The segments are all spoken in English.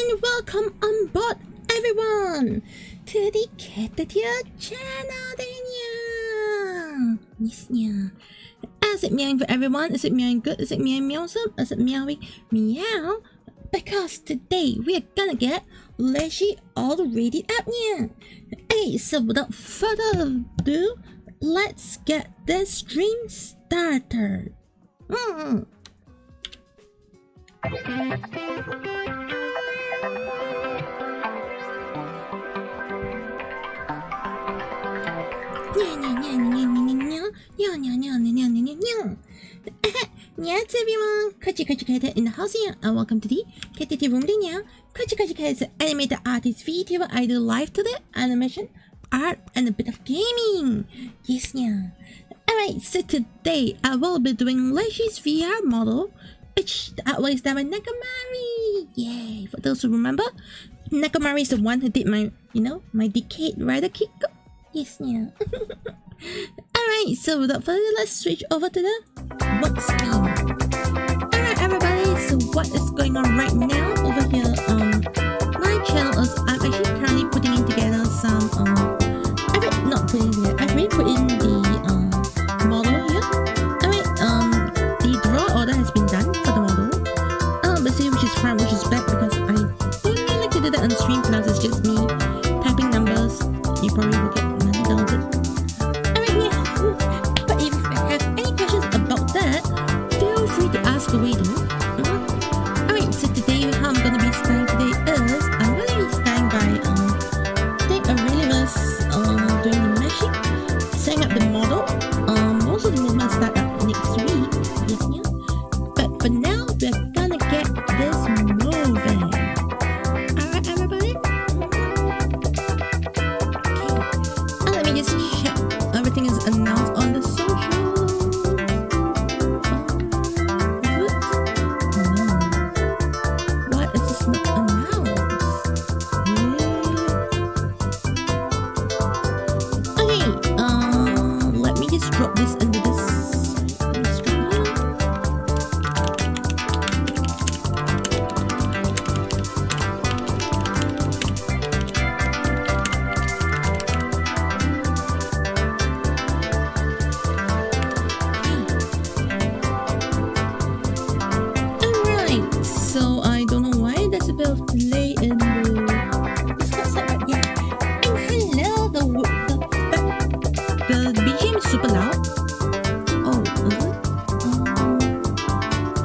and welcome on board everyone to the Caturteer-Channel. Yes, yeah. Is it meowing for everyone? Is it meowing good? Is it meowing meowsome? Is it meowing meow? Because today we are gonna get Leshi all rated up now. Hey, so without further ado, let's get this stream started. Yes, everyone, Caturteer in the house here, and welcome to the Caturteer room now. Caturteer is an animated artist, Vtuber. I do Live2D animation, art, and a bit of gaming. Yes, yeah. Alright, so today I will be doing LeshiVR model, which the artwork is done by Nekomarii. Yay! For those who remember, Nekomarii is the one who did my, my Decade Rider Kick. Yes, yeah. Alright, so without further ado, let's switch over to the work screen. Alright, everybody, so what is going on right now over here on my channel is I'm actually currently putting in together some I've already put in the model here. Alright, the draw order has been done for the model. Basically which is front, which is back, because I don't really like to do that on stream because it's just me typing numbers. You probably will get money down it. Alright, yeah. But if you have any questions about that, feel free to ask away though. Alright, so today how I'm gonna be starting today is I'm gonna be starting by doing the meshing, setting up the model. Most of the movements start up next week. Yes, yeah. But for now, we're gonna get this moving. Alright, everybody. Okay. Let me just check. Everything is announced on the socials. What is this not announced? Okay, let me just drop this into this. Let's drop it. Alright, so I don't know why there's a bit of delay in the Discord server. Yeah. And hello, the BGM is super loud. Oh, is it?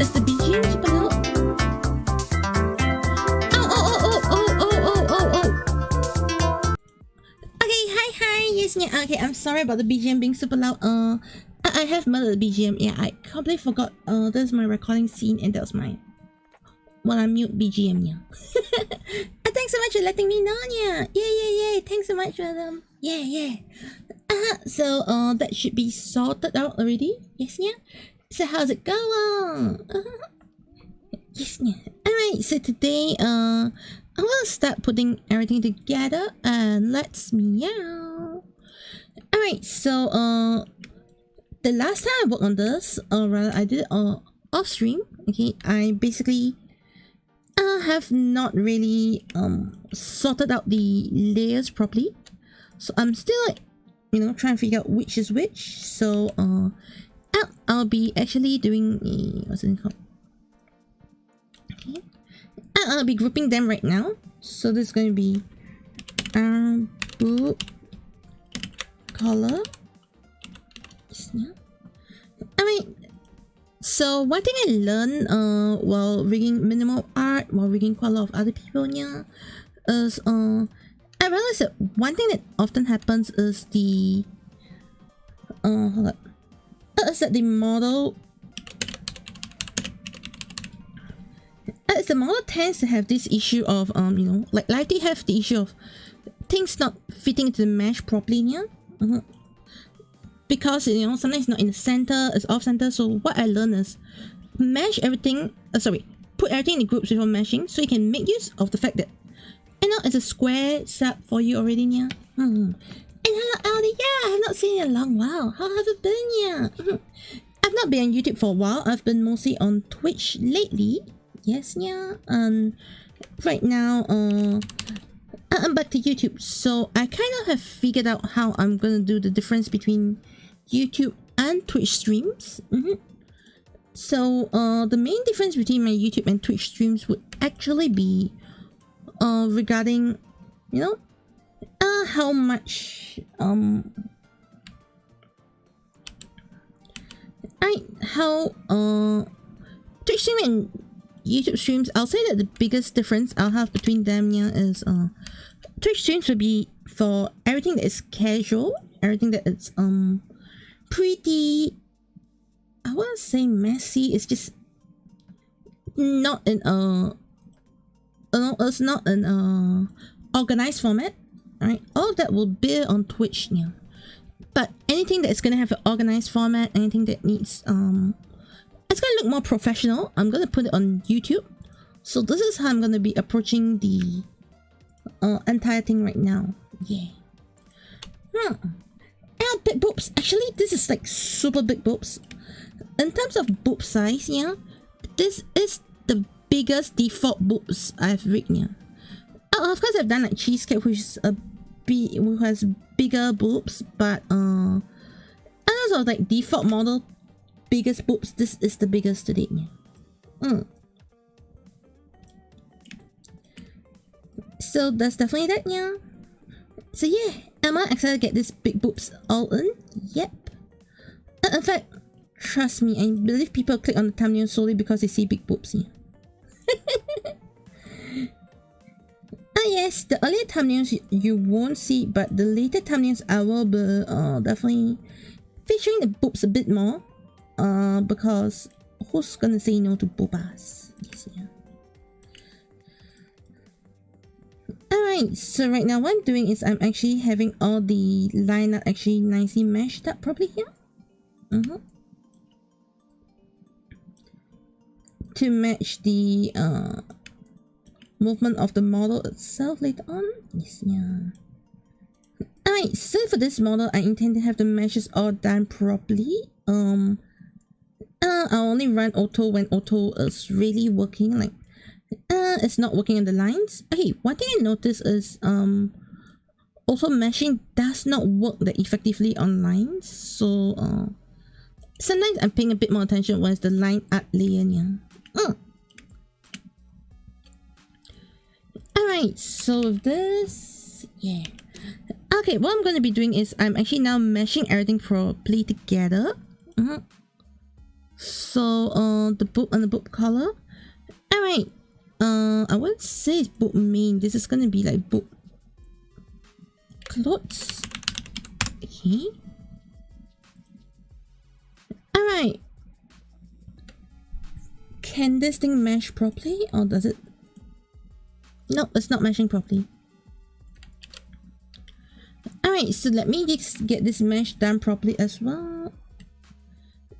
Is the BGM super loud? Oh. Okay, hi. Yes, yeah. Okay, I'm sorry about the BGM being super loud. I have murdered the BGM. Yeah, I completely forgot. This is my recording scene, and that was my unmute BGM. Yeah. Thanks so much for letting me know. Yeah. Yay. Thanks so much for them. Yeah. So that should be sorted out already. Yes, yeah. So how's it going? Yes, yeah. Alright, so today I'm gonna start putting everything together, and let's meow. Alright, so the last time I worked on this, or rather I did it off stream. Okay, I basically have not really sorted out the layers properly, so I'm still trying to figure out which is which. So I'll be actually doing what's it called? Okay, I'll be grouping them right now. So this is going to be boot color. Alright, so one thing I learned while rigging minimal art, while rigging quite a lot of other people is I realized that one thing that often happens is the the model tends to have this issue of like Live2D have the issue of things not fitting into the mesh properly, yeah. Because sometimes it's not in the center, it's off center. So what I learned is mesh everything. Put everything in groups before meshing, so you can make use of the fact that it's a square set for you already, yeah. And hello, Aldi. Yeah, I have not seen you in a long while. How have you been, yeah? I've not been on YouTube for a while. I've been mostly on Twitch lately. Yes, yeah. right now, I'm back to YouTube. So I kind of have figured out how I'm gonna do the difference between YouTube and Twitch streams. So the main difference between my YouTube and Twitch streams would actually be regarding, you know, how much Twitch stream and YouTube streams, I'll say that the biggest difference I'll have between them, yeah, is Twitch streams will be for everything that is casual, everything that is pretty, I wouldn't say messy, it's just not in it's not an organized format. Alright, all of that will be on Twitch now. But anything that is gonna have an organized format, anything that needs it's gonna look more professional, I'm gonna put it on YouTube. So this is how I'm gonna be approaching the entire thing right now. Yeah. Big boobs. Actually, this is like super big boobs. In terms of boob size, yeah, this is the biggest default boobs I've written. Yeah. Of course, I've done like cheesecake, which is who has bigger boobs, but and also like default model biggest boobs, this is the biggest to date. So that's definitely that, yeah. So yeah, am I excited to get this big boobs all in? Yep. In fact, trust me, I believe people click on the thumbnail solely because they see big boobs. Yeah. Yes, the earlier thumbnails you won't see, but the later thumbnails I will be definitely featuring the boobs a bit more. Because who's gonna say no to boobas? Yes, yeah. Alright, so right now what I'm doing is I'm actually having all the line up actually nicely meshed up properly here. To match the movement of the model itself later on. Yes, yeah. Alright, so for this model I intend to have the meshes all done properly. I'll only run auto when auto is really working, like it's not working on the lines. Okay, one thing I noticed is auto meshing does not work that effectively on lines, so sometimes I'm paying a bit more attention when it's the line art layer. Yeah. Alright, so with this, yeah. Okay, what I'm going to be doing is I'm actually now meshing everything properly together. So the book and the book color. Alright, I wouldn't say it's book main. This is gonna be like book clothes. Okay. Alright. Can this thing mesh properly, or does it? No, it's not meshing properly. Alright, so let me just get this mesh done properly as well.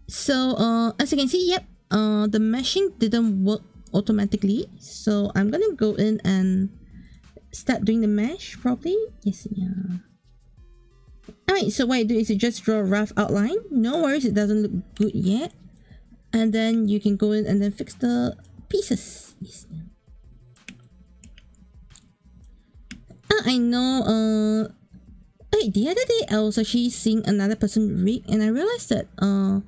So as you can see, yep, the meshing didn't work automatically, so I'm gonna go in and start doing the mesh properly. Yes, yeah. Alright, so what I do is you just draw a rough outline. No worries, it doesn't look good yet, and then you can go in and then fix the pieces. Yes, yeah. I know hey, the other day I was actually seeing another person rig, and I realized that a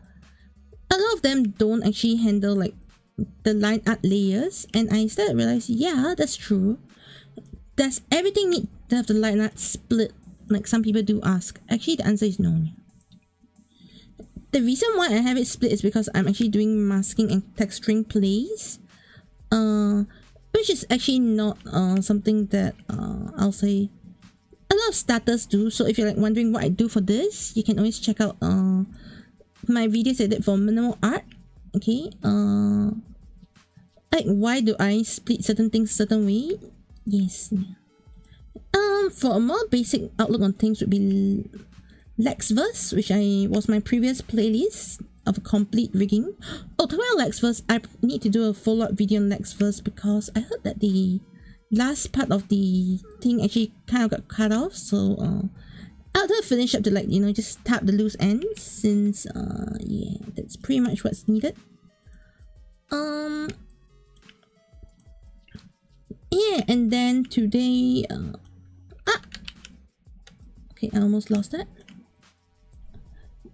lot of them don't actually handle like the line art layers, and I started to realize, yeah, that's true. Does everything need to have the line art split like some people do ask? Actually, the answer is no. The reason why I have it split is because I'm actually doing masking and texturing plays, which is actually not something that I'll say a lot of starters do. So if you're like wondering what I do for this, you can always check out my videos I did for minimal art. Okay, like why do I split certain things certain way? Yes. For a more basic outlook on things would be LeshiVR, which was my previous playlist of a complete rigging. Oh, talking about LeshiVR, I need to do a follow-up video on LeshiVR because I heard that the last part of the thing actually kind of got cut off, so I'll do a finish up to, like, you know, just tap the loose ends, since yeah, that's pretty much what's needed. Yeah, and then today, okay, I almost lost that.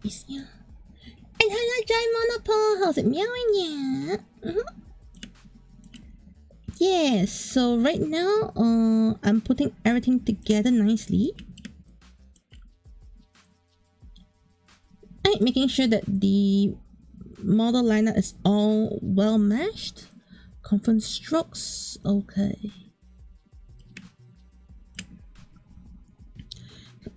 Yes, yeah. And hello, Giant Monopole. How's it meowing? Yeah. Yeah. So right now, I'm putting everything together nicely. And making sure that the model lineup is all well meshed. Confirm strokes. Okay.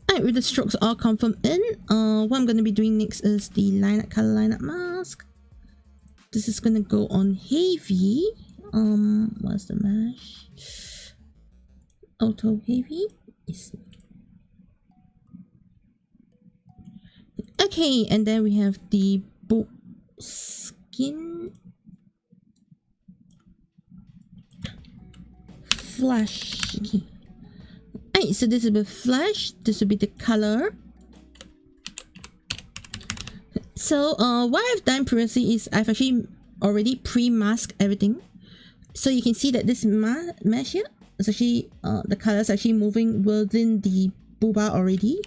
Alright, with the strokes all confirmed in, what I'm going to be doing next is the color lineup mask. This is going to go on heavy. What's the mesh? Auto heavy. Yes. Okay, and then we have the book skin. Flash. Okay. Alright, so this will be flash. This will be the color. So what I've done previously is I've actually already pre-masked everything. So you can see that this mesh here is actually the color is actually moving within the booba already.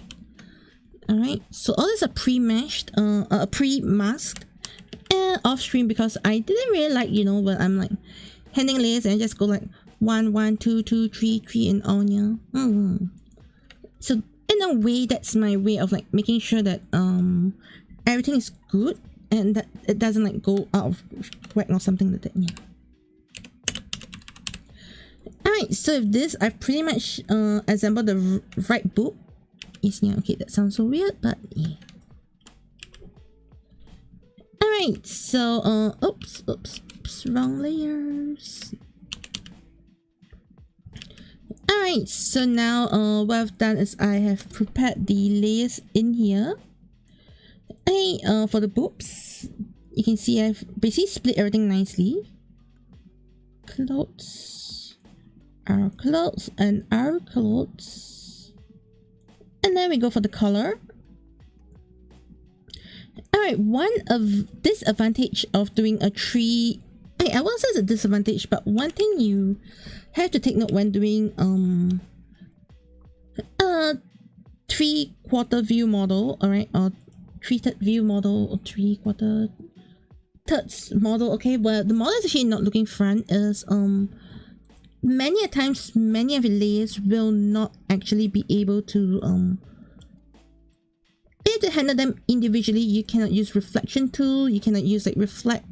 Alright, so all these are pre-meshed, pre-masked and off screen because I didn't really like, you know, when I'm like handing layers and I just go like 1, 1, 2, 2, 3, 3 and on, yeah. So in a way, that's my way of like making sure that everything is good and that it doesn't like go out of whack or something like that. Yeah. Alright, so if this, I've pretty much assembled the right book. Yes, yeah, okay, that sounds so weird, but yeah. Alright, so oops, wrong layers. Alright, so now what I've done is I have prepared the layers in here. Hey, for the boobs, you can see I've basically split everything nicely. Clothes, our clothes, and our clothes. And then we go for the color. Alright, one of disadvantage of doing a tree, I won't say it's a disadvantage, but one thing you have to take note when doing a 3/4 view model, alright, or 3/3 view model, or 3/4 thirds model, okay, where the model is actually not looking front, is many a times many of the layers will not actually be able to handle them individually. You cannot use reflection tool, you cannot use like reflect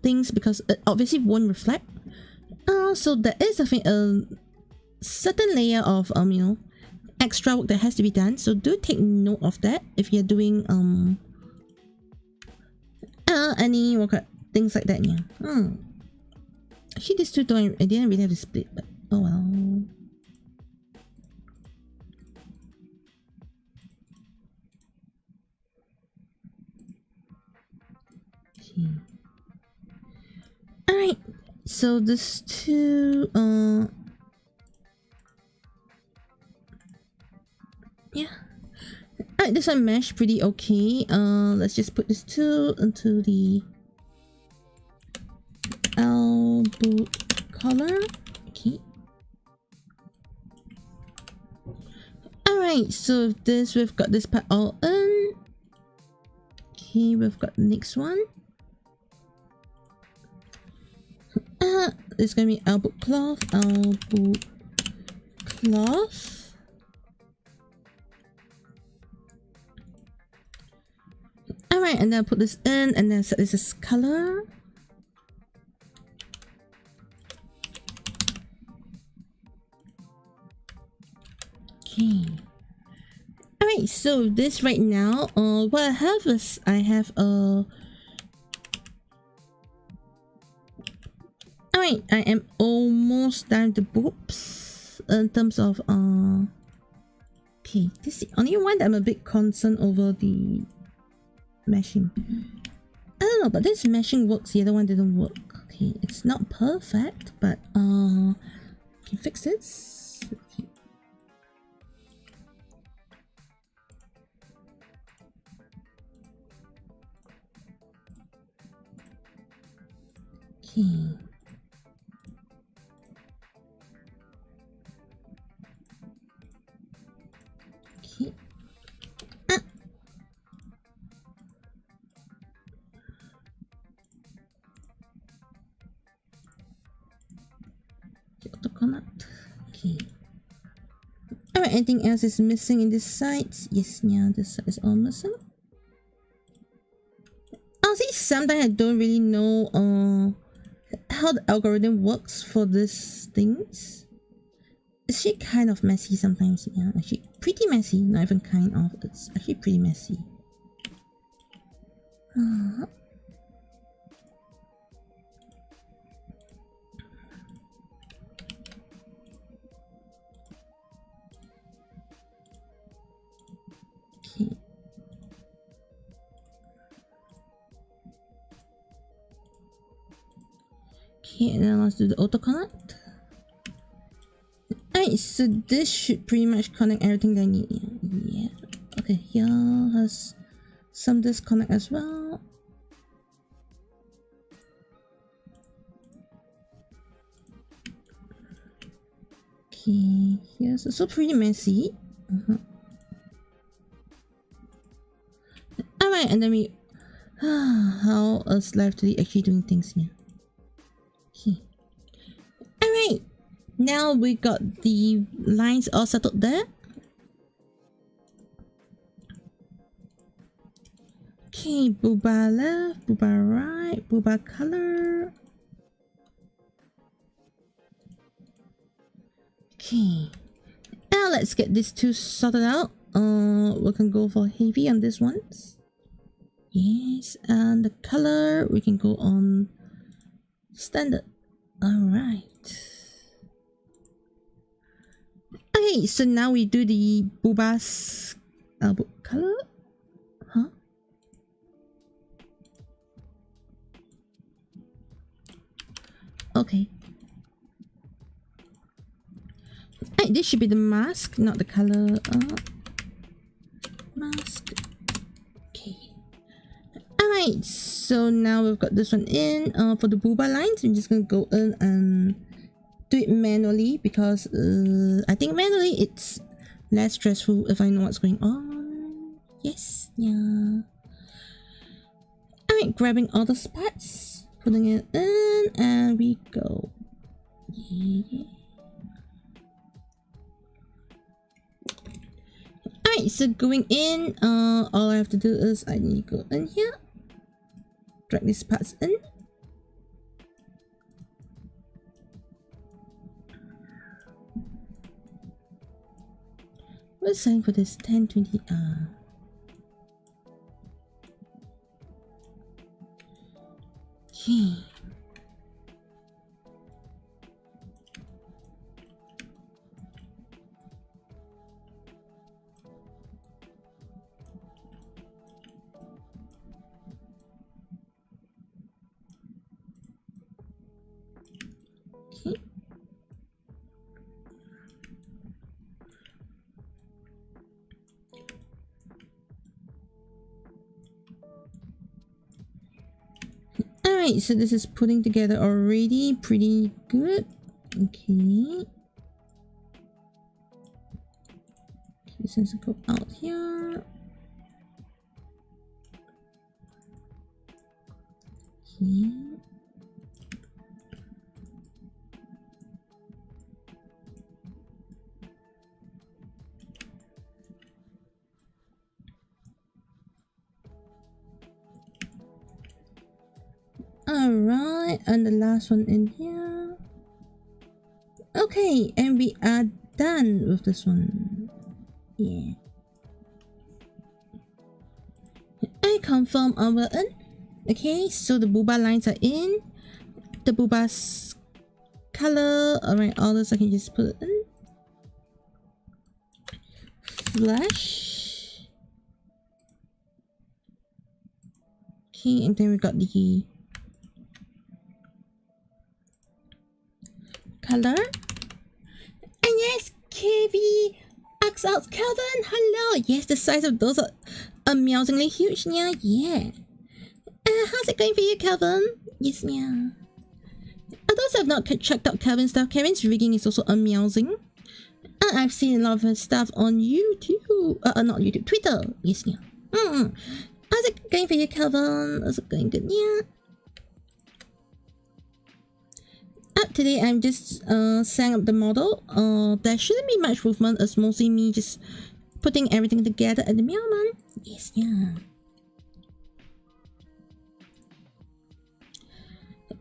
things because it obviously won't reflect. So there is a certain layer of you know, extra work that has to be done, so do take note of that if you're doing any work, things like that. Yeah. Actually, these two don't, I didn't really have to split, but oh well. Okay. Alright, so this two yeah. Alright, this one meshed pretty okay. Let's just put this two into the elbow color. Okay. Alright, so this, we've got this part all in. Okay, we've got the next one. It's gonna be elbow cloth. Alright, and then I'll put this in and then set this as color. Okay. Alright, so this right now, what I have is I have alright, I am almost done with the boobs in terms of okay, this is the only one that I'm a bit concerned over the meshing. I don't know, but this meshing works, the other one didn't work. Okay, it's not perfect, but can fix this. Okay. Okay. Okay. Alright, anything else is missing in this side? Yes, yeah, this side is all missing. Honestly, sometimes I don't really know how the algorithm works for these things. It's actually kind of messy sometimes, yeah. Actually, pretty messy. Not even kind of. It's actually pretty messy. Okay. Okay, and then let's do the auto connect. Alright, so this should pretty much connect everything that I need. Yeah. Okay, here has some disconnect as well. Okay, here's also pretty messy. Alright, and then we how is Live2D actually doing things here? Okay. Alright, now we got the lines all settled there. Okay, booba left, booba right, booba color. Okay, now let's get these two sorted out. We can go for heavy on this ones. Yes, and the color we can go on standard. Alright. Okay, so now we do the booba's color. Huh? Okay. Alright, this should be the mask, not the color. Mask. Okay. Alright, so now we've got this one in. For the booba lines, I'm just gonna go in and do it manually because I think manually it's less stressful if I know what's going on. Yes, yeah. Alright, grabbing all the spots, putting it in, and we go. Yeah. Alright, so going in, all I have to do is I need to go in here, drag these parts in. What's setting for this? 1020R. Okay. Alright, so this is putting together already pretty good. Okay. Okay, since I go out here. Okay. Alright, and the last one in here. Okay, and we are done with this one. Yeah. I confirm we're in. Okay, so the booba lines are in. The booba's color. Alright, all this I can just put it in. Flash. Okay, and then we got the color. And yes, KV X out Kelvin, hello. Yes, the size of those are amazingly huge. Yeah. How's it going for you, Kelvin? Yes, yeah. Those who have not checked out Kelvin's stuff, Kevin's rigging is also amazing. And I've seen a lot of his stuff on YouTube. Not YouTube, Twitter. Yes, yeah. How's it going for you, Kelvin? Is it going good? Yeah. Today I'm just setting up the model. There shouldn't be much movement. It's mostly me just putting everything together at the moment. Yes, yeah.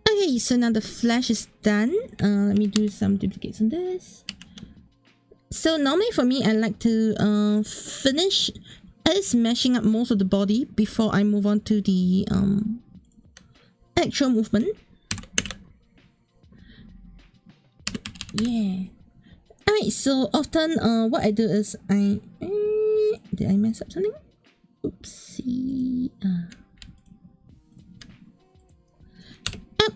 Okay, so now the flash is done. Let me do some duplicates on this. So normally for me, I like to finish at least meshing up most of the body before I move on to the actual movement. Yeah. Alright, so often what I do is did I mess up something? Oopsie.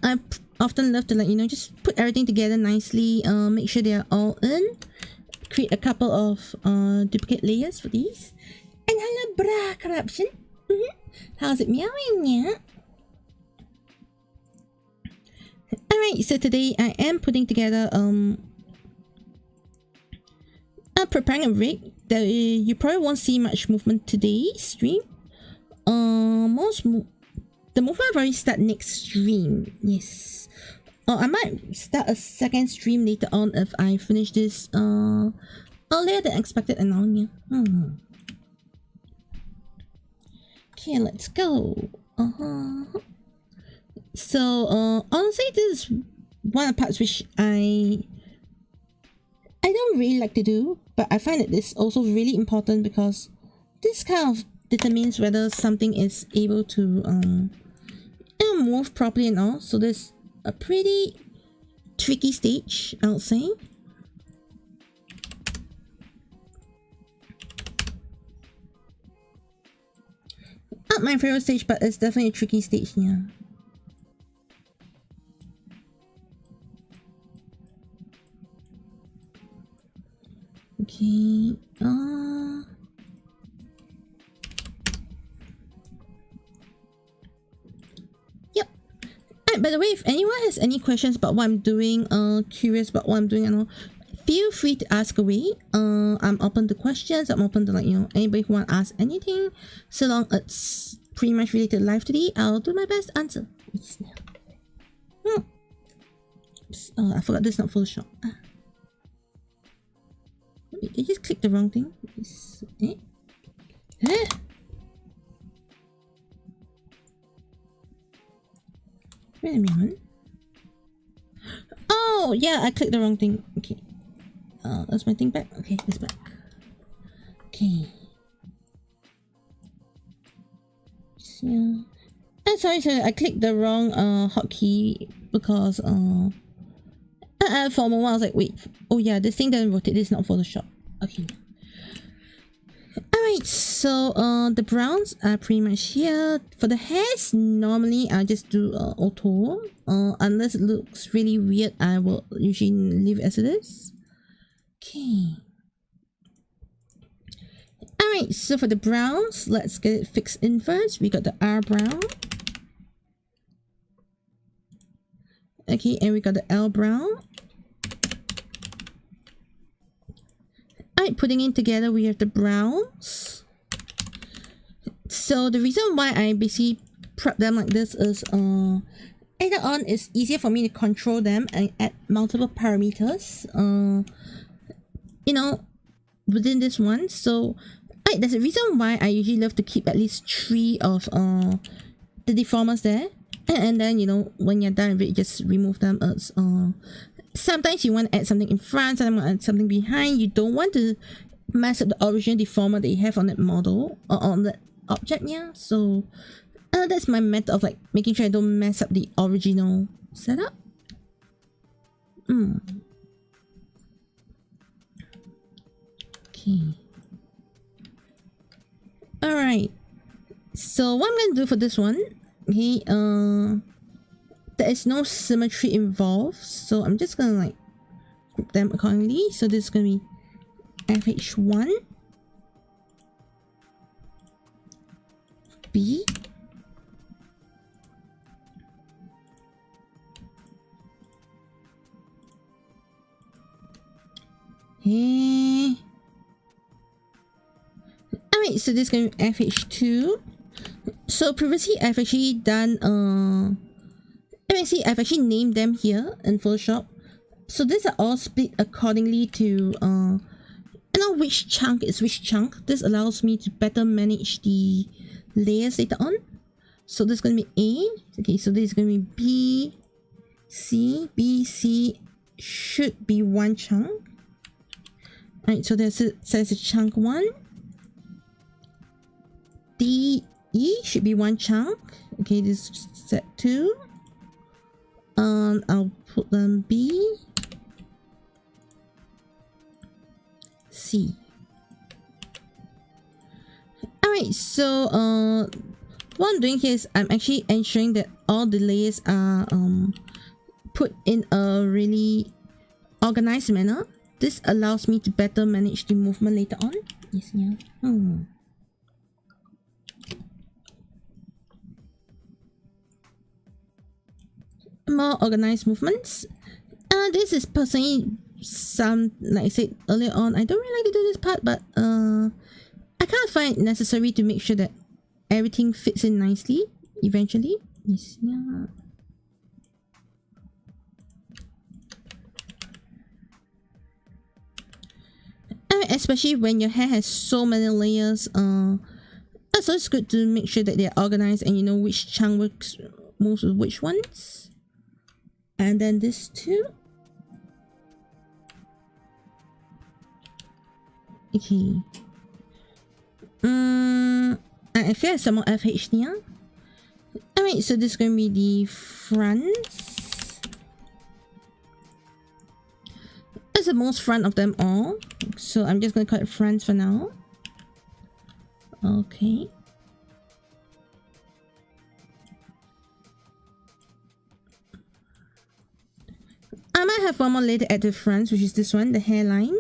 I often love to, like, you know, just put everything together nicely, make sure they are all in, create a couple of duplicate layers for these. And hello, bra corruption. How's it meowing? Yeah. Alright, so today I am putting together preparing a rig that you probably won't see much movement today's stream. The movement will probably start next stream. Yes. I might start a second stream later on if I finish this earlier than expected and all. Yeah. Okay, let's go. So honestly, this is one of the parts which I don't really like to do, but I find that it's also really important because this kind of determines whether something is able to move properly and all. So there's a pretty tricky stage, I would say. Not my favorite stage, but it's definitely a tricky stage, yeah. Okay, yep. By the way, if anyone has any questions about what I'm doing, curious about what I'm doing and all, feel free to ask away. I'm open to questions. I'm open to, like, you know, anybody who want to ask anything, so long it's pretty much related to Live2D. I'll do my best to answer. Oops, I forgot this is not Photoshop. Wait, I just clicked the wrong thing. Wait a minute. Oh yeah, I clicked the wrong thing. Okay. That's my thing back. Okay, it's back. Okay. So, sorry, I clicked the wrong hotkey because for a moment I was like, wait, oh yeah, this thing doesn't rotate. This is not Photoshop. Okay. Alright, so the browns are pretty much here. For the hairs, normally I just do auto. Unless it looks really weird, I will usually leave it as it is. Okay. Alright, so for the browns, let's get it fixed in first. We got the R brown. Okay, and we got the L brown. Alright, putting it together, we have the browns. So the reason why I basically prep them like this is later on it's easier for me to control them and add multiple parameters you know, within this one. So there's a reason why I usually love to keep at least 3 of the deformers there, and then, you know, when you're done with it, you just remove them. As sometimes you want to add something in front, sometimes you want to add something behind. You don't want to mess up the original deformer that you have on that model or on that object. Yeah, so that's my method of, like, making sure I don't mess up the original setup. Okay. Alright, so what I'm going to do for this one, okay, there is no symmetry involved, so I'm just going to, like, group them accordingly. So this is going to be FH1 B hey. Alright, so this is going to be FH2. So previously I've actually done Alright, see, I've actually named them here in Photoshop. So these are all split accordingly to which chunk is which chunk. This allows me to better manage the layers later on. So this is going to be A. Okay, so this is going to be B, C. B, C should be one chunk. Alright, so there's a chunk 1. D, E should be one chunk. Okay, this is set 2. I'll put them B, C. Alright, so what I'm doing here is I'm actually ensuring that all the layers are put in a really organized manner. This allows me to better manage the movement later on. Yes, yeah. More organized movements. This is personally some, like I said earlier on, I don't really like to do this part, but I can't find it necessary to make sure that everything fits in nicely eventually. Yes, yeah. Especially when your hair has so many layers, so it's good to make sure that they're organized and you know which chunk works most with which ones. And then this too. Okay. I feel like some more FH here. Alright, so this is going to be the fronts. That's the most front of them all. So I'm just going to call it fronts for now. Okay. I might have one more later at the front, which is this one, the hairline.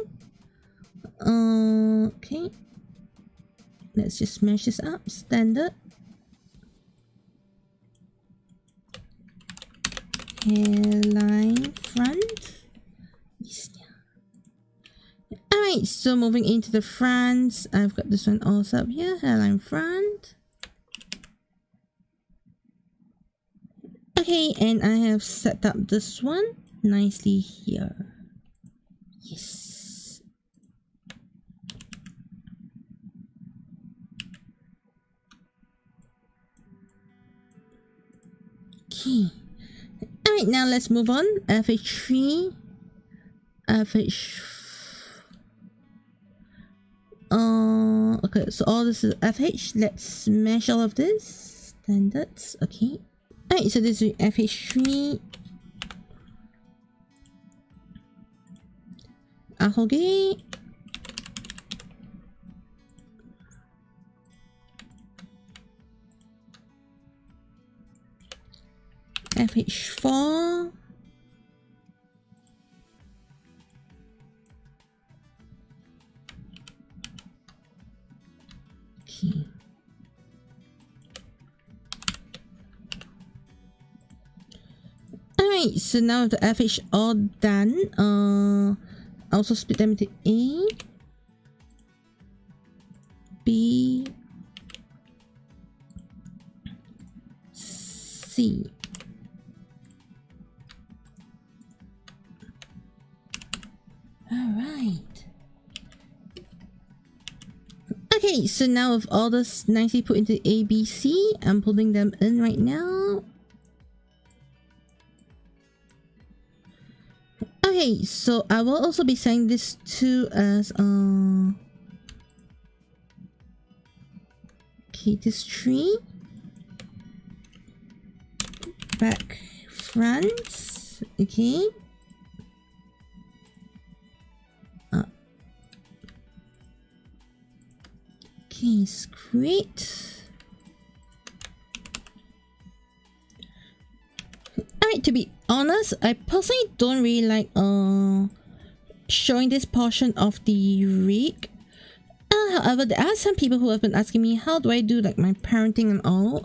Okay. Let's just smash this up. Standard. Hairline front. Alright, so moving into the fronts, I've got this one also up here, hairline front. Okay, and I have set up this one nicely here. Yes. Okay. Alright, now let's move on. FH3. FH. Okay, so all this is FH. Let's smash all of this. Standards. Okay. Alright, so this is FH3. Ahoge. FH4. Okay. Alright, so now the FH all done. Also split them into A, B, C. Alright. Okay, so now with all this nicely put into A, B, C, I'm putting them in right now. Okay, so I will also be saying this too as okay, this tree, back, front, okay. Okay, it's great. Alright, to be honest, I personally don't really like showing this portion of the rig. However, there are some people who have been asking me how do I do like my parenting and all.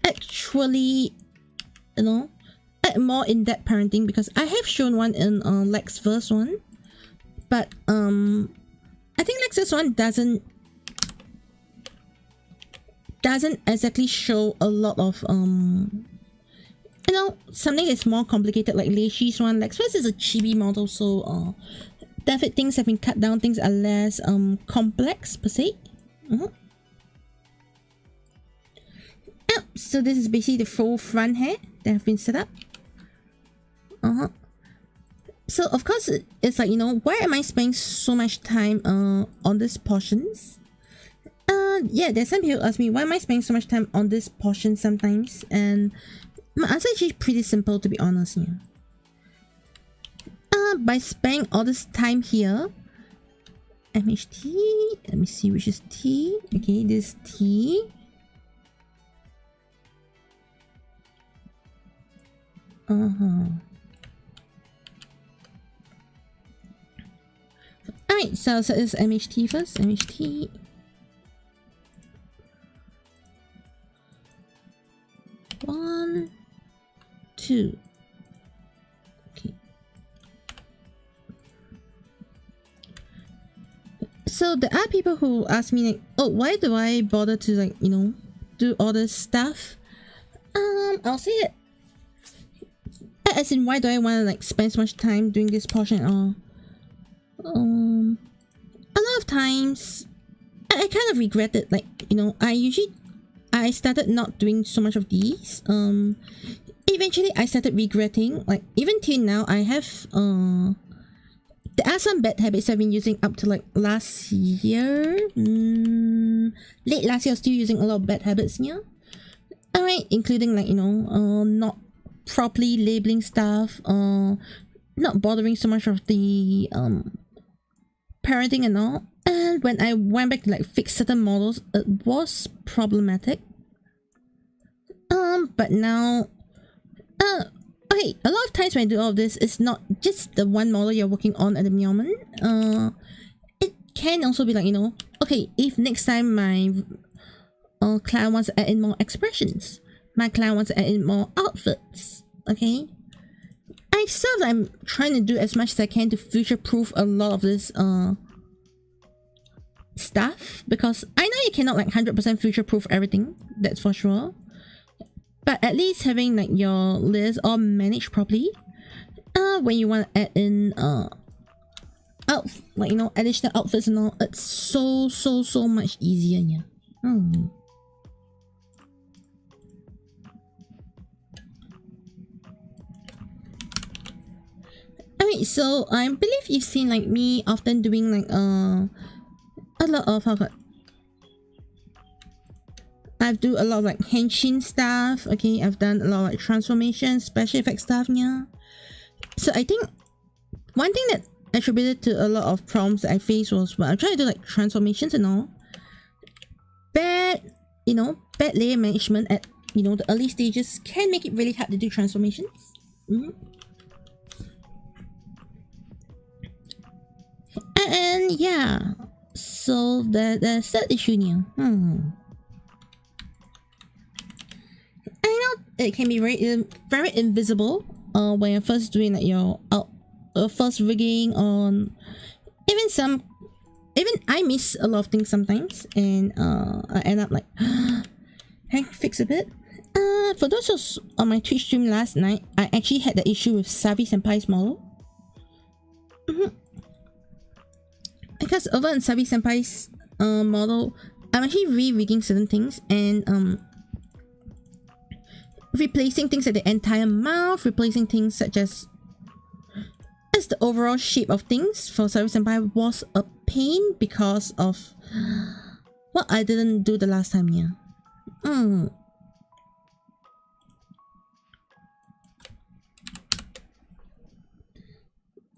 Actually, you know, more in-depth parenting, because I have shown one in Lex's first one, but I think Lex's one doesn't exactly show a lot of you know, something that's more complicated like Leshi's one. Like first is a chibi model, so definitely things have been cut down, things are less complex per se. So this is basically the full front hair that have been set up. So of course it's like, you know, why am I spending so much time on these portions? Yeah, there's some people ask me why am I spending so much time on this portion sometimes, and my answer is actually pretty simple, to be honest here. By spending all this time here, MHT, let me see which is T. Okay, this T. Alright, so it's MHT first. MHT. One, two. Okay. So there are people who ask me like, oh, why do I bother to, like, you know, do all this stuff? I'll say it. As in, why do I want to like spend so much time doing this portion at all? A lot of times I kind of regret it. Like, you know, I started not doing so much of these. Eventually I started regretting. Like even till now, I have there are some bad habits I've been using up to like last year. Late last year, I was still using a lot of bad habits here. Alright, including like, you know, not properly labeling stuff, not bothering so much of the parenting and all. And when I went back to like fix certain models, it was problematic. But now, okay, a lot of times when I do all of this, it's not just the one model you're working on at the moment. It can also be like, you know, okay, if next time my client wants to add in more expressions, my client wants to add in more outfits, okay? I'm trying to do as much as I can to future-proof a lot of this stuff, because I know you cannot like 100% future-proof everything, that's for sure. But at least having like your list all managed properly, when you want to add in like, you know, additional outfits and all, it's so much easier, yeah. Alright, so I believe you've seen like me often doing like a lot of I do a lot of like henshin stuff. Okay, I've done a lot of like transformation, special effect stuff, yeah. So I think one thing that attributed to a lot of problems that I faced was when I'm trying to do like transformations and all, bad layer management at, you know, the early stages can make it really hard to do transformations. And yeah, so there's that issue here. I know it can be very invisible when you're first doing like your first rigging on even I miss a lot of things sometimes, and I end up like fix a bit. For those who's on my Twitch stream last night, I actually had the issue with Savi Senpai's model. Because over in Savi Senpai's model, I'm actually re-rigging certain things and replacing things like the entire mouth, replacing things such as the overall shape of things for Savi Senpai was a pain because of what I didn't do the last time, yeah.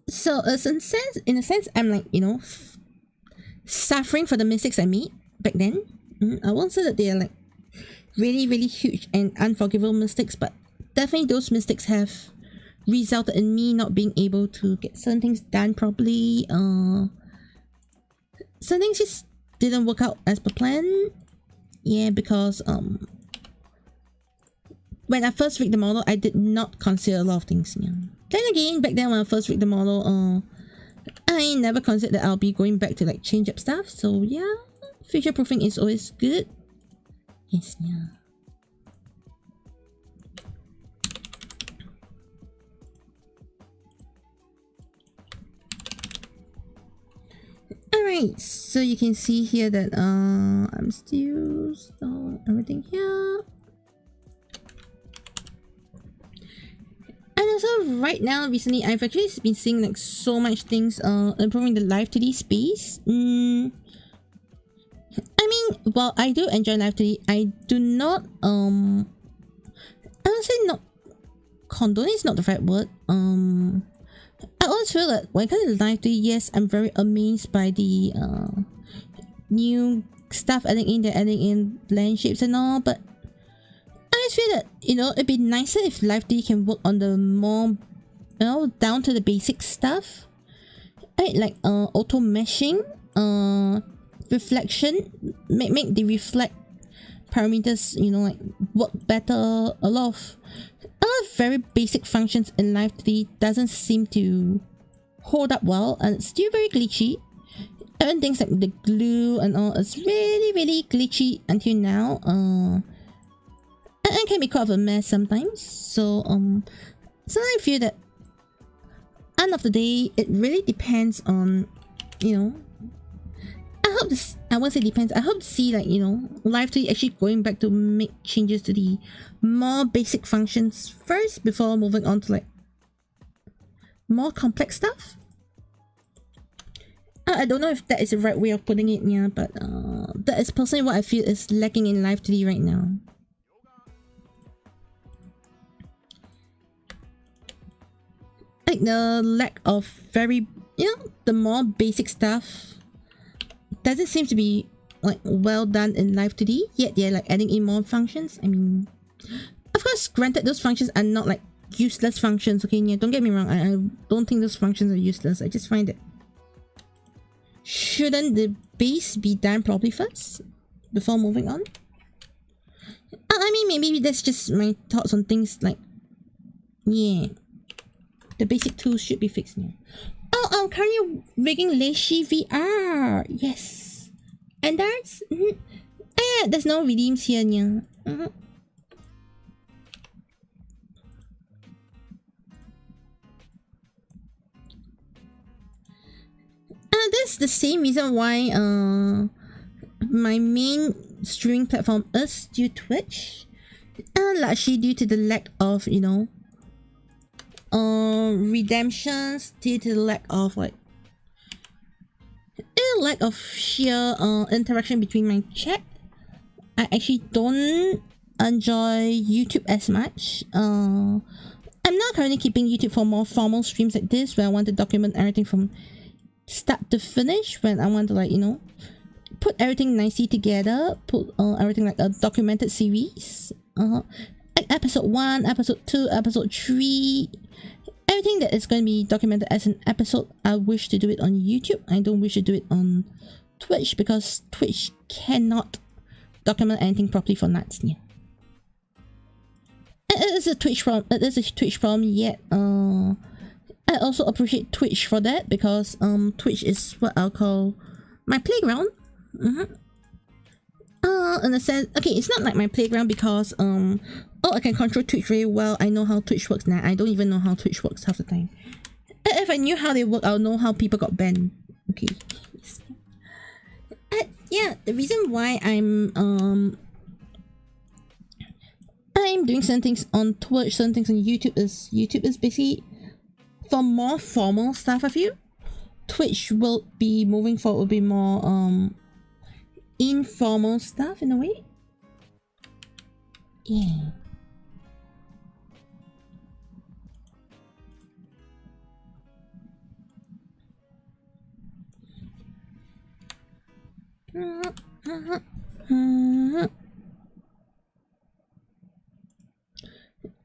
So in a sense, I'm like, you know, suffering for the mistakes I made back then. I won't say that they are like really huge and unforgivable mistakes, but definitely those mistakes have resulted in me not being able to get certain things done properly. Some things just didn't work out as per plan. Yeah, because when I first rigged the model, I did not consider a lot of things. Yeah. Then again, back then when I first rigged the model, I never considered that I'll be going back to like change up stuff. So yeah, future proofing is always good. Yes, yeah. Alright, so you can see here that I'm still everything here. And also right now, recently, I've actually been seeing like so much things improving the Live2D space. I mean, while I do enjoy Live2D, I do not I would say not condone is not the right word. I always feel that when it comes to Live2D, yes, I'm very amazed by the new stuff adding in blend shapes and all, but I just feel that, you know, it'd be nicer if Live2D can work on the more, you know, down to the basic stuff. Right, like auto meshing, reflection, make the reflect parameters, you know, like work better. A lot of very basic functions in Live2D doesn't seem to hold up well, and it's still very glitchy. Even things like the glue and all, it's really glitchy until now. And can be quite of a mess sometimes. So I feel that end of the day, it really depends on, you know. I won't say depends. I hope to see, like, you know, Live2D actually going back to make changes to the more basic functions first before moving on to like more complex stuff. I don't know if that is the right way of putting it, yeah, but that is personally what I feel is lacking in Live2D right now. Like the lack of very, you know, the more basic stuff doesn't seem to be like well done in Live2D, yet they're like adding in more functions. I mean, of course, granted, those functions are not like useless functions, okay? Yeah, don't get me wrong, I don't think those functions are useless. I just find that shouldn't the base be done properly first before moving on? I mean, maybe that's just my thoughts on things like, yeah, the basic tools should be fixed now. Oh, I'm currently rigging LeshiVR. Yes. And that's... yeah, there's no redeems here, yeah. This is the same reason why my main streaming platform is still Twitch. Largely due to the lack of, you know, redemptions, due to the lack of like sheer interaction between my chat. I actually don't enjoy YouTube as much. I'm not currently keeping YouTube for more formal streams like this, where I want to document everything from start to finish, when I want to, like, you know, put everything nicely together, put everything like a documented series. Like episode 1, episode 2, episode 3, everything that is going to be documented as an episode. I wish to do it on YouTube. I don't wish to do it on Twitch, because Twitch cannot document anything properly for nuts. Yeah. It is a Twitch problem. It is a Twitch problem. Yet, I also appreciate Twitch for that, because Twitch is what I'll call my playground. In a sense, okay, it's not like my playground because oh, I can control Twitch very well. I know how Twitch works now. I don't even know how Twitch works half the time. If I knew how they work, I'll know how people got banned. Okay. Yeah, the reason why I'm doing certain things on Twitch, certain things on YouTube is basically for more formal stuff. I feel Twitch will be moving forward, will be more informal stuff in a way. Yeah.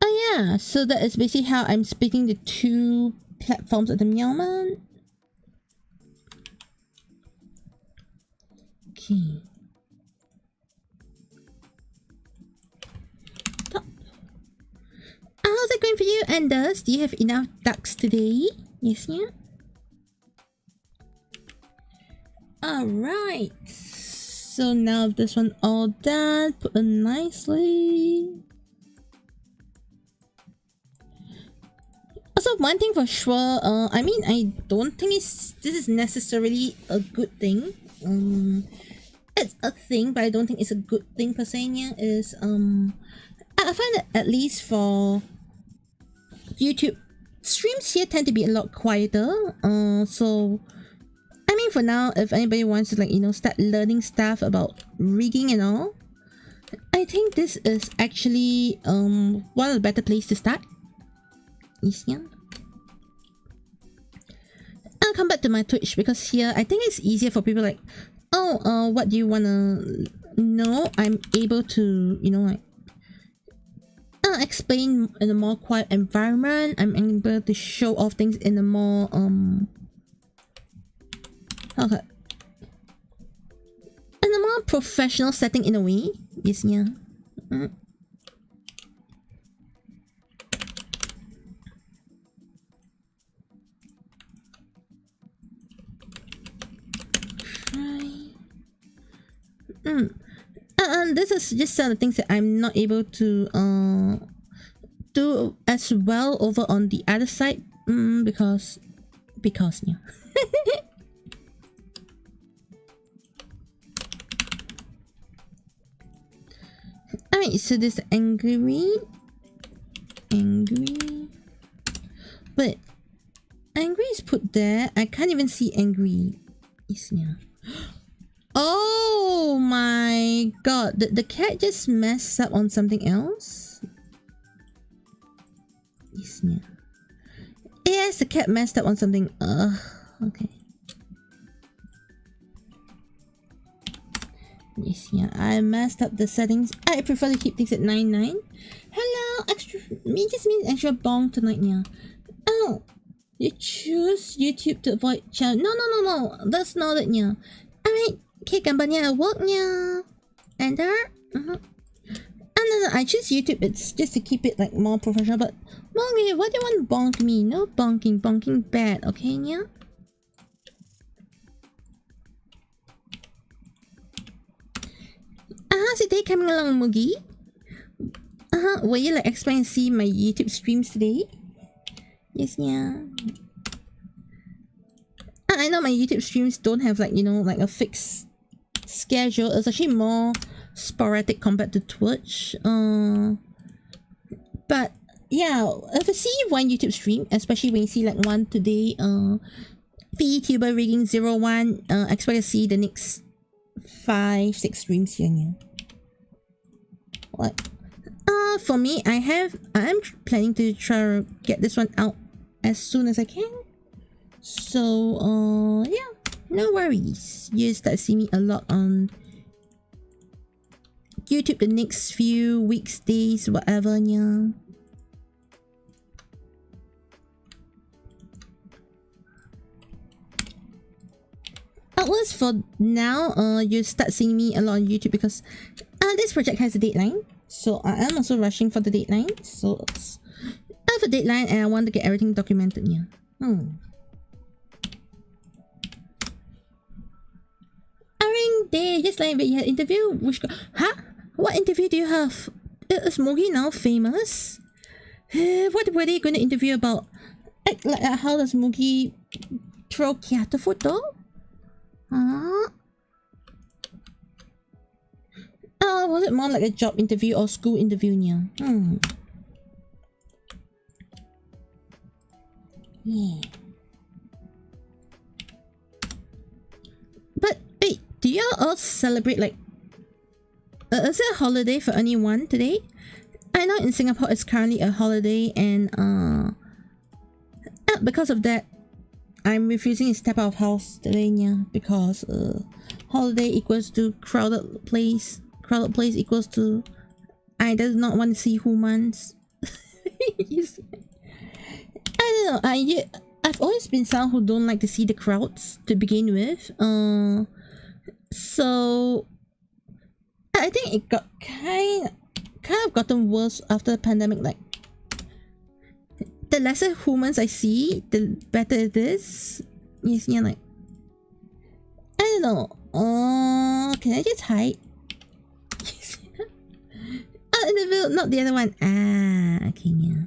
Oh yeah, so that is basically how I'm splitting the two platforms at the moment. Okay. Top. How's it going for you, Anders? Do you have enough ducks today? Yes, yeah. Alright. So now this one all done, put it nicely. Also, one thing for sure, I mean, I don't think this is necessarily a good thing. It's a thing, but I don't think it's a good thing per se. Yeah, is I find that at least for YouTube streams here tend to be a lot quieter. So I mean, for now, if anybody wants to, like, you know, start learning stuff about rigging and all, I think this is actually one of the better places to start. Yeah. I'll come back to my Twitch because here I think it's easier for people like, oh, what do you wanna know? I'm able to, you know, like explain in a more quiet environment. I'm able to show off things in a more okay, in a more professional setting in a way. Yes, yeah. This is just some of the things that I'm not able to do as well over on the other side, because yeah. Alright, so this angry, but angry is put there. I can't even see angry. Yeah. Oh my god, the cat just messed up on something else? Yes, the cat messed up on something. Okay. Yes, yeah, I messed up the settings. I prefer to keep things at 99. Hello, extra. Me just means extra bong tonight, yeah. Oh, you choose YouTube to avoid channel. No, that's not it, yeah. Alright. Okay, gambarnya worknya. Enter. No, I choose YouTube. It's just to keep it like more professional. But Bongi, what do you want bonk me? No bonking. Bonking bad, okay, yeah? How's your day coming along, Mugi? Will you like explain and see my YouTube streams today? Yes, yeah. I know my YouTube streams don't have, like, you know, like a fixed schedule. It's actually more sporadic compared to Twitch. But yeah, if I see one YouTube stream, especially when you see like one today, Vtuber rigging 01, expect to see the next 5-6 streams here. Yeah. What? For me, I'm planning to try to get this one out as soon as I can. So yeah, no worries. You start seeing me a lot on YouTube the next few weeks, days, whatever, yeah. At least for now, you start seeing me a lot on YouTube because this project has a deadline. So I am also rushing for the deadline. So I have a deadline and I want to get everything documented, yeah. Day, just like you had interview. Huh? What interview do you have? Is Mogi now famous? What were they going to interview about? Like how does Mogi throw cat food though? Was it more like a job interview or school interview? Yeah. Yeah. But wait, do you all celebrate like? Is it a holiday for anyone today? I know in Singapore it's currently a holiday, and because of that, I'm refusing to step out of house today, yeah, because holiday equals to crowded place. Crowded place equals to I do not want to see humans. I don't know. I've always been someone who don't like to see the crowds to begin with. So I think it got kind of gotten worse after the pandemic. Like the lesser humans I see, the better it is. Yes, yeah, like I don't know. Can I just hide? Yes. In the middle, not the other one. Okay, yeah.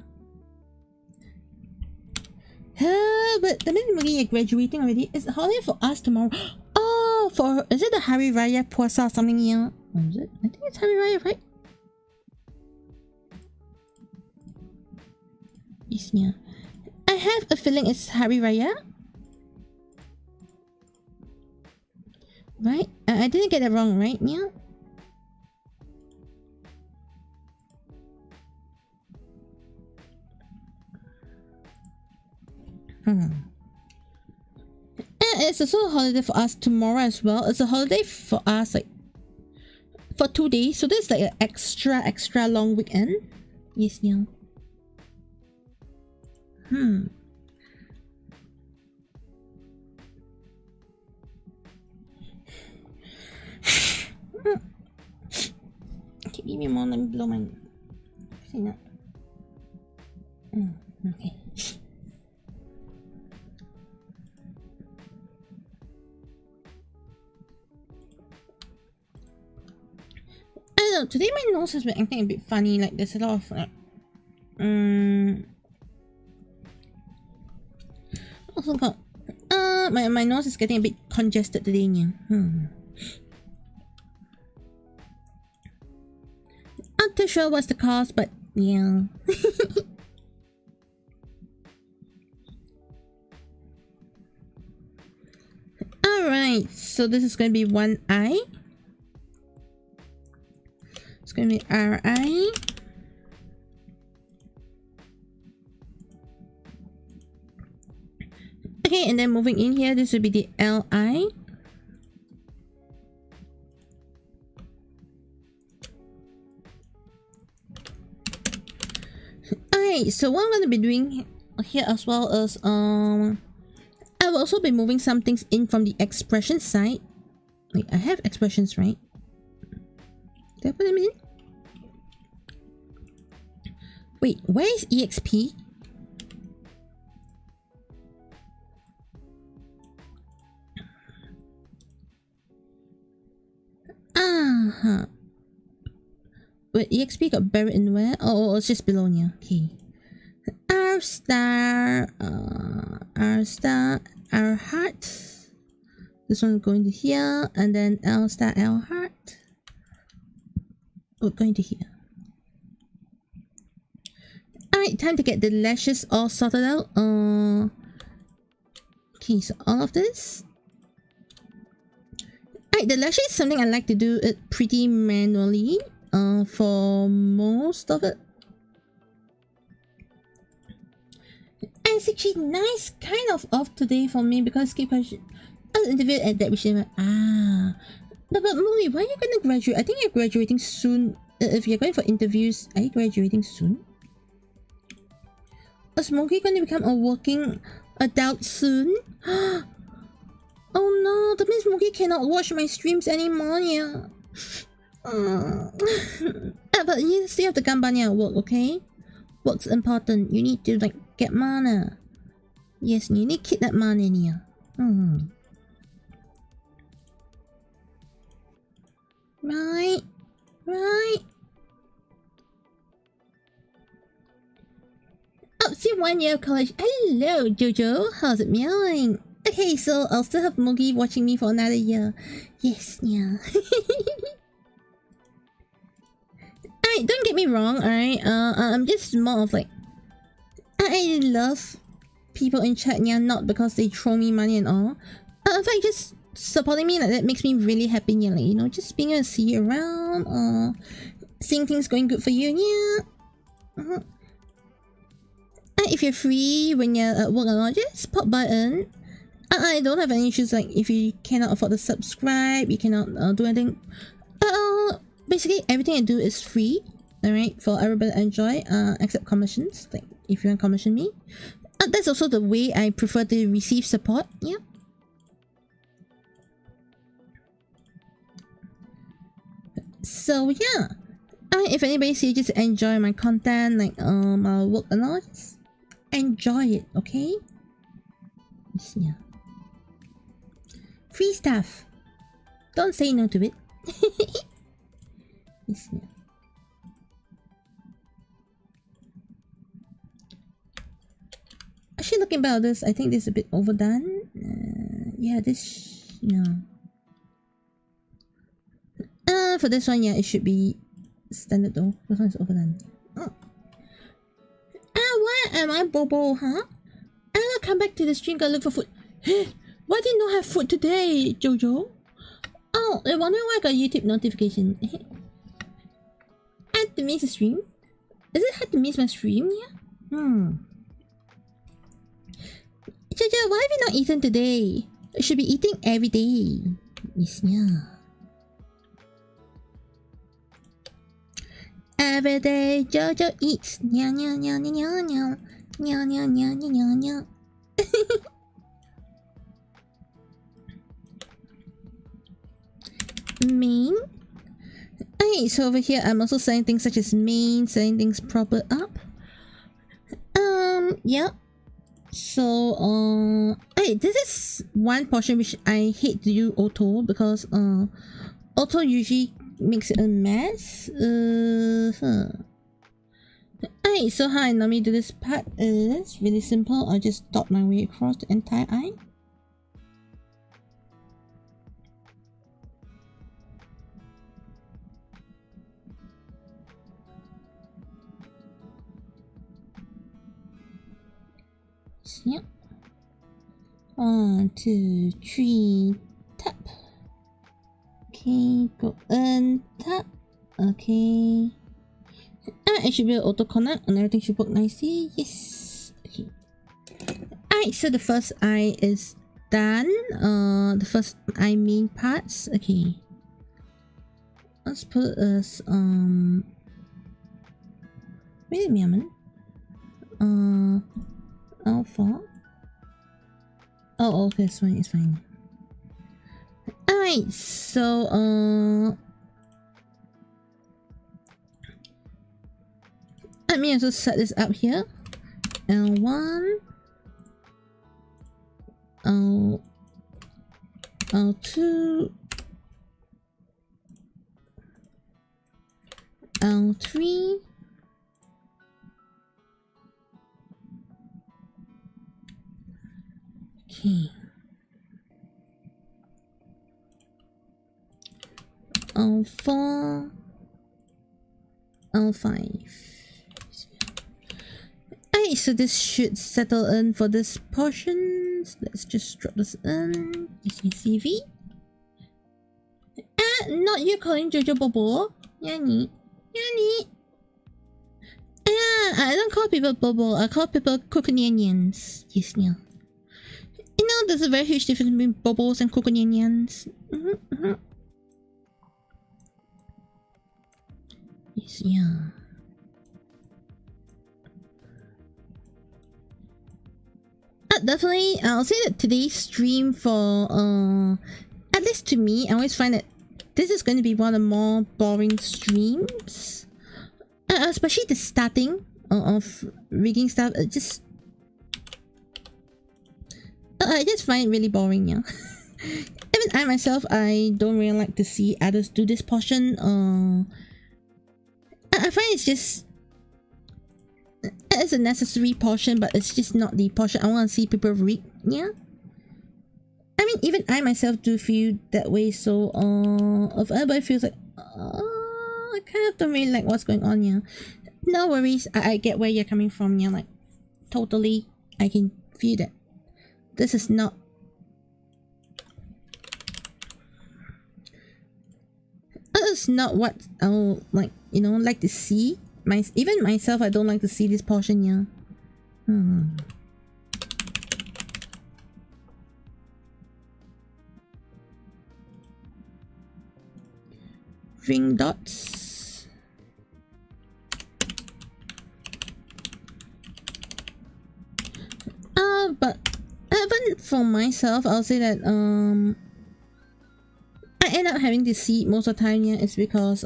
But the Min Flavored are graduating already. It's a holiday for us tomorrow. Oh, is it the Hari Raya Puasa or something here? Or is it? I think it's Hari Raya, right? Yes, yeah. I have a feeling it's Hari Raya. Right? I didn't get it wrong, right? Yeah. And it's also a holiday for us tomorrow as well. It's a holiday for us like for 2 days. So this is like an extra long weekend. Yes, yeah. Okay, give me more. Let me blow my. See that? Okay. I don't know. Today my nose has been acting a bit funny. Like there's a lot of like. Also got. My nose is getting a bit congested today. Yeah. Not too sure what's the cause, but yeah. Alright, so this is going to be one eye. It's going to be our eye. Okay, and then moving in here, this will be the LI. Alright, so what I'm going to be doing here as well is I will also be moving some things in from the expression side. Wait, I have expressions, right? Did I put them in? Wait, where is EXP? Wait, EXP got buried in where? Oh, it's just below here. Okay. R star, R heart. This one going to here, and then L star, L heart. Oh, going to here. Alright, time to get the lashes all sorted out. Okay, so all of this. Alright, the lashes is something I like to do it pretty manually. For most of it. And it's actually nice kind of off today for me because I was interviewed at that which but Molly, why are you gonna graduate? I think you're graduating soon. If you're going for interviews, are you graduating soon? Is Mogi gonna become a working adult soon? Oh no, that means Mogi cannot watch my streams anymore, yeah. But you still have to gambar work, okay? Work's important. You need to like get money. Yes, you need to keep that money in here. Right. Oh, see 1 year of college. Hello, Jojo. How's it going? Okay, so I'll still have Mogi watching me for another year. Yes, yeah. Alright, don't get me wrong, alright? I'm just more of like... I love people in chat, yeah, not because they throw me money and all. In fact, just supporting me like that makes me really happy, yeah, like, you know, just being able to see you around, seeing things going good for you, yeah. And if you're free when you're at work and all, just pop by in. I don't have any issues, like, if you cannot afford to subscribe, you cannot do anything. Basically, everything I do is free, alright, for everybody to enjoy, except commissions, like, if you want to commission me. That's also the way I prefer to receive support, yeah. So, yeah. If anybody sees just enjoy my content, like, my work and all, just enjoy it, okay? Yeah. Free stuff. Don't say no to it. Yes, yeah. actually looking about this, I think this is a bit overdone. Yeah, this no. For this one, yeah, it should be standard though. This one is overdone. Oh. Why am I Bobo, huh? I will come back to the stream, go look for food. Why did you not have food today, Jojo? Oh, I wonder why I got YouTube notification. I had to miss a stream? Is it hard to miss my stream? Yeah. Jojo, why have you not eaten today? You should be eating every day. Yes, yeah. Every day Jojo eats. Nya nya nya nya nya nya. Nya nya nya nya nya nya. Main. Okay, so over here I'm also saying things such as main, saying things proper up. Yeah. So hey, this is one portion which I hate to do auto because auto usually makes it a mess. Alright, so how I normally do this part is really simple. I'll just dot my way across the entire eye. Yeah. 1, 2, 3, tap. Okay, go and tap. Okay. It should be an auto connect and everything should work nicely. Yes. Okay. Alright, so the first eye is done. The first eye main parts. Okay. Let's put as wait a minute. Alpha. Oh, okay, it's fine, it's fine. Alright, so let me also set this up here. L1, L2, L3, okay. L4, L5. Alright, so this should settle in for this portion. So let's just drop this in. CV. Not you calling Jojo Bobo. Yani. Yani. I don't call people Bobo. I call people Coconinians. Yes, yeah. You know, there's a very huge difference between Bobos and Coconinians. Yes, yeah. Definitely, I'll say that today's stream for, at least to me, I always find that this is going to be one of the more boring streams. Especially the starting of rigging stuff. I just find it really boring, yeah. Even I myself, I don't really like to see others do this portion. I find it's just... It's a necessary portion, but it's just not the portion I want to see people rig, yeah? I mean, even I myself do feel that way, so if everybody feels like I kind of don't really like what's going on, yeah. No worries, I get where you're coming from, yeah, like totally I can feel that. This is not what I'll like, you know, like to see. Even myself, I don't like to see this portion, yeah. Ring dots. But even for myself, I'll say that I end up having to see it most of the time, yeah. It's because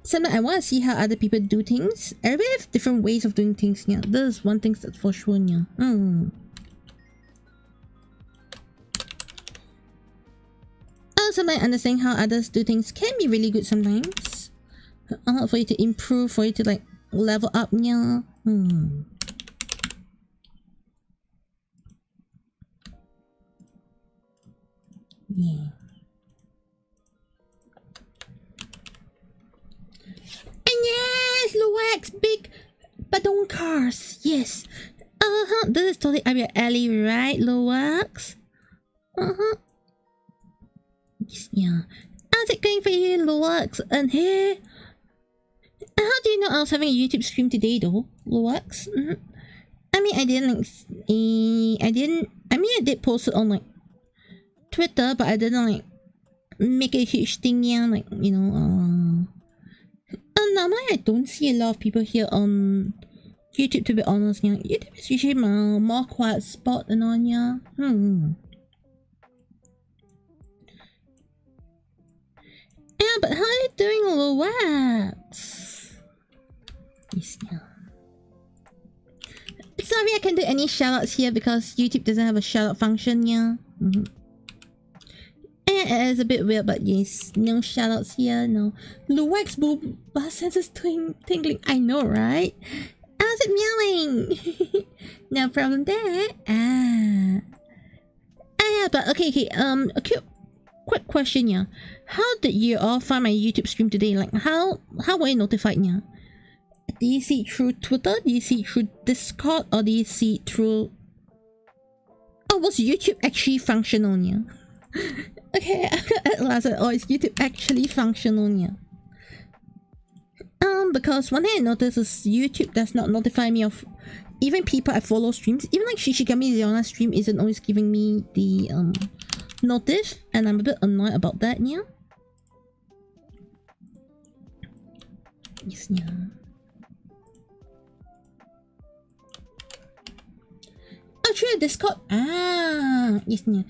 sometimes I want to see how other people do things. Everybody have different ways of doing things, yeah. There's one thing that's for sure, yeah. Sometimes understanding how others do things can be really good sometimes. For you to improve, for you to like level up, yeah. Yeah. And yes, Luax, big badon cars. Yes. This is totally up your alley, right, Luax? Yes, yeah. How's it going for you, Luax? And here. How do you know I was having a YouTube stream today, though, Luax? I mean, I did post it on like Twitter, but I didn't like make a huge thing, yeah, like, you know, normally I don't see a lot of people here on YouTube, to be honest, yeah. YouTube is usually my more quiet spot and on, yeah. Yeah, but how are you doing, Luax? Yes, yeah. Sorry I can't do any shoutouts here because YouTube doesn't have a shoutout function, yeah. It is a bit weird, but yes, no shoutouts here, no. Luax bus senses tingling, I know, right? How's it meowing? No problem there. Yeah, but okay, a quick question, yeah. How did you all find my YouTube stream today? Like, how were you notified, yeah? Do you see it through Twitter? Do you see it through Discord? Or do you see it through... Oh, was YouTube actually functional, yeah? Okay, at last, is YouTube actually functional, yeah? Because one thing I noticed is YouTube does not notify me of even people I follow streams. Even like Shishigami Leona stream isn't always giving me the notif, and I'm a bit annoyed about that, yeah? Yes, yeah. Oh, true, Discord. Yes, yeah.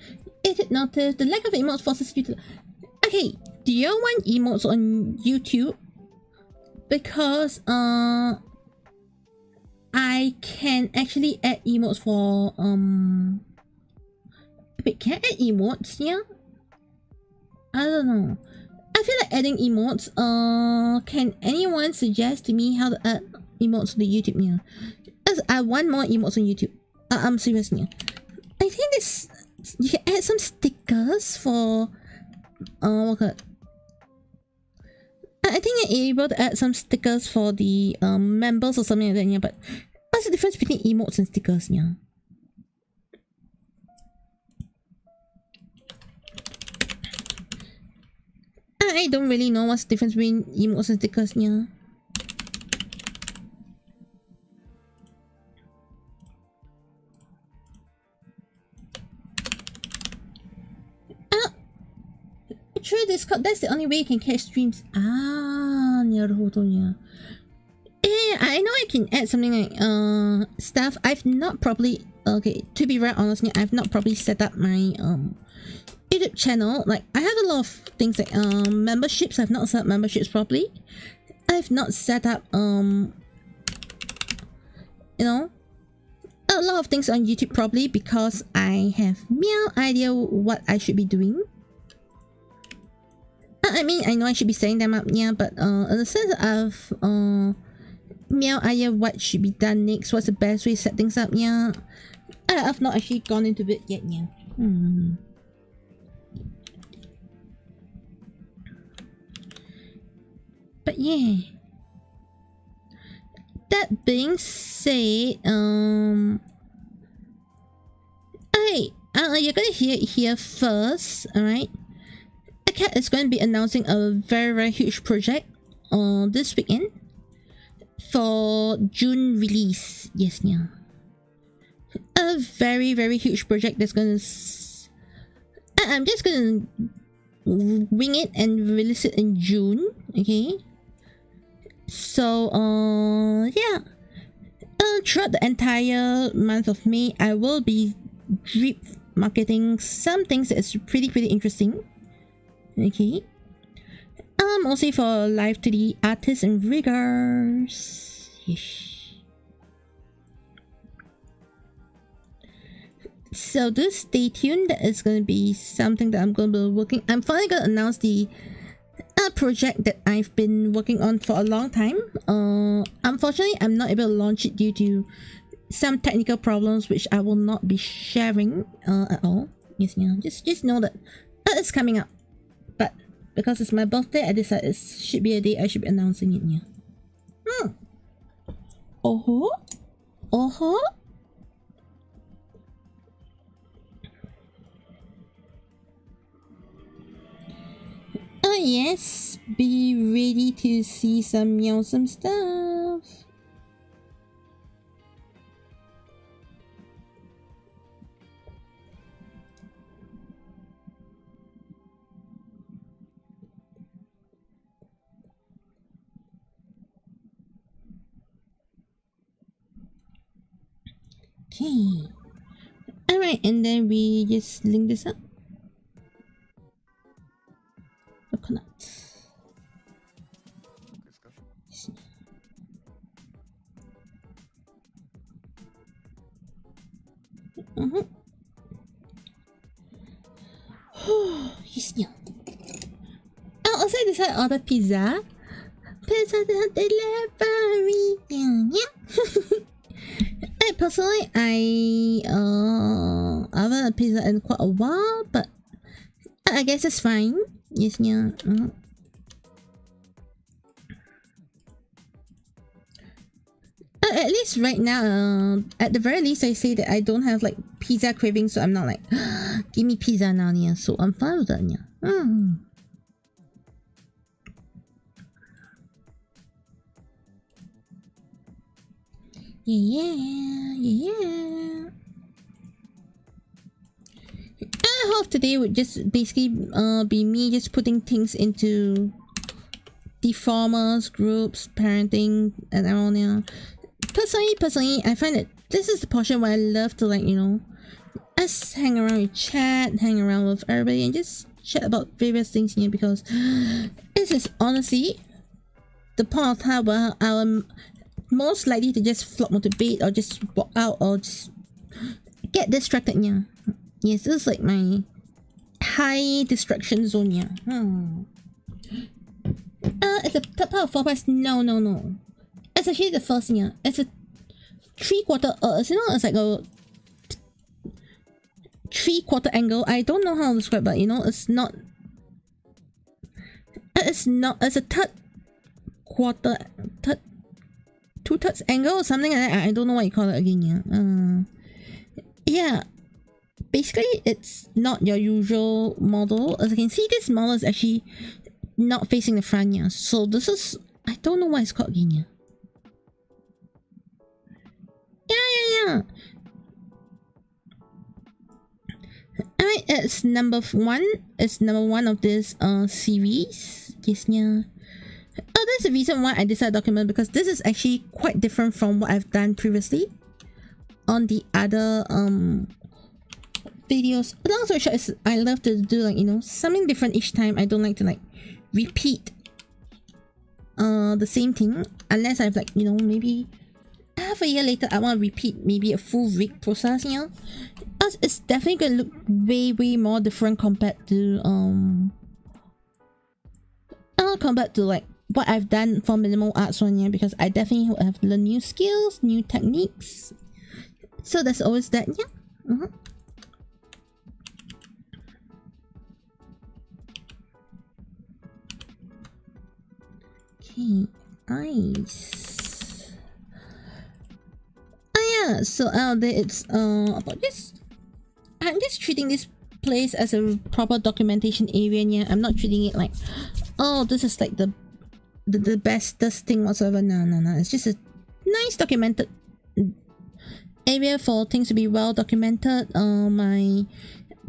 It did notice the lack of emotes forces you to... Okay, do you want emotes on YouTube? Because, I can actually add emotes for, Wait, can I add emotes? Yeah? I don't know. I feel like adding emotes. Can anyone suggest to me how to add emotes to the YouTube? Yeah? Because I want more emotes on YouTube. I'm serious, yeah. I think this... You can add some stickers for... okay. I think you're able to add some stickers for the members or something like that, yeah, but what's the difference between emotes and stickers, yeah? I don't really know what's the difference between emotes and stickers, yeah. Through Discord, that's the only way you can catch streams. Naruhodo, yeah. Yeah, I know I can add something like stuff. I've not properly, okay, to be very honest, I've not properly set up my YouTube channel. Like, I have a lot of things like memberships. I've not set up memberships properly. I've not set up you know, a lot of things on YouTube properly because I have no idea what I should be doing. I mean, I know I should be setting them up, yeah, but in the sense of no idea what should be done next, what's the best way to set things up, yeah. I've not actually gone into it yet, yeah. But yeah. That being said, hey, you're gonna hear it here first, alright? Cat is going to be announcing a very huge project this weekend for June release. Yes, yeah. A very huge project that's gonna... I'm just gonna wing it and release it in June, okay? So, yeah. Throughout the entire month of May, I will be drip marketing some things that's pretty interesting. Okay. Mostly for Live2D artists and riggers. Yeesh. So do stay tuned. That is going to be something that I'm going to be working. I'm finally going to announce the project that I've been working on for a long time. Unfortunately, I'm not able to launch it due to some technical problems, which I will not be sharing at all. Yes, yeah. Just know that It's coming up, but because it's my birthday, I decided it should be a day I should be announcing it. Yeah. Oh ho. Oh yes, be ready to see some awesome stuff. Okay. Alright, and then we just link this up. Coconut. Yes, yeah. Oh, also I decided to order pizza. Pizza delivery. Yeah. Personally, I haven't had a pizza in quite a while, but I guess it's fine. Yes, yeah. At least right now, at the very least, I say that I don't have like pizza cravings, so I'm not like, give me pizza now, yeah. So I'm fine with that, yeah. Yeah. I hope today would just basically be me just putting things into Deformers, groups, parenting, and all, yeah. Personally, I find that this is the portion where I love to, like, you know, us hang around with chat, hang around with everybody, and just chat about various things here, because this is honestly the part of time where I'm most likely to just flop onto bed or just walk out or just get distracted, yeah. Yes, this is like my high distraction zone, yeah. It's a third part of 4 parts. No. It's actually the first thing, yeah. It's a 3/4, you know, it's like a 3/4 angle. I don't know how to describe, but you know, it's a third quarter, 2/3 angle or something like that. I don't know what you call it again, yeah. Yeah. Basically, it's not your usual model. As you can see, this model is actually not facing the front, yeah. So this is, I don't know what it's called again, yeah. Yeah. Alright, it's number 1. It's number 1 of this series. Yes, yeah. Oh, there's a reason why I decided to document, because this is actually quite different from what I've done previously on the other videos. But long story short is I love to do, like, you know, something different each time. I don't like to like repeat the same thing unless I've, like, you know, maybe half a year later I want to repeat maybe a full rig process, you know. It's definitely gonna look way more different compared to like what I've done for minimal arts one, yeah, because I definitely have learned new skills, new techniques. So there's always that, yeah. Okay, nice. Oh yeah, so it's about this. I'm just treating this place as a proper documentation area, yeah. I'm not treating it like, oh, this is like the bestest thing whatsoever. No. It's just a nice documented area for things to be well documented. My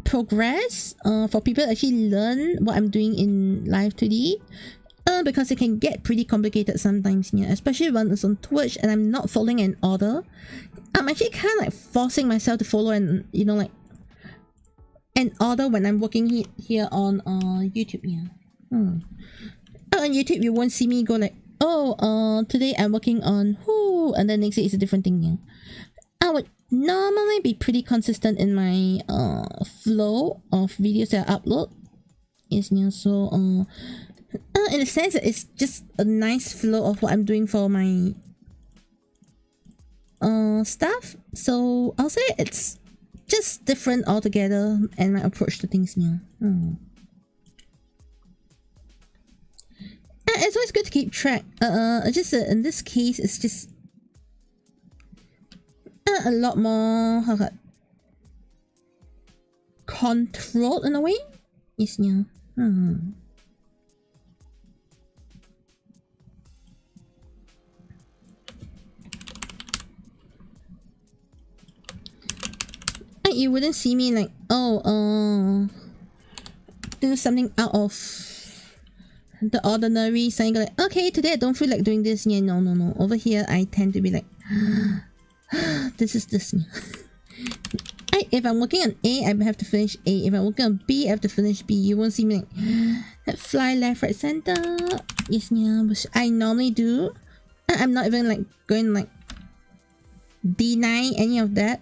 progress, for people to actually learn what I'm doing in Live2D. Because it can get pretty complicated sometimes, yeah. Especially when it's on Twitch and I'm not following an order. I'm actually kind of like forcing myself to follow an, you know, like an order when I'm working here on YouTube, yeah. On YouTube you won't see me go like, oh, today I'm working on who, and then next day it's a different thing, yeah. I would normally be pretty consistent in my flow of videos that I upload. Yes, yeah. So in a sense it's just a nice flow of what I'm doing for my stuff. So I'll say it's just different altogether, and my approach to things, yeah. it's always good to keep track. Just in this case, it's just a lot more controlled in a way. Yes, yeah. You wouldn't see me like, do something out of the ordinary, saying like, okay, today I don't feel like doing this. Yeah, no. Over here, I tend to be like, this is this. If I'm working on A, I have to finish A. If I'm working on B, I have to finish B. You won't see me like fly left, right, center. Yes, yeah, which I normally do. I'm not even like going like deny any of that.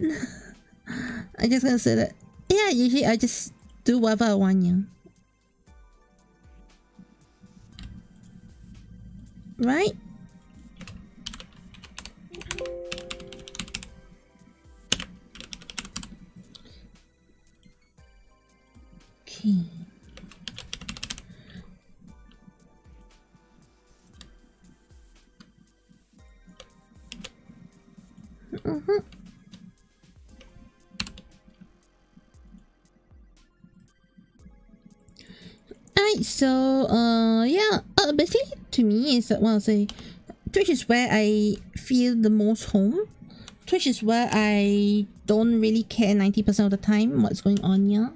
I'm just gonna say that, yeah, usually I just do whatever I want, yeah. Right? Okay. Alright, so yeah, basically to me is that, well, say Twitch is where I feel the most home. Twitch is where I don't really care 90% of the time what's going on here.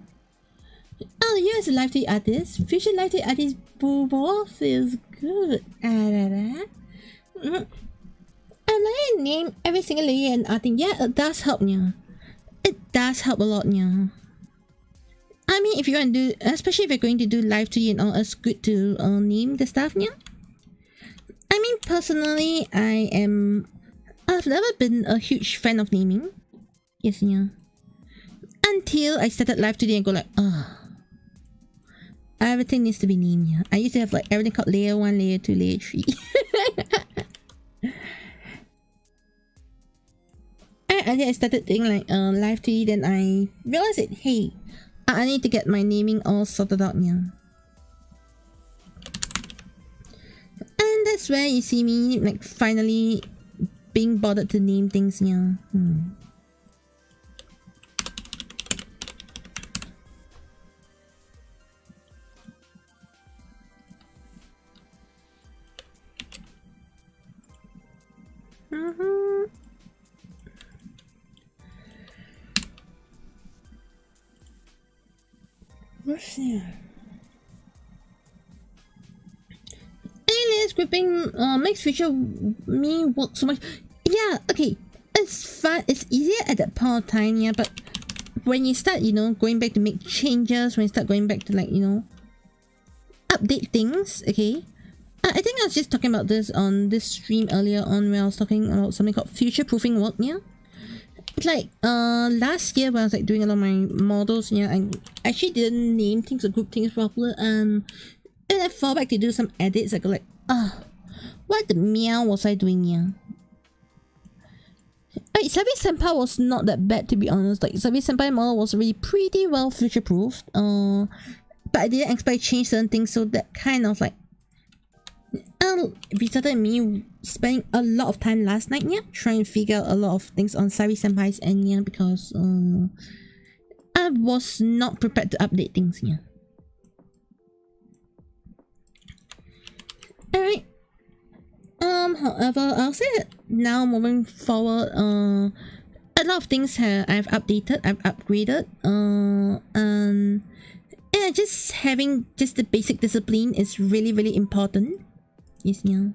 Oh, you as a Live2D artist, future Live2D artist Boobo feels good. I'm like to name every single layer and arting. Yeah, it does help, yeah. It does help a lot, yeah. I mean, if you want to do, especially if you're going to do Live2D and all, it's good to name the stuff, yeah. I mean, personally, I've never been a huge fan of naming. Yes, yeah. Until I started Live2D and go like, everything needs to be named, yeah. I used to have like everything called layer 1, layer 2, layer 3. And then I started doing like Live2D, then I realized that, hey, I need to get my naming all sorted out, yeah. And that's where you see me like finally being bothered to name things, yeah. What's here? Alias gripping makes future me work so much. Yeah, okay. It's fun, it's easier at that point of time, yeah, but when you start, you know, going back to make changes, when you start going back to like, you know, update things, okay? I think I was just talking about this on this stream earlier on where I was talking about something called future-proofing work, yeah? It's like, last year when I was like doing a lot of my models, yeah, I actually didn't name things or group things properly, and I fall back to do some edits. I go like, what the meow was I doing here? Sabi Senpai was not that bad, to be honest. Like, Sabi Senpai model was really pretty well future-proofed, but I didn't expect to change certain things, so that kind of like resulted in me spending a lot of time last night, yeah, trying to figure out a lot of things on Sabi Senpai's end, yeah, because I was not prepared to update things, yeah. Alright. However, I'll say that now moving forward, a lot of things I've updated, I've upgraded, and yeah, just having just the basic discipline is really, really important. Yes, yeah.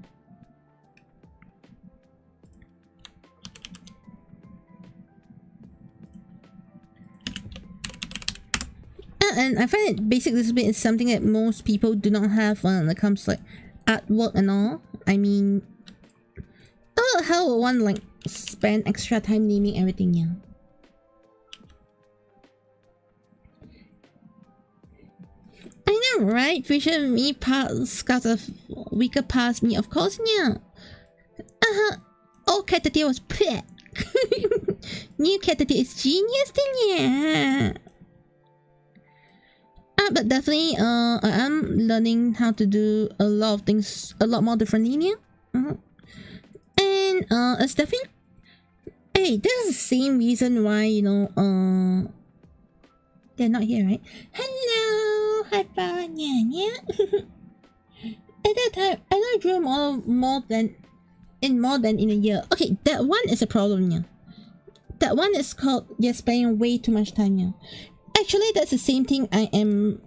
And I find that basic discipline is something that most people do not have when it comes to like artwork and all. I mean, how would one like spend extra time naming everything, yeah? I know, right? Future me past got a weaker past me, of course, yeah. Old Caturteer was bleh. New Caturteer is genius, then yeah. but definitely I am learning how to do a lot of things a lot more differently here. And it's definitely, hey, this is the same reason why, you know, they're not here, right? Hello, hi, yeah. At that time, I drew more than in a year. Okay, that one is a problem, yeah. That one is called you're spending way too much time, yeah. Actually, that's the same thing I am.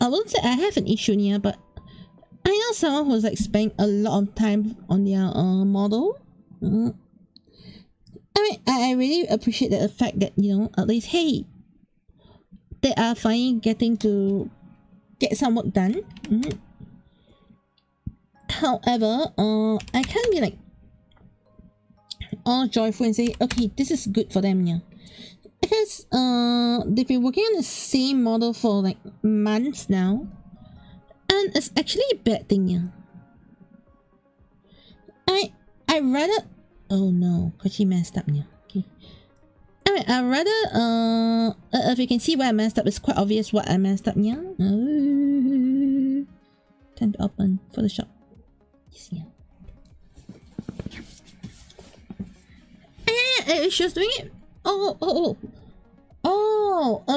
I won't say I have an issue here, but I know someone who's like spending a lot of time on their model. I mean, I really appreciate the fact that, you know, at least, hey, they are finally getting to get some work done. However, I can't be like all joyful and say, okay, this is good for them, yeah. Because they've been working on the same model for like months now, and it's actually a bad thing, yeah. I rather, oh no, because she messed up, yeah. Okay. I mean, I rather if you can see where I messed up, it's quite obvious what I messed up, yeah. Time to open Photoshop. Yes, yeah. She was doing it.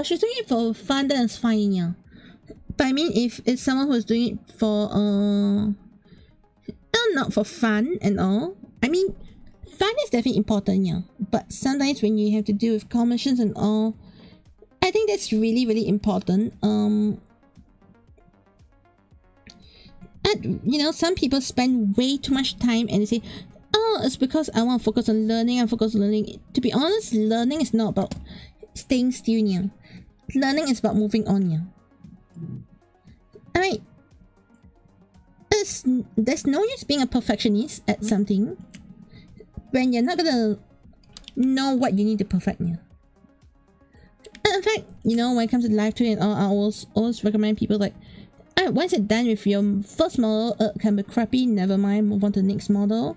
She's doing it for fun. Then it's fine, yeah. But I mean, if it's someone who's doing it for not for fun and all. I mean, fun is definitely important, yeah. But sometimes when you have to deal with commissions and all, I think that's really, really important. And you know, some people spend way too much time and they say, oh, it's because I want to focus on learning. To be honest, learning is not about staying still, yeah. Learning is about moving on, yeah. I mean, there's no use being a perfectionist at something when you're not gonna know what you need to perfect, yeah. And in fact, you know, when it comes to Live2D and all, I always recommend people like, once you're done with your first model, it can be crappy, never mind, move on to the next model.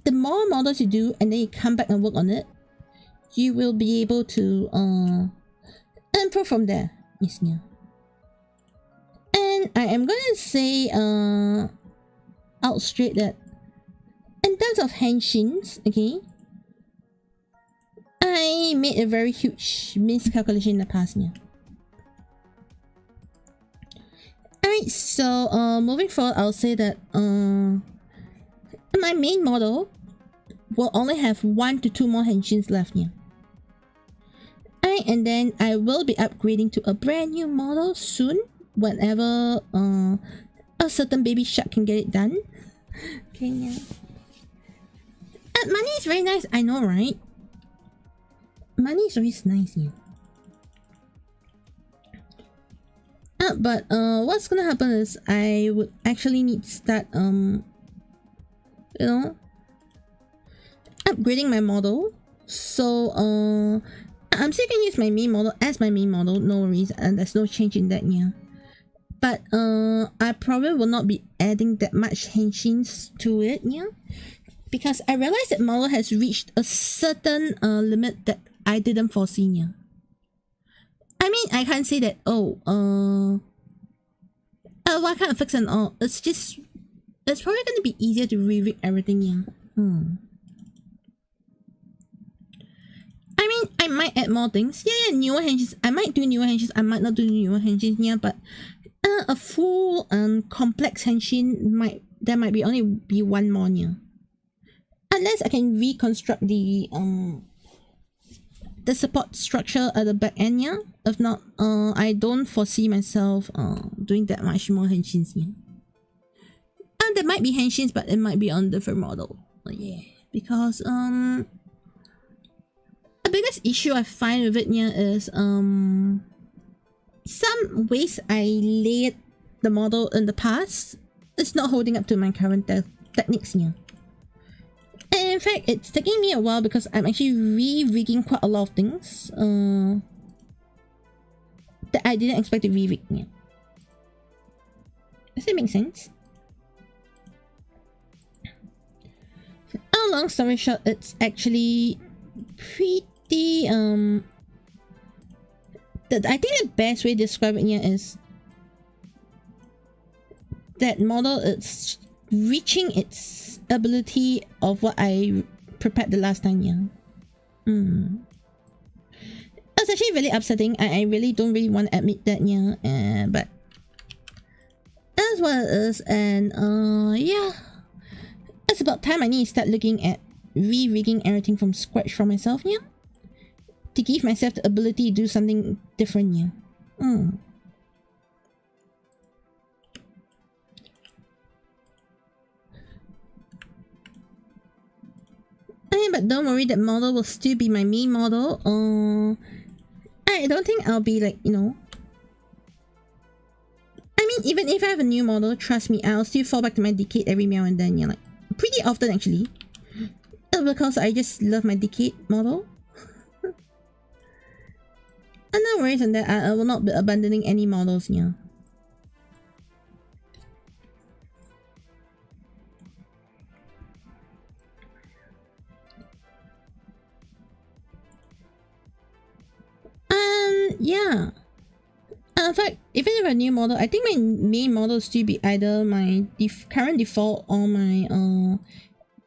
The more models you do and then you come back and work on it, you will be able to improve from there. Yes, yeah. And I am gonna say out straight that in terms of henshins, okay, I made a very huge miscalculation in the past, yeah. Alright, so moving forward, I'll say that my main model will only have 1 to 2 more henshins left here. Alright, and then I will be upgrading to a brand new model soon, whenever a certain baby shark can get it done. Okay, yeah. Money is very nice, I know, right? Money is always nice, yeah. But what's gonna happen is I would actually need to start you know, upgrading my model. So I'm still gonna use my main model as my main model, no worries, and there's no change in that, yeah. But I probably will not be adding that much henshins to it, yeah, because I realized that model has reached a certain limit that I didn't foresee, yeah. I mean, I can't say that, oh, why can't I fix and all? It's just, it's probably going to be easier to re-rig everything, yeah. I mean, I might add more things. Yeah, newer henshins. I might do newer henshins. I might not do newer henshins, yeah, but a full complex henshin there might be only be one more, yeah. Unless I can reconstruct the support structure at the back end, yeah. If not, I don't foresee myself doing that much more henshins, yeah. And there might be henshins, but it might be on different model, yeah. Because the biggest issue I find with it, yeah, is some ways I laid the model in the past, it's not holding up to my current techniques, yeah. And in fact, it's taking me a while because I'm actually re-rigging quite a lot of things that I didn't expect to re-rig. Yeah. Does that make sense? Long story short, it's actually pretty I think the best way to describe it here is that model is reaching its ability of what I prepared the last time. Yeah. It's actually really upsetting. I really don't really want to admit that. Yeah. But that's what it is. And yeah, it's about time I need to start looking at re-rigging everything from scratch for myself. Yeah. To give myself the ability to do something different. Yeah. But don't worry, that model will still be my main model. I don't think I'll be like, you know. I mean, even if I have a new model, trust me, I'll still fall back to my Decade every now and then. Yeah, like pretty often actually. Because I just love my Decade model. And no worries on that. I will not be abandoning any models. Yeah. Yeah. In fact, even if I have a new model, I think my main model will still be either my current default or my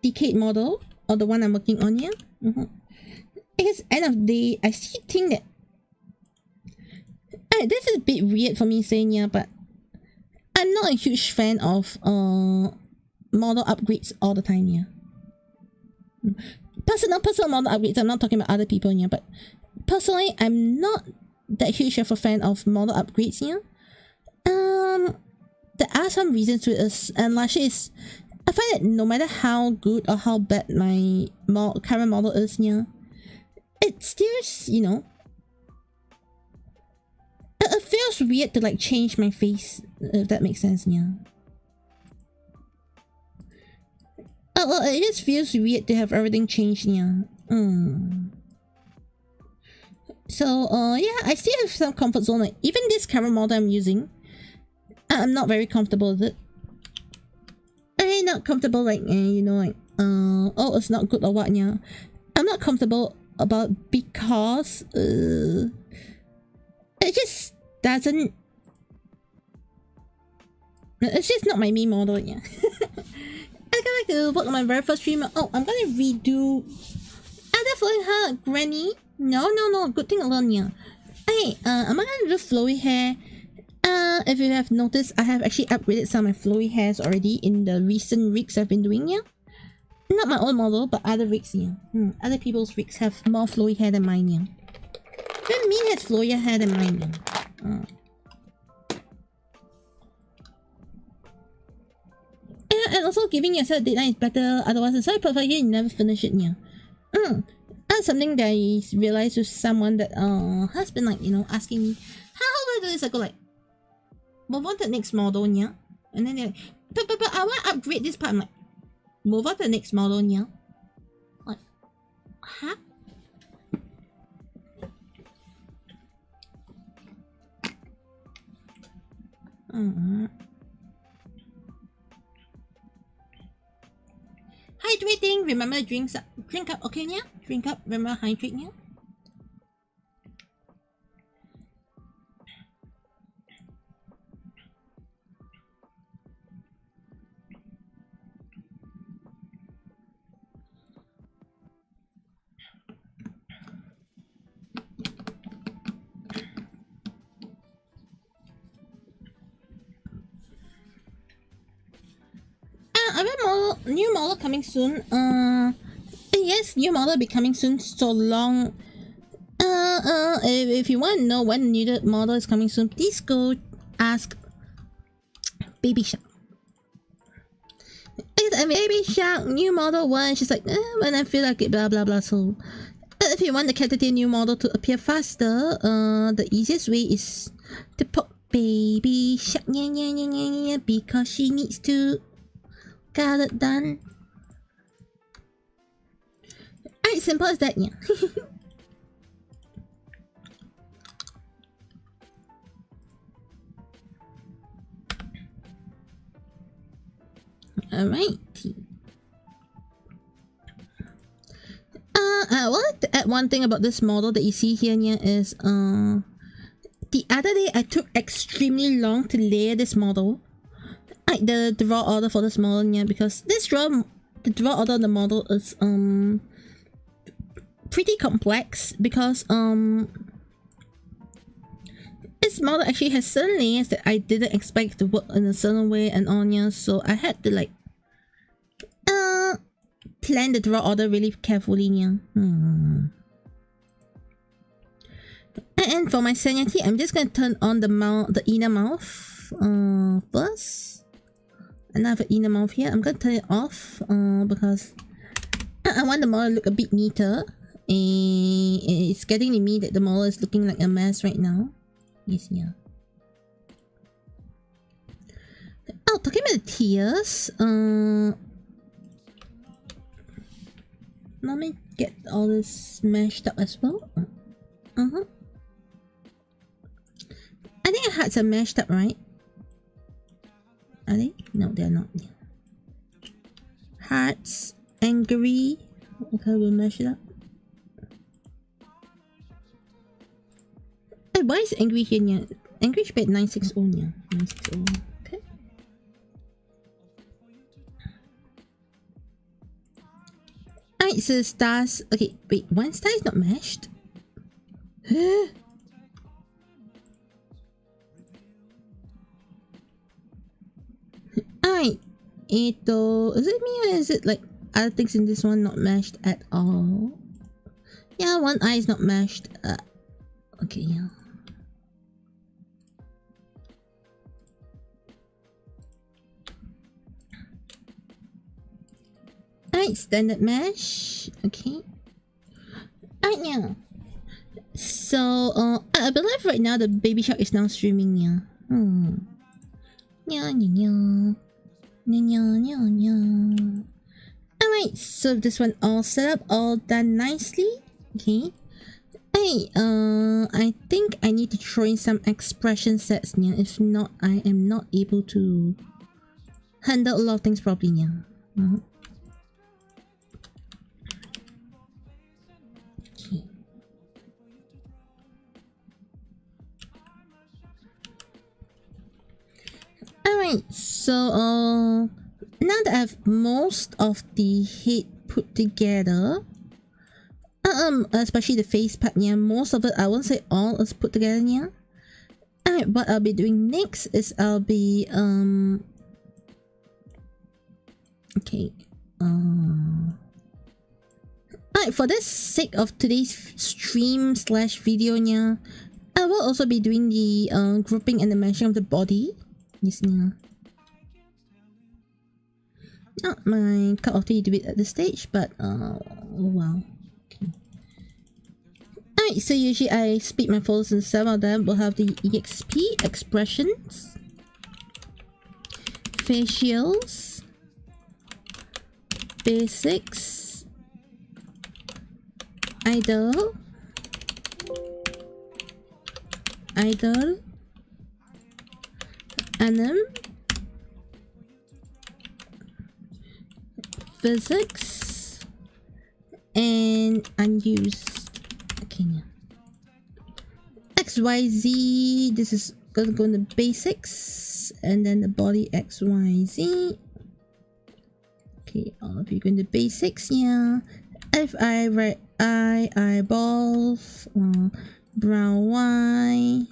Decade model, or the one I'm working on here. Because end of the day, I still think that this is a bit weird for me saying, yeah, but I'm not a huge fan of model upgrades all the time. Yeah. Personal model upgrades. I'm not talking about other people. Yeah, but personally, I'm not that huge of a fan of model upgrades here. There are some reasons to it, and largely is I find that no matter how good or how bad my current model is here, it still, you know, it feels weird to like change my face, if that makes sense. Yeah. Well, it just feels weird to have everything changed. Yeah. So, yeah, I still have some comfort zone. Like, even this current model I'm using, I'm not very comfortable with it. I'm not comfortable, like, you know, like, oh, it's not good or what, yeah. I'm not comfortable about because, it just doesn't... It's just not my main model, yeah. I kind of like to work on my very first stream. Oh, I'm gonna redo... I'm definitely her, Granny. No, good thing alone, yeah. Hey, I'm gonna do flowy hair. If you have noticed, I have actually upgraded some of my flowy hairs already in the recent rigs I've been doing, yeah. Not my own model, but other rigs, yeah. Other people's rigs have more flowy hair than mine, yeah. Even Min has flowier hair than mine, yeah. And also giving yourself a deadline is better, otherwise it's so perfect you never finish it, yeah. That's something that I realized with someone that has been like, you know, asking me, how do I do this? I go like, move on to the next model, yeah. And then they're like, but I want to upgrade this part. I'm like, move on to the next model, yeah. Like, huh? Hydrating, remember drink up, okay, yeah? Drink up, remember hydrate, yeah? New model coming soon. Yes, new model will be coming soon. So long. If you want to know when new model is coming soon, please go ask Baby Shark. It's a Baby Shark new model one. She's like, when I feel like it, blah blah blah. So, if you want the Caturteer new model to appear faster, the easiest way is to put Baby Shark, because she needs to. Got it done. Alright, simple as that, yeah. Alright. I want to add one thing about this model that you see here, yeah, is the other day I took extremely long to layer this model. Like the draw order for this model, yeah, because the draw order of the model is pretty complex because this model actually has certain layers that I didn't expect to work in a certain way and on, yeah, so I had to like plan the draw order really carefully, yeah. And for my sanity, I'm just gonna turn on the inner mouth first. And I have an inner mouth here. I'm gonna turn it off because I want the model to look a bit neater. And it's getting to me that the model is looking like a mess right now. Yes, yeah. Oh, talking about the tears. Let me get all this mashed up as well. I think our hearts are mashed up, right? Are they? No, they're not. Hearts, angry. Okay, we'll mash it up. Hey, why is angry here? Yeah? Angry should be at 960. Yeah. 960. Okay. Alright, so stars. Okay, wait, one star is not mashed. Alright, is it me or is it like other things in this one not mashed at all? Yeah, one eye is not mashed. Okay, yeah. Alright, standard mesh. Okay. Alright, yeah. So, I believe right now the baby shark is now streaming, yeah. Yeah, yeah. Alright, so this one all set up, all done nicely. Okay. Hey, I think I need to throw in some expression sets now. If not, I am not able to handle a lot of things properly now. Okay. Alright, so now that I have most of the head put together, especially the face part, yeah, most of it, I won't say all is put together, yeah. Alright, what I'll be doing next is I'll be okay, alright, for the sake of today's stream slash video, yeah, I will also be doing the grouping and the meshing of the body. Yes, yeah. Not my cup of tea to do it at this stage, but oh wow. Okay. Alright, so usually I split my folders and some of them will have the EXP, expressions, facials, basics, idol, anim, physics, and unused. Okay, now XYZ, this is gonna go in the basics, and then the body XYZ. Okay, all of you go in the basics, yeah. If I write eyeballs, brown Y.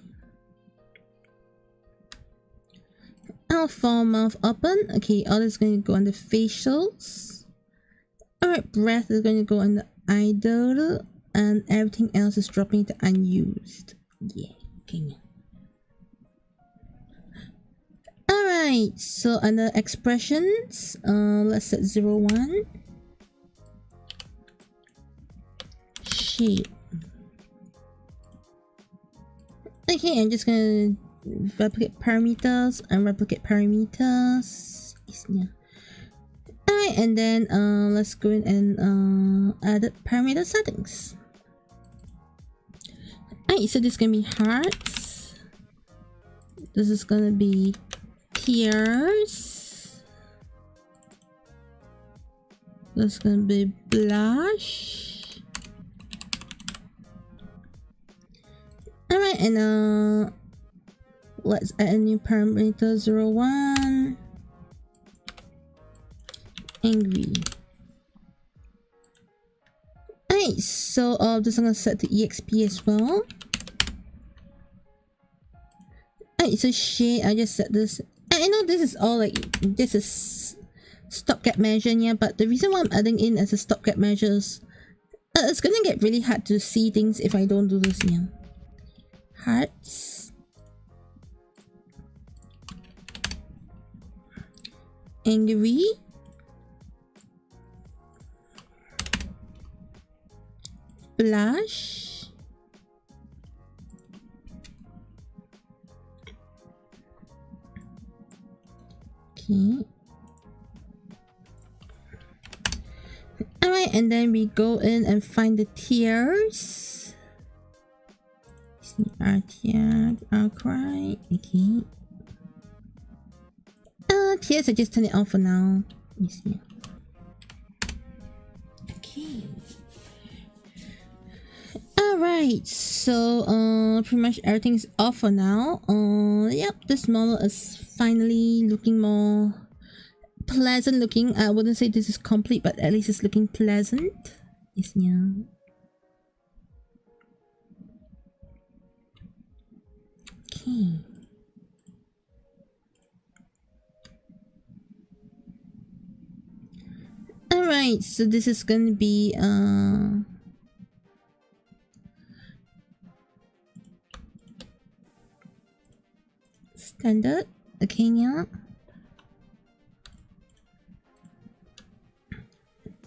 Alpha mouth open. Okay, all is going to go on the facials. Alright, breath is going to go on the idol, and everything else is dropping to unused. Yeah, okay. Alright, so under expressions, let's set 01. Shape. Okay, I'm just gonna replicate parameters and replicate parameters. Yeah. Alright, and then let's go in and add parameter settings. Alright, so this is gonna be hearts. This is gonna be tears. This is gonna be blush. Alright, Alright, and let's add a new parameter 01. Angry. Alright, so this I'm gonna set to EXP as well. Alright, so shade, I just set this. I know this is all like, this is stopgap measure, yeah, but the reason why I'm adding in as a stopgap measure is it's gonna get really hard to see things if I don't do this, yeah. Hearts. Angry. Blush. Okay. Alright, and then we go in and find the tiers. Our tier, our cry. Okay. Tiers, I just turn it off for now. Let me see. Okay. Alright, so pretty much everything is off for now. Yep, this model is finally looking more pleasant looking. I wouldn't say this is complete, but at least it's looking pleasant. Yes, yeah. Okay. Alright, so this is gonna be standard. Okay, yeah.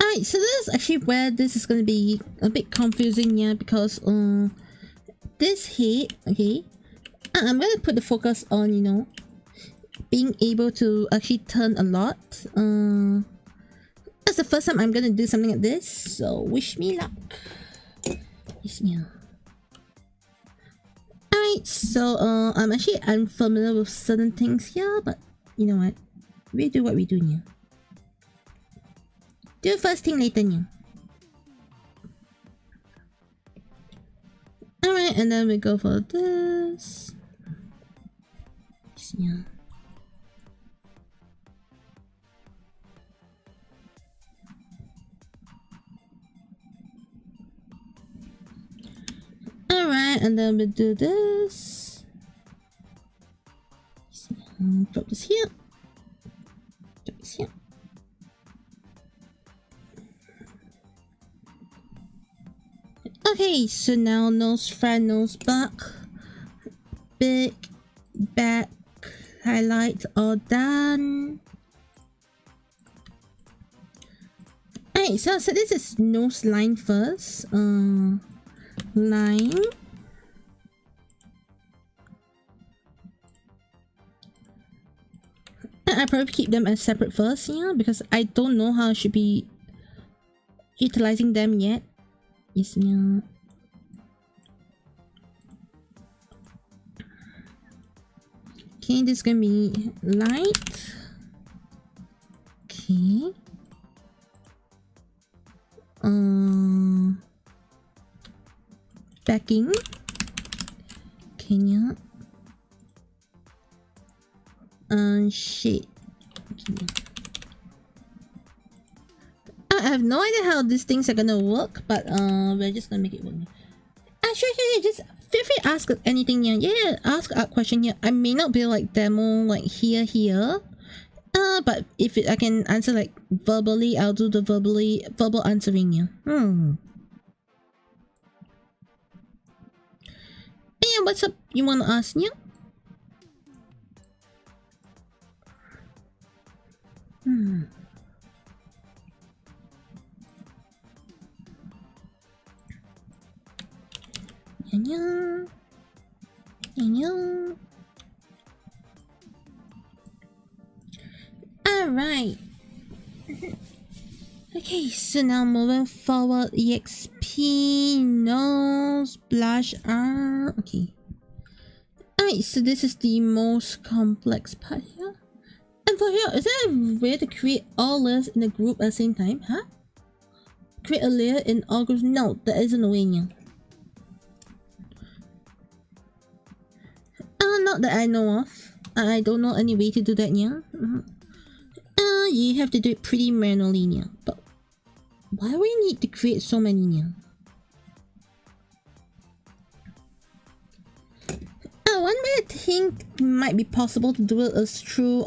Alright, so this is actually where this is gonna be a bit confusing, yeah, because this head, okay, I'm gonna put the focus on, you know, being able to actually turn a lot. That's the first time I'm gonna do something like this, so wish me luck. Yes, yeah. Alright, so I'm actually unfamiliar with certain things here, but you know what? We do what we do here. Do the first thing later here. Alright, and then we go for this. Yes, yeah. Alright, and then we do this. Drop this here. Drop this here. Okay, so now nose front, nose back, big back highlight all done. Alright, so this is nose line first. Line. I probably keep them as separate first, yeah, because I don't know how I should be utilizing them yet. Yes, yeah. Okay, this is gonna be light. Okay. Backing. Okay, yeah. Shade. Okay. I have no idea how these things are gonna work, but we're just gonna make it work. Sure, just feel free to ask anything here. Yeah, ask a question here. I may not be like demo like here. But if I can answer like verbally, I'll do the verbal answering here. Yeah, what's up? You wanna ask me? Alright. Okay, so now moving forward, EXP, nose, blush, R. Okay. Alright, so this is the most complex part here. And for here, is there a way to create all layers in a group at the same time? Huh? Create a layer in all groups? No, there isn't a way here. Not that I know of. I don't know any way to do that, yeah. You have to do it pretty manually, yeah. But why we need to create so many, yeah? One way I think might be possible to do it is through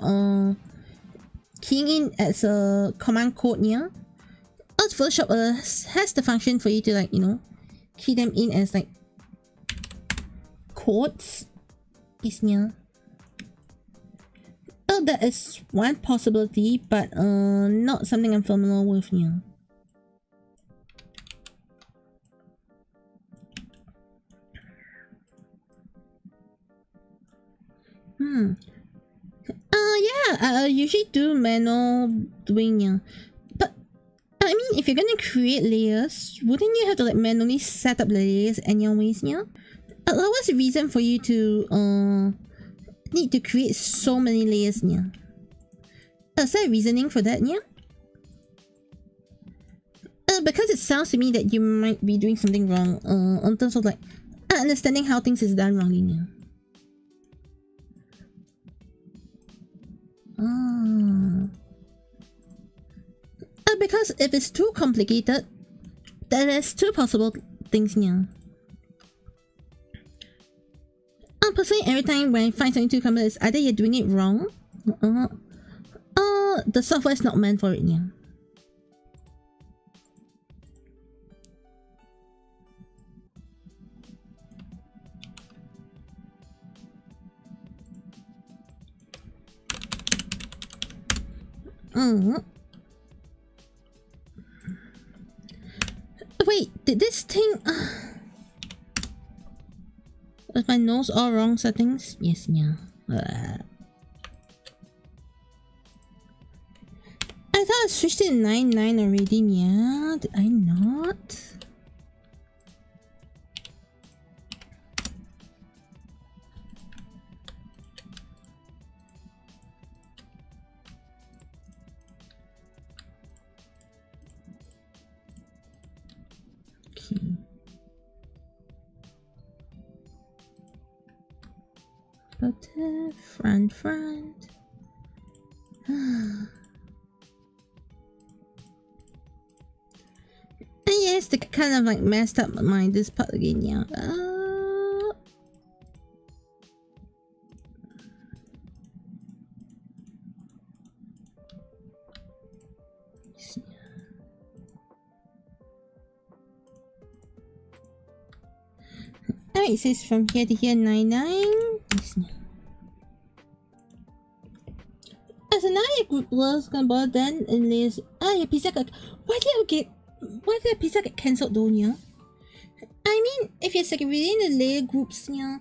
keying in as a command code, yeah. Photoshop has the function for you to, like, you know, key them in as like codes. Yeah. That is one possibility, but not something I'm familiar with, yeah. Yeah, I usually do manual doing, yeah. But I mean, if you're gonna create layers, wouldn't you have to like manually set up the layers anyways, yeah? What's the reason for you to need to create so many layers, yeah? Is there a reasoning for that, yeah? Because it sounds to me that you might be doing something wrong in terms of like understanding how things is done wrongly, yeah. Because if it's too complicated, then there's two possible things here. Personally, every time when I find something too complex, either you're doing it wrong, or the software is not meant for it, yeah. Wait, did this thing... Was my nose all wrong settings? Yes, yeah. I thought I switched it to 9.9 already, yeah? Did I not? Front. Yes, they kind of like messed up this part again, yeah. Alright, it says from here to here 9.9. So now your group was gonna bother then and there's your pizza got why did the pizza get cancelled though, yeah? I mean if it's like within the layer groups, yeah.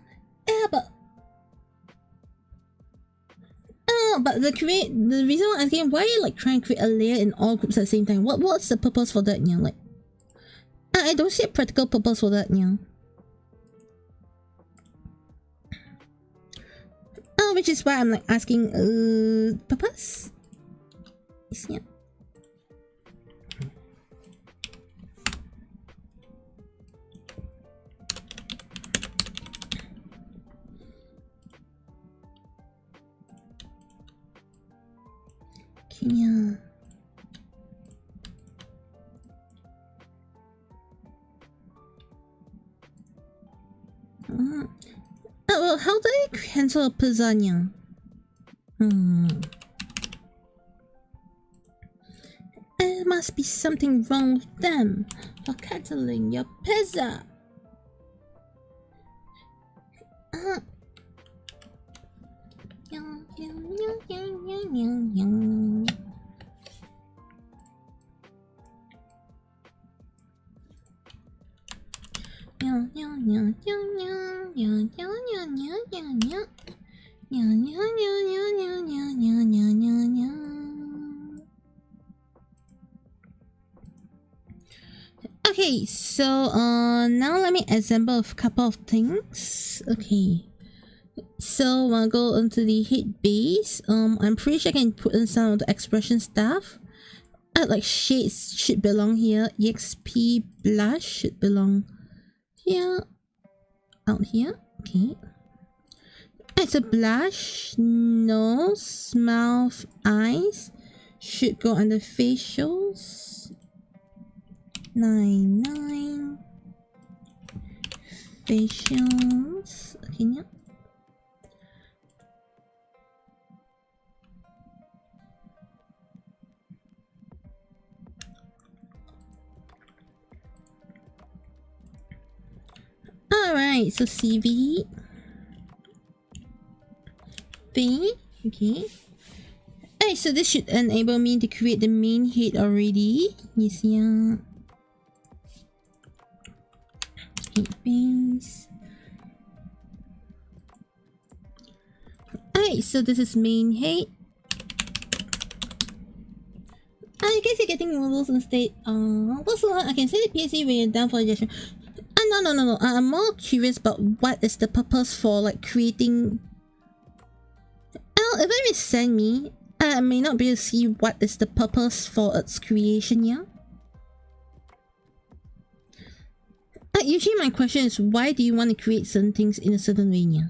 But the reason why I'm asking why you like trying to create a layer in all groups at the same time? What's the purpose for that, yeah? Like I don't see a practical purpose for that, yeah. Which is why I'm like asking purpose? Yeah. Yeah. Well, how do I cancel a lasagna? There must be something wrong with them for canceling your pizza. Okay, so now let me assemble a couple of things. Okay, so I'll go into the head base. I'm pretty sure I can put in some of the expression stuff. Like shades should belong here. EXP blush should belong here. Out here. Okay. It's a blush, nose, mouth, eyes. Should go under facials. 9. Facials. Okay, yeah. Alright, so CV. V. Okay. Alright, so this should enable me to create the main head already. Yes, yeah. Head base. Alright, so this is main head. I guess you're getting models instead. Also, I can say the PSA when you're down for a gesture. No. I'm more curious about what is the purpose for like creating. If it send me, I may not be able to see what is the purpose for its creation, yeah? Usually my question is, why do you want to create certain things in a certain way, yeah?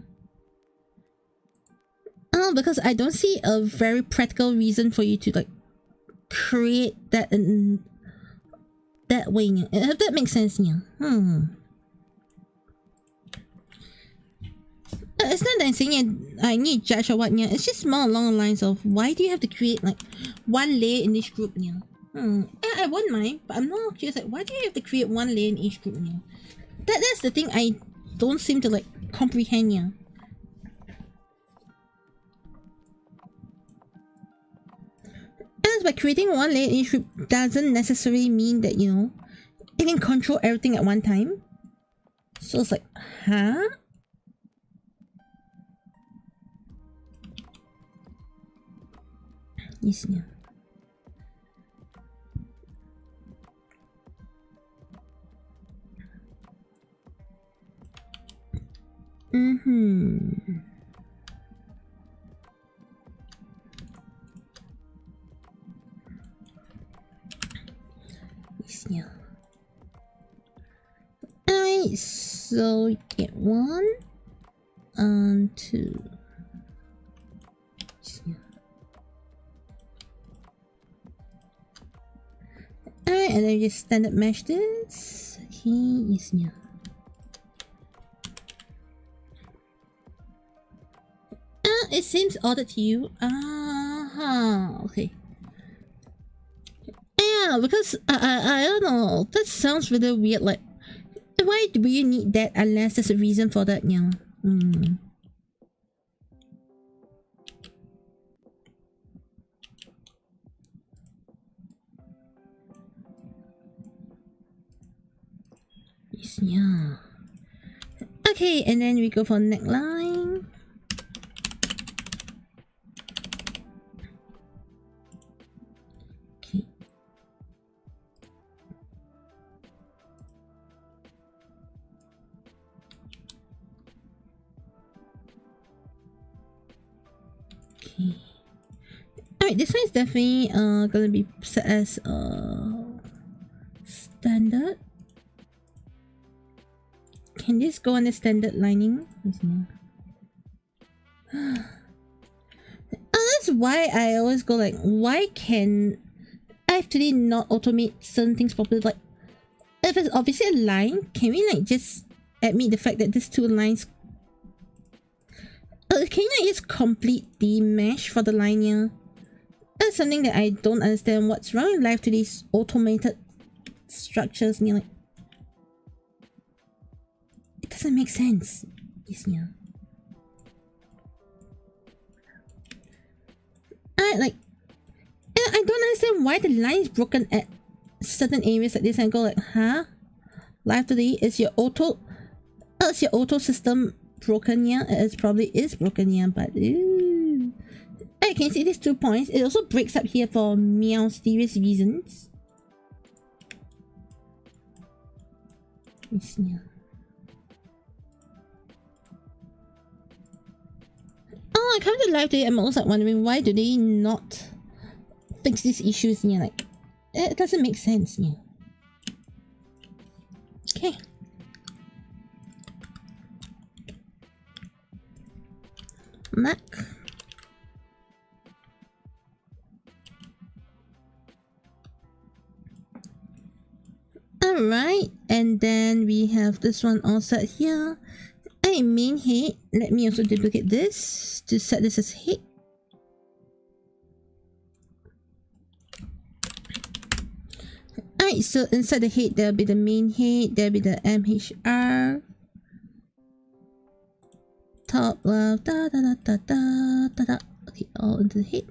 Because I don't see a very practical reason for you to like create that in that way, yeah? If that makes sense, yeah? It's not that I'm saying I need to judge or what, yeah. It's just more along the lines of why do you have to create like one layer in each group, yeah? I wouldn't mind, but I'm not curious like why do you have to create one layer in each group, yeah? That's the thing I don't seem to like comprehend, yeah. As by creating one layer in each group doesn't necessarily mean that, you know, it can control everything at one time. So it's like, huh? Yes, yeah. Yes, yeah. Alright, so you get 1 and 2. Yes, yeah. Alright, and then just standard mesh this. Okay, yes, yeah. It seems odd to you. Okay. Yeah, because I don't know. That sounds really weird. Like, why do you need that unless there's a reason for that, yeah? Yes, yeah. Okay, and then we go for neckline. Okay. Okay. Alright, this one is definitely gonna be set as standard. Can this go on the standard lining? That's why I always go like, why can Live2D not automate certain things properly? Like, if it's obviously a line, can we like just admit the fact that these two lines... can you not just complete the mesh for the line here? That's something that I don't understand. What's wrong with Live2D's automated structures, and you're like... It doesn't make sense. Yes, yeah. Like... I don't understand why the line is broken at certain areas like this and go like, huh? Live2D, is your auto system broken, yeah? It probably is broken, yeah, but ooh. I can see these 2 points. It also breaks up here for mysterious reasons. Yes, yeah. I come to Live2D, I'm also wondering why do they not fix these issues, yeah, like it doesn't make sense, yeah. Okay. Mac. Alright, and then we have this one all set here. A main head. Let me also duplicate this to set this as head. Alright, so inside the head there'll be the main head, there'll be the MHR. Top left, da da da da da da da. Okay, all into the head.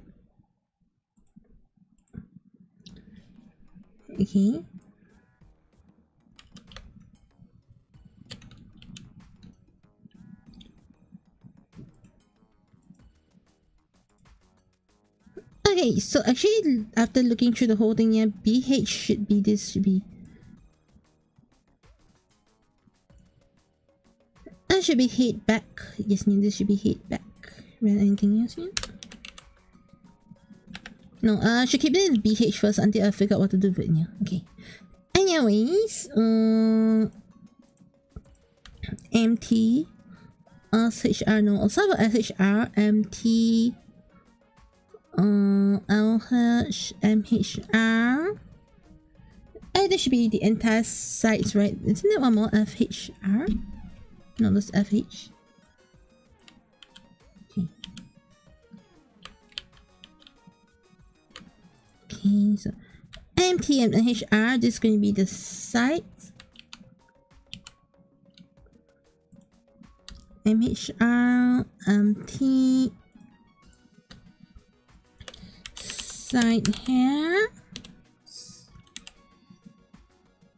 Okay. Okay, so actually after looking through the whole thing, yeah, BH should be this, should be. That should be head back. Yes, this should be head back. Anything else here? No, I should keep it in BH first until I figure out what to do with it. Yeah, okay. Anyways, MT, SHR, no, also have SHR, MT, LH, MHR. There should be the entire sides, right? Isn't there one more? FHR? No, that's FH. Okay. Okay, so MT and HR, this is going to be the sides. MHR, MT, side hair.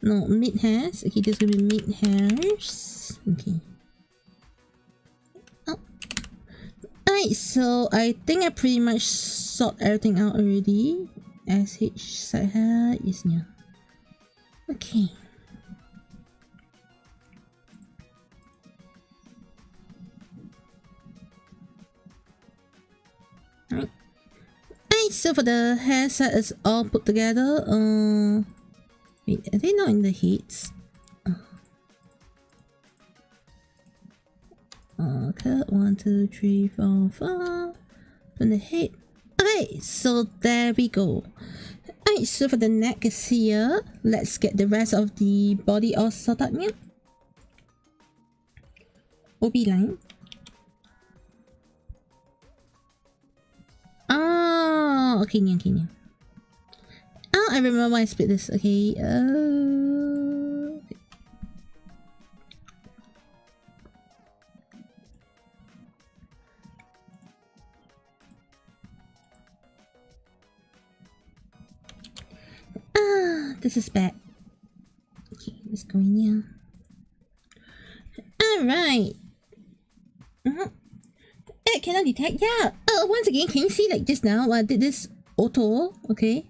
No, mid hairs. Okay, this is going to be mid hairs. Okay. Oh. Alright, so I think I pretty much sort everything out already. SH side hair, yes, yeah. Okay. Alright. Alright, so for the hair set is all put together. Wait, are they not in the heads? Cut 1, 2, 3, 4, 5 from the head. Okay, so there we go. Alright, so for the neck is here. Let's get the rest of the body all sorted here. OB line. Oh, okay, okay. Oh, I remember why I split this. Okay, this is bad. Okay, let's go in here. Alright. It cannot detect. Yeah. Once again, can you see like just now? I did this auto. Okay.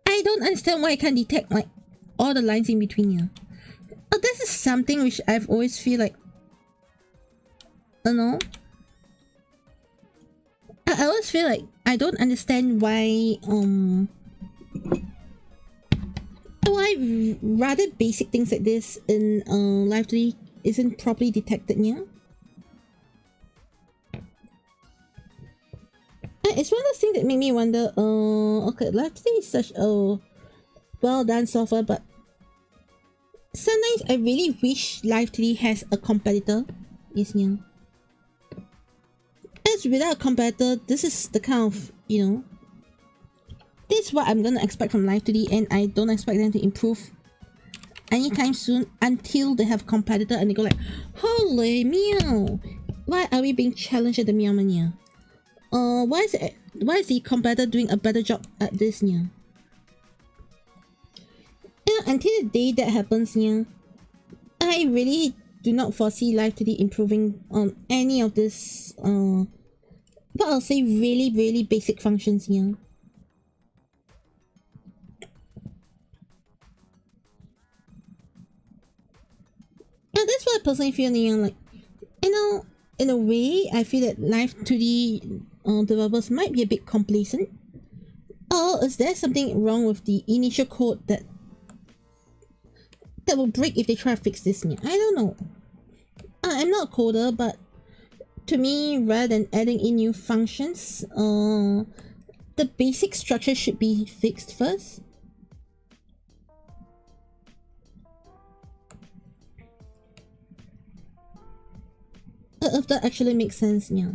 I don't understand why I can't detect like all the lines in between here. Oh, this is something which I've always feel like. I don't know. I always feel like I don't understand why rather basic things like this in Live2D isn't properly detected here. It's one of those things that make me wonder, okay, Live2D is such a well done software, but sometimes I really wish Live2D has a competitor. Yes, yeah. As without a competitor, this is the kind of, you know, this is what I'm gonna expect from Live2D, and I don't expect them to improve anytime soon until they have a competitor and they go like, holy meow, why are we being challenged at the Meow Mania? Why is the competitor doing a better job at this here? Until the day that happens here, I really do not foresee Live2D improving on any of this but I'll say really basic functions here. Yeah, that's what I personally feel here. Like, you know, in a way, I feel that Live2D developers might be a bit complacent. Or is there something wrong with the initial code that will break if they try to fix this here? I don't know. I'm not a coder, but to me, rather than adding in new functions, the basic structure should be fixed first. If that actually makes sense, yeah.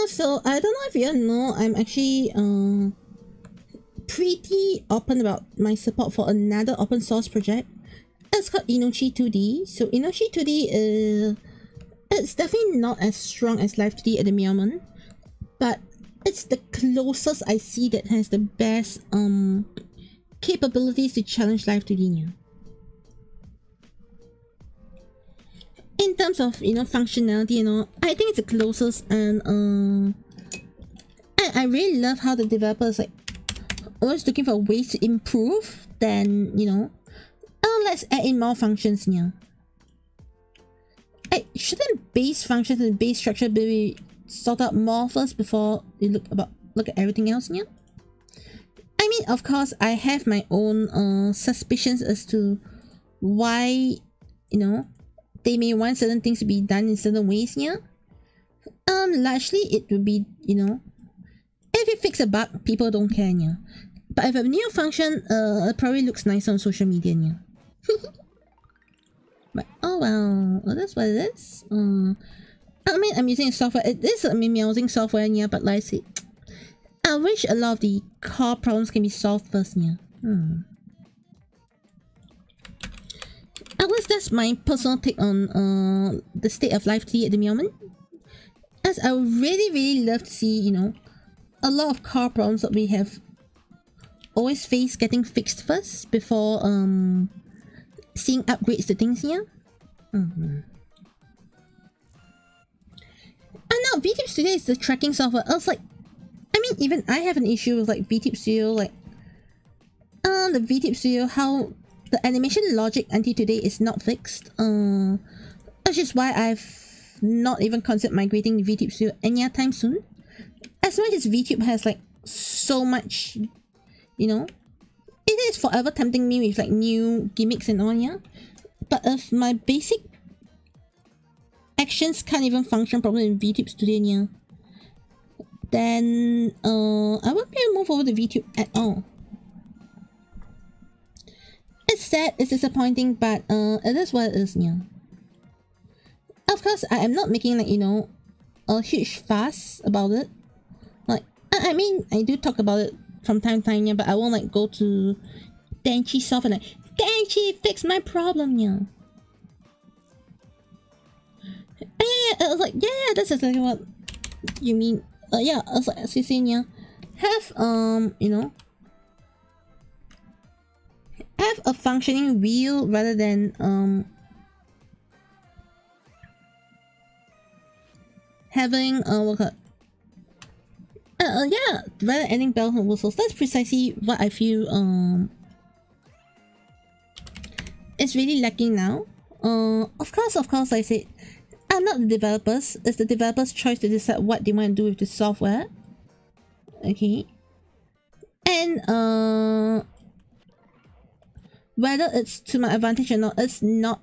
So I don't know if you know, I'm actually pretty open about my support for another open source project. It's called Inochi2D. So Inochi2D is it's definitely not as strong as Live2D at the moment, but it's the closest I see that has the best capabilities to challenge Live2D now. In terms of functionality, I think it's the closest, and I really love how the developers like always looking for ways to improve. Then let's add in more functions here. Shouldn't base functions and base structure be sort out more first before you look at everything else here? I mean, of course, I have my own suspicions as to why they may want certain things to be done in certain ways here. Largely it would be, if you fix a bug, people don't care here. But if a new function, it probably looks nice on social media here. But oh well, that's what it is. I mean, I'm using software. It is amusing software here, but like I said, I wish a lot of the core problems can be solved first here. At least that's my personal take on the state of Live2D at the moment. As I would really love to see, a lot of core problems that we have always faced getting fixed first before seeing upgrades to things here. And now Vtuber Studio is the tracking software. I was like, I mean, even I have an issue with like Vtuber Studio, like the Vtuber Studio, how the animation logic until today is not fixed. Which is why I've not even considered migrating Vtuber Studio anytime soon. As much as VTube has like so much, it is forever tempting me with like new gimmicks and all, yeah. But if my basic actions can't even function properly in Vtuber Studio, yeah, then I won't be able to move over to VTube at all. It's sad, it's disappointing, but it is what it is, yeah. Of course, I am not making like, a huge fuss about it. Like, I mean, I do talk about it from time to time, yeah, but I won't like go to Denchi software like, Denchi, fix my problem, yeah. I was like, yeah, that's exactly what you mean. Yeah, I was like, as you saying, yeah, have have a functioning wheel rather than having yeah, rather adding bells and whistles. That's precisely what I feel is really lacking now. Of course, like I said, I'm not the developers. It's the developers' choice to decide what they want to do with the software. Okay. And whether it's to my advantage or not, it's not.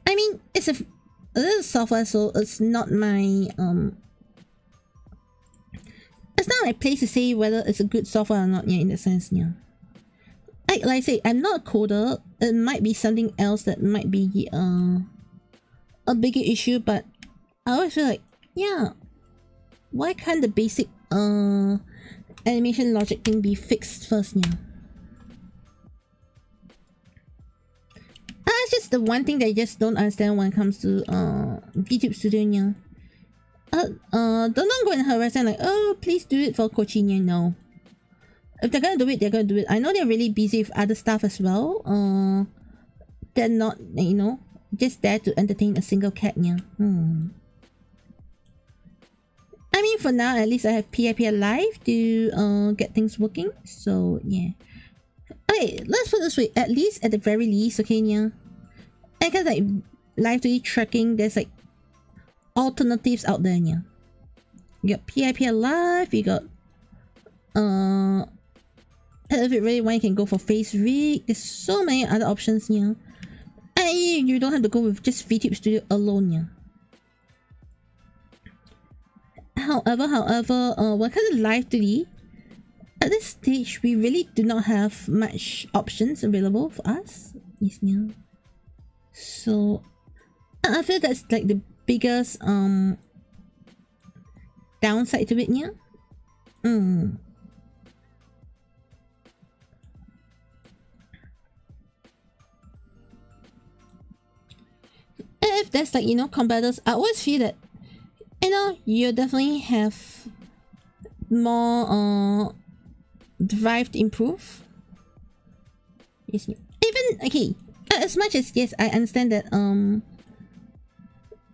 I mean, it is a software, so it's not my it's not my place to say whether it's a good software or not. Yeah, in that sense, yeah. Like I say, I'm not a coder. It might be something else that might be a bigger issue, but I always feel like, yeah, why can't the basic animation logic thing be fixed first, yeah? That's just the one thing that I just don't understand when it comes to Vtuber Studio, yeah. Don't go and harass them like, oh, please do it for coaching, yeah. No. If they're gonna do it, they're gonna do it. I know they're really busy with other stuff as well. They're not, just there to entertain a single cat, yeah. think for now, at least I have PrprLive to get things working. So yeah. Okay, let's put it this way. At least, at the very least, okay, yeah. I guess like Live2D tracking, there's like alternatives out there, yeah. You got PrprLive, you got if you really want, you can go for face rig. There's so many other options, yeah. And you don't have to go with just VTube Studio alone, yeah. However, when it comes to Live2D, at this stage, we really do not have much options available for us. Yes, yeah. So, I feel that's like the biggest downside to it, yeah. If there's like, you know, competitors, I always feel that, you know, you definitely have more drive to improve. Yes, even okay, as much as yes, I understand that you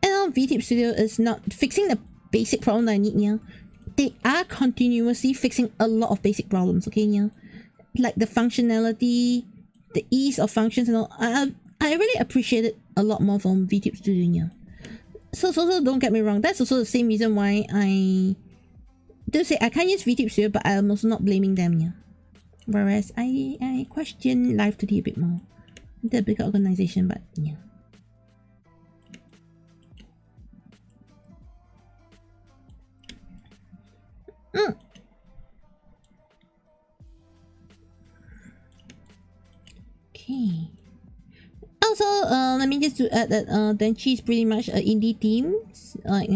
know, VTube Studio is not fixing the basic problem that I need, yeah. They are continuously fixing a lot of basic problems, okay, yeah. Like the functionality, the ease of functions and all. I really appreciate it a lot more from VTube Studio, yeah. So don't get me wrong, that's also the same reason why I do say I can't use VTube Studio, but I'm also not blaming them, yeah. Whereas I question Live2D a bit more. They're a bigger organization, but yeah. Okay. Also, let me just add that Denchi is pretty much an indie team. Like,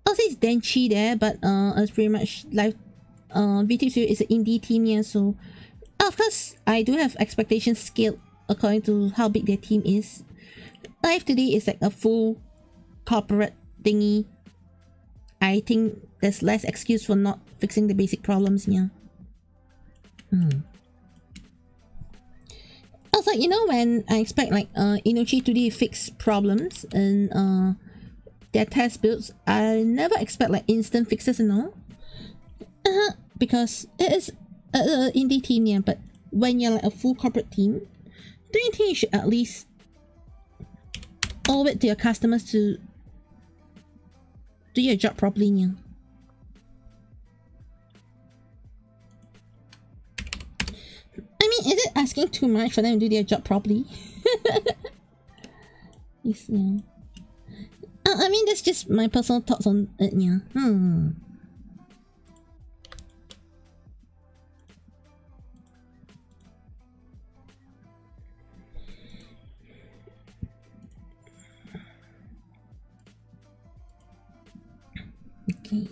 I'll say it's Denchi there, but it's pretty much like VTube Studio is an indie team, yeah. So, of course, I do have expectations scaled according to how big their team is. Live2D is like a full corporate thingy. I think there's less excuse for not fixing the basic problems, yeah. Also, you know, when I expect like Inochi 2D fix problems in their test builds, I never expect like instant fixes and all. Because it is an indie team, yeah, but when you're like a full corporate team, don't you think you should at least owe it to your customers to do your job properly, yeah? I mean, is it asking too much for them to do their job properly? Yes, yeah. I mean, that's just my personal thoughts on it, yeah. Okay.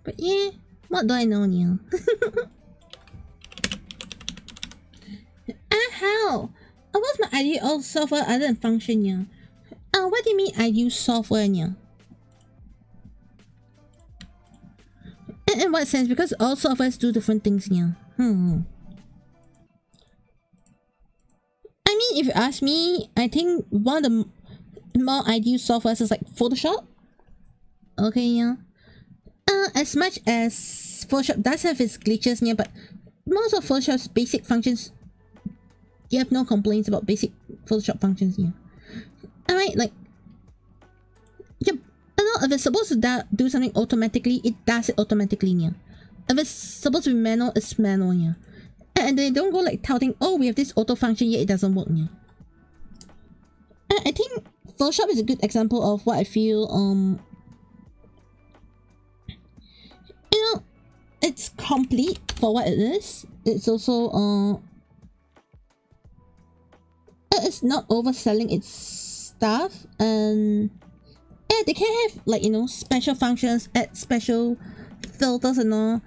But yeah, what do I know now? How? What's my ideal software other than function, yeah? What do you mean ideal software, yeah? In what sense? Because all softwares do different things, yeah. I mean, if you ask me, I think one of the more ideal softwares is like Photoshop. Okay, yeah. As much as Photoshop does have its glitches, yeah, but most of Photoshop's basic functions, you have no complaints about basic Photoshop functions, yeah. Alright, like, yeah, I know if it's supposed to do something automatically, it does it automatically, yeah. If it's supposed to be manual, it's manual, yeah. And they don't go like touting, oh, we have this auto function, yet it doesn't work, yeah. I think Photoshop is a good example of what I feel, you know, it's complete for what it is. It's also it's not overselling its stuff, and yeah, they can have like, you know, special functions, add special filters and all,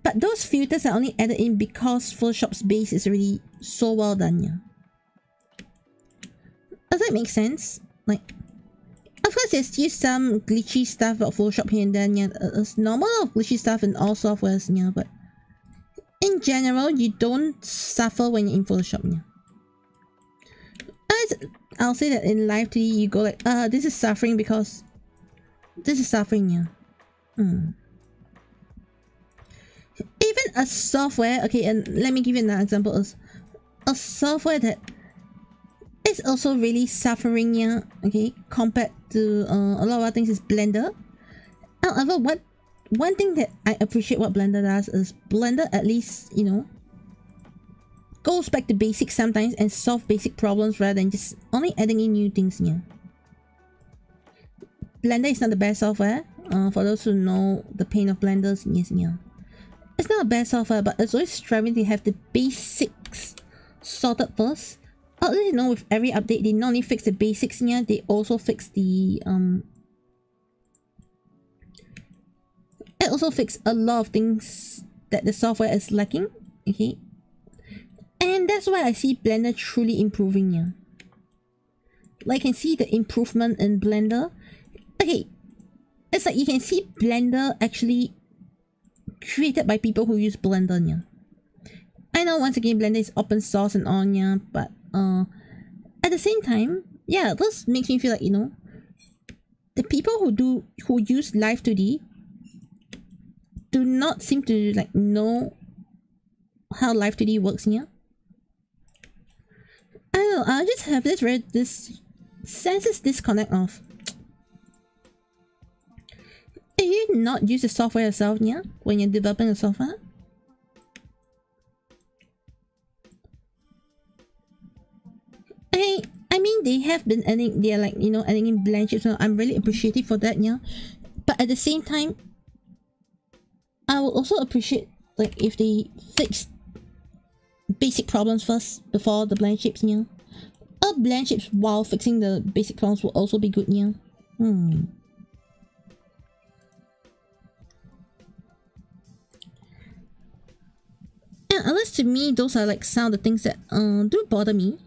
but those filters are only added in because Photoshop's base is already so well done, yeah. Does that make sense? Like, of course, there's still some glitchy stuff about Photoshop here and then, yeah. It's normal glitchy stuff in all softwares, yeah, but in general, you don't suffer when you're in Photoshop, yeah. I'll say that in Live2D you go like, this is suffering because this is suffering, yeah. Even a software, okay, and let me give you another example. A software that is also really suffering, yeah, okay, compared to a lot of other things is Blender. However, one thing that I appreciate what Blender does is Blender at least, you know, goes back to basics sometimes and solve basic problems rather than just only adding in new things, yeah. Blender is not the best software. For those who know the pain of Blenders, yes, yeah. It's not a bad software, but it's always striving to have the basics sorted first. You know, with every update, they not only fix the basics, yeah, they also fix the it also fix a lot of things that the software is lacking, okay. And that's why I see Blender truly improving, yeah. Like, I can see the improvement in Blender. Okay, it's like you can see Blender actually created by people who use Blender, yeah. I know once again Blender is open source and all, yeah, but at the same time, yeah, this makes me feel like, you know, the people who use Live2D do not seem to like know how Live2D works, yeah. I don't know, I just have this senses disconnect of, if you not use the software yourself, yeah, when you're developing a software, I mean, they have been adding, they're like, you know, adding in blank shapes, so I'm really appreciative for that, yeah. But at the same time, I will also appreciate, like, if they fix basic problems first before the blank shapes, yeah. Or blank shapes while fixing the basic problems will also be good, yeah. And at least to me, those are like some of the things that do bother me.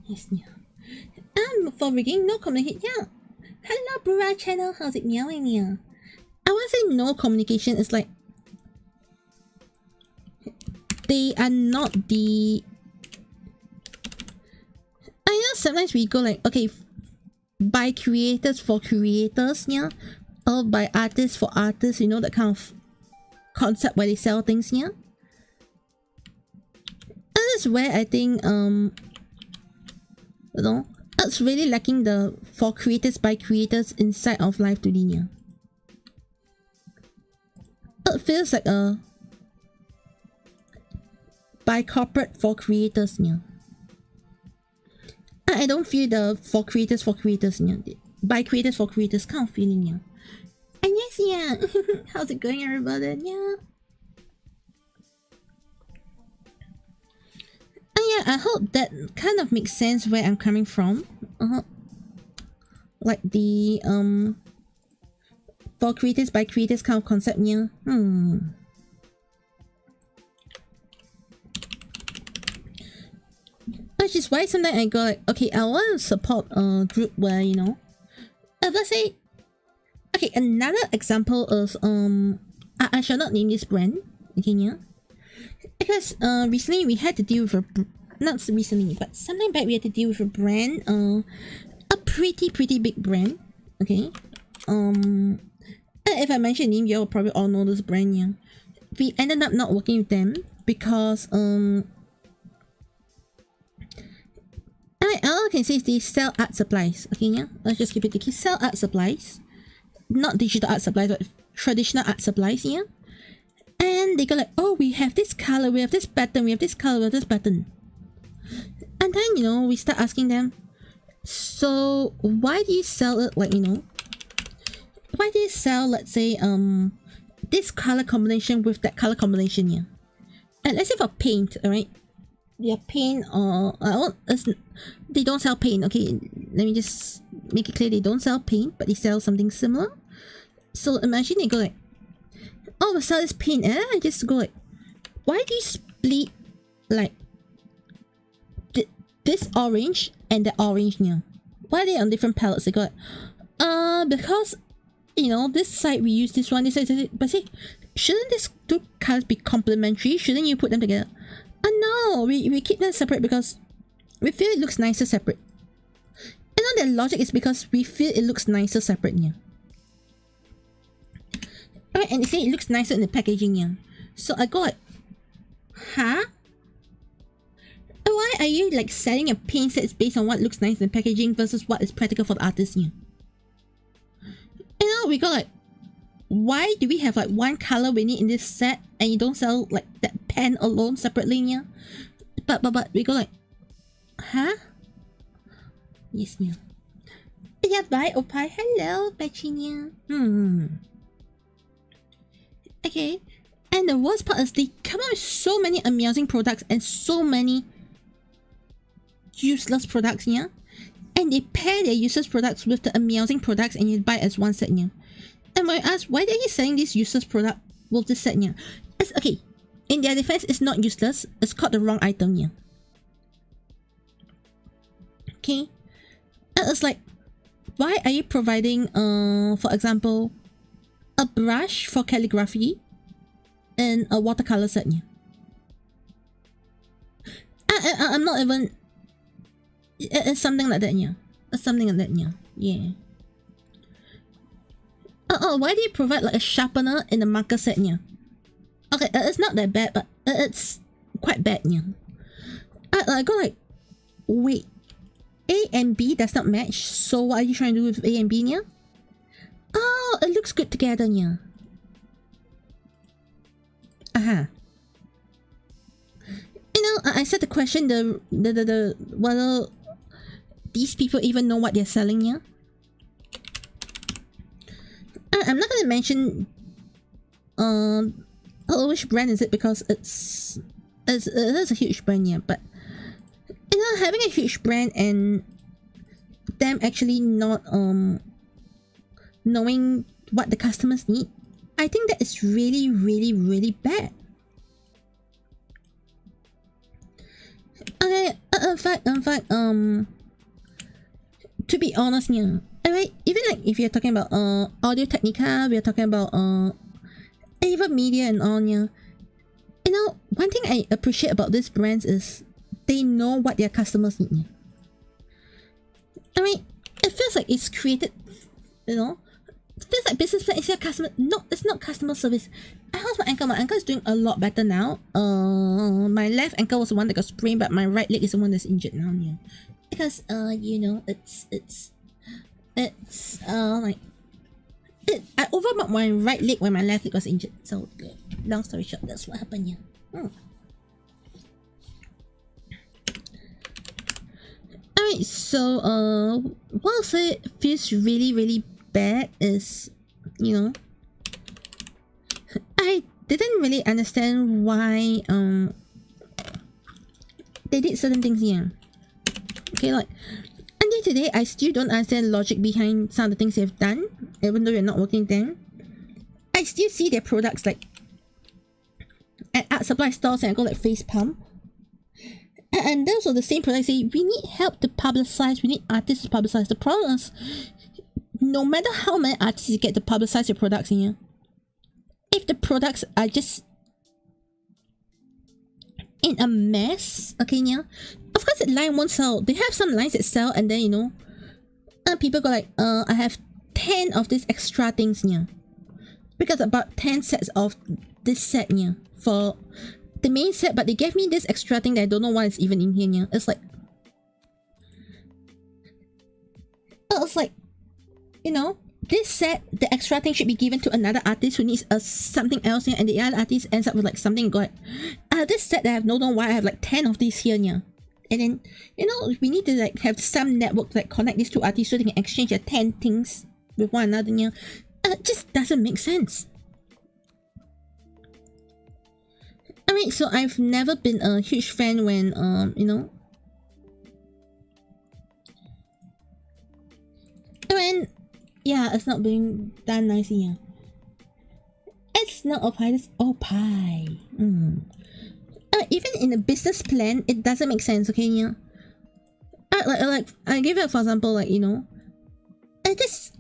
Yes, yeah. And for rigging, no communication. Yeah. Hello, PrprLive, how's it meowing, yeah? I want to say no communication is like, they are not the, I know sometimes we go like, okay, by creators for creators, yeah, or by artists for artists, you know, that kind of concept where they sell things, yeah. And that's where I think you know, it's really lacking the for creators by creators inside of Live2D, yeah. It feels like a by corporate for creators, yeah. I don't feel the for creators, yeah. By creators for creators kind of feeling, yeah. And yes, yeah. How's it going, everybody? Yeah. And yeah, I hope that kind of makes sense where I'm coming from. Like the for creators by creators kind of concept, yeah. Which is why sometimes I go like, okay, I want to support a group where, you know, let's say, okay, another example is I shall not name this brand, okay, yeah, because recently we had to deal with a, not recently, but sometime back we had to deal with a brand, a pretty big brand, okay. And if I mention name, you all probably all know this brand, yeah. We ended up not working with them because all I can say is they sell art supplies, okay, yeah. Let's just keep it. They sell art supplies, not digital art supplies, but traditional art supplies, yeah. And they go like, oh, we have this color, we have this pattern, we have this color, we have this pattern. And then, you know, we start asking them, so why do you sell it, like, you know, why do you sell, let's say, this color combination with that color combination, yeah. And let's say for paint, alright, their paint, they don't sell paint, okay. Let me just make it clear, they don't sell paint, but they sell something similar. So imagine they go like, oh, we sell this paint, and I just go like, why do you split like this orange and the orange now? Why are they on different palettes? They go like, because, you know, this side we use this one, this side, but see, shouldn't these two colors be complementary? Shouldn't you put them together? No, we keep them separate because we feel it looks nicer separate. You know, the logic is because we feel it looks nicer separate, yeah. Alright, and they say it looks nicer in the packaging, yeah. So I go like, huh? Why are you like selling your paint sets based on what looks nice in the packaging versus what is practical for the artist, yeah? You know, we go like, why do we have like one color we need in this set and you don't sell like that pen alone separately, yeah? But we go like, huh? Yes, yeah. Yeah, bye, Opie. Hello, Bachinia. Okay. And the worst part is they come out with so many amusing products and so many useless products, yeah? And they pair their useless products with the amusing products and you buy it as one set, yeah? And when I ask, why are you selling this useless product with this set, yeah? It's okay. In their defense, it's not useless. It's called the wrong item, yeah? Okay? And it's like, why are you providing, for example, a brush for calligraphy and a watercolor set, yeah? I'm not even... It's something like that, yeah. It's something like that, yeah. Yeah. Why do you provide like a sharpener in the marker set, yeah? Okay, it's not that bad, but it's quite bad, yeah. I go like, wait, A and B does not match, so what are you trying to do with A and B, yeah? Oh, it looks good together, yeah. You know, I said the question, whether these people even know what they're selling, yeah? I'm not gonna mention which brand is it because it's a huge brand, yeah, but you know, having a huge brand and them actually not knowing what the customers need, I think that is really, really, really bad. Okay, in fact, to be honest, yeah, alright, even like if you're talking about Audio Technica, we're talking about Avermedia and all, yeah. You know, one thing I appreciate about these brands is they know what their customers need, yeah. I mean, it feels like it's created, you know, it feels like business plan is your customer. No, it's not customer service. How's my ankle? My ankle is doing a lot better now. My left ankle was the one that got sprained, but my right leg is the one that's injured now, yeah. Because you know, it's like I overmarked my right leg when my left leg was injured. So long story short, that's what happened, yeah. Alright, so what I'll say feels really, really bad is, you know, I didn't really understand why they did certain things here. Okay, like until today I still don't understand the logic behind some of the things they've done, even though you're not working there. I still see their products like at art supply stores and I go like face palm. And those are the same products say we need help to publicize, we need artists to publicize. The problem is no matter how many artists you get to publicize your products in here, if the products are just in a mess, okay, yeah, of course the line won't sell. They have some lines that sell and then, you know, people go like, I have 10 of these extra things, yeah, because about 10 sets of this set, yeah, for the main set, but they gave me this extra thing that I don't know why it's even in here, yeah. It's like, you know, this set, the extra thing should be given to another artist who needs something else, yeah, and the other artist ends up with like something good. This set that I have no know why I have like 10 of these here, yeah. And then, you know, we need to like have some network that connect these two artists so they can exchange their 10 things with one another, yeah. It just doesn't make sense. Alright, so I've never been a huge fan when, you know, when, yeah, it's not being done nicely, yeah. It's not Opie, it's Opie. Even in a business plan, it doesn't make sense, okay, yeah. Like, I give it for example, like, you know, I just,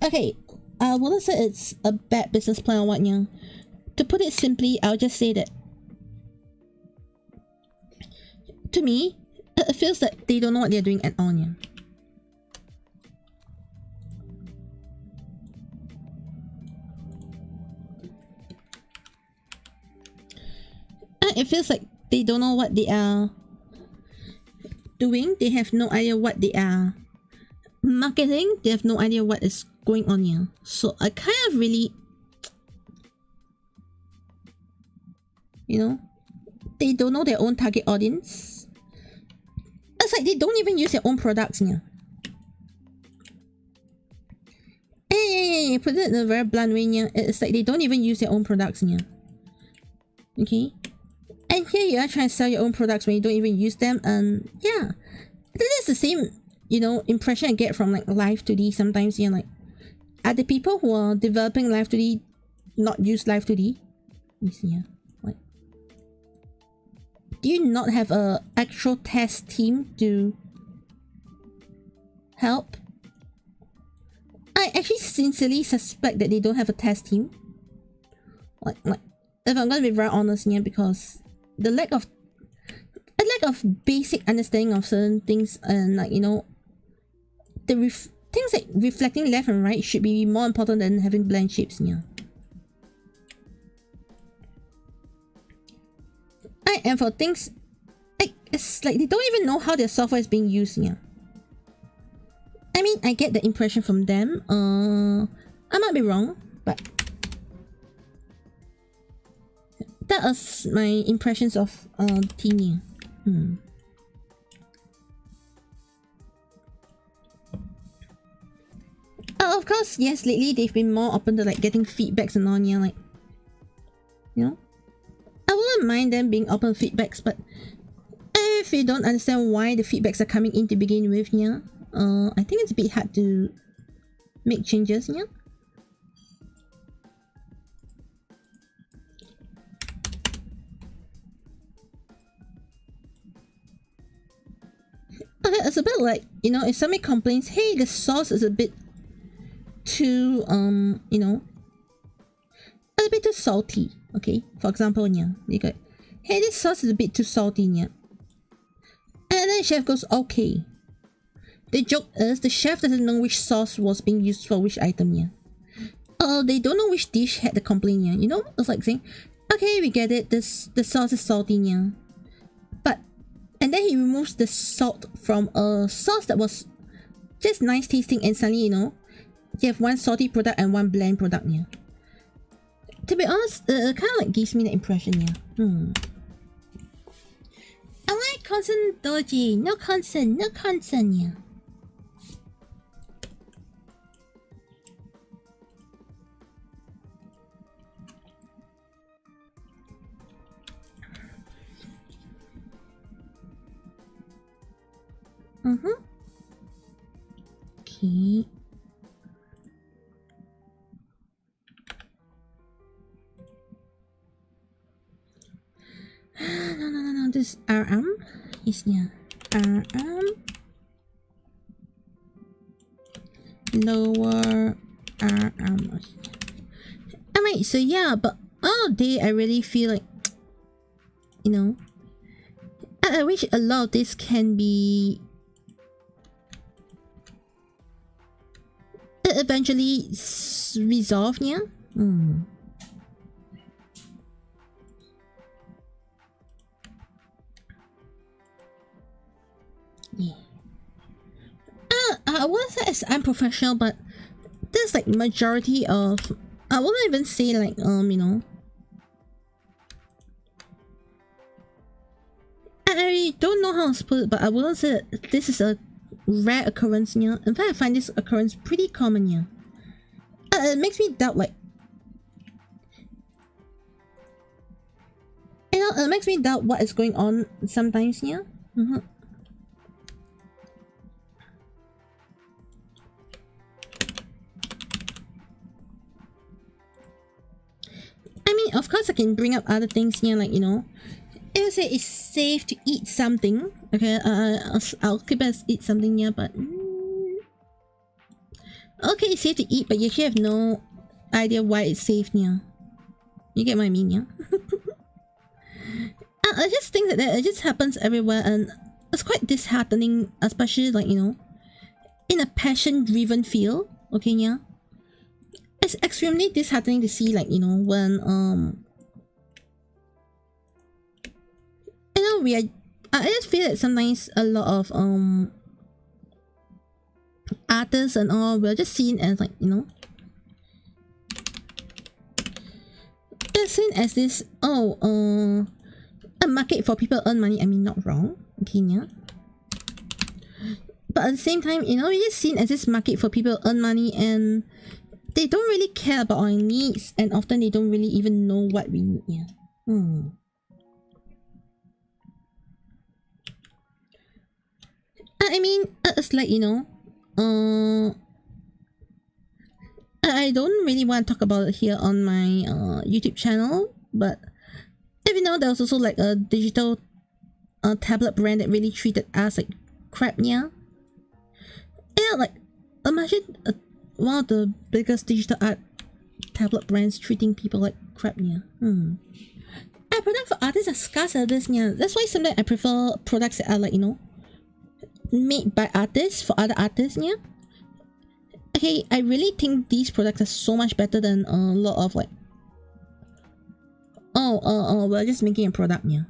okay, I wouldn't say it's a bad business plan or what, yeah. to put it simply, I'll just say that to me, it feels that they don't know what they're doing at all. Yeah. It feels like they don't know what they are doing. They have no idea what they are marketing. They have no idea what is going on here. So I kind of really, you know, they don't know their own target audience. It's like they don't even use their own products here. Hey, put it in a very blunt way here. It's like they don't even use their own products here. Okay. And here you are trying to sell your own products when you don't even use them, and yeah, that is the same, you know, impression I get from like Live2D sometimes. You know, like, are the people who are developing Live2D not use Live2D? You see here, like, do you not have a actual test team to help? I actually sincerely suspect that they don't have a test team. Like if I'm gonna be very honest here, because the lack of basic understanding of certain things, and like, you know, the things like reflecting left and right should be more important than having blend shapes here. And for things like, it's like they don't even know how their software is being used here. I mean, I get the impression from them. I might be wrong, but that was my impressions of Teeny. Of course, yes, lately they've been more open to like getting feedbacks and all, yeah, like, you know, I wouldn't mind them being open feedbacks, but if you don't understand why the feedbacks are coming in to begin with, yeah, I think it's a bit hard to make changes, yeah. Okay, it's a bit like, you know, if somebody complains, hey, the sauce is a bit too, you know, a bit too salty, okay? For example, yeah, you go, hey, this sauce is a bit too salty, yeah. And then the chef goes, okay. The joke is, the chef doesn't know which sauce was being used for which item, yeah. They don't know which dish had the complaint, yeah. You know, it's like saying, okay, we get it, the sauce is salty, yeah. And then he removes the salt from a sauce that was just nice tasting, and suddenly, you know, you have one salty product and one bland product here. To be honest, it kind of like gives me the impression, yeah. I like constant doji, no constant, yeah. Okay. No. This RM is, yeah. RM. Lower RM. Alright, so yeah, but all day I really feel like, you know, I wish a lot of this can be eventually resolved, yeah. Yeah. I wouldn't say it's unprofessional, but there's like majority of, I wouldn't even say like, you know, I don't know how to put it, but I wouldn't say that this is a rare occurrence, yeah. In fact, I find this occurrence pretty common, yeah. It makes me doubt, like, you know, it makes me doubt what is going on sometimes, yeah. I mean, of course I can bring up other things here, like, you know, it'll say it's safe to eat something. Okay, I'll keep us eat something here, but okay, it's safe to eat, but you actually have no idea why it's safe here. You get what I mean, yeah? I just think that it just happens everywhere, and it's quite disheartening, especially like, you know, in a passion-driven field, okay, yeah? It's extremely disheartening to see, like, you know, when, you know, I just feel that sometimes a lot of, artists and all, we're just seen as, like, you know, it's seen as this, a market for people to earn money. I mean, not wrong, okay, yeah? But at the same time, you know, we're just seen as this market for people to earn money, and they don't really care about our needs, and often they don't really even know what we need, yeah? I mean, it's like, you know, I don't really want to talk about it here on my YouTube channel, but if you know, there was also like a digital tablet brand that really treated us like crap, yeah? Yeah, like, imagine one of the biggest digital art tablet brands treating people like crap, yeah? A product for artists are scarce at this, yeah? That's why sometimes I prefer products that are like, you know, made by artists for other artists, yeah? Okay, I really think these products are so much better than a lot of like, we're just making a product, yeah,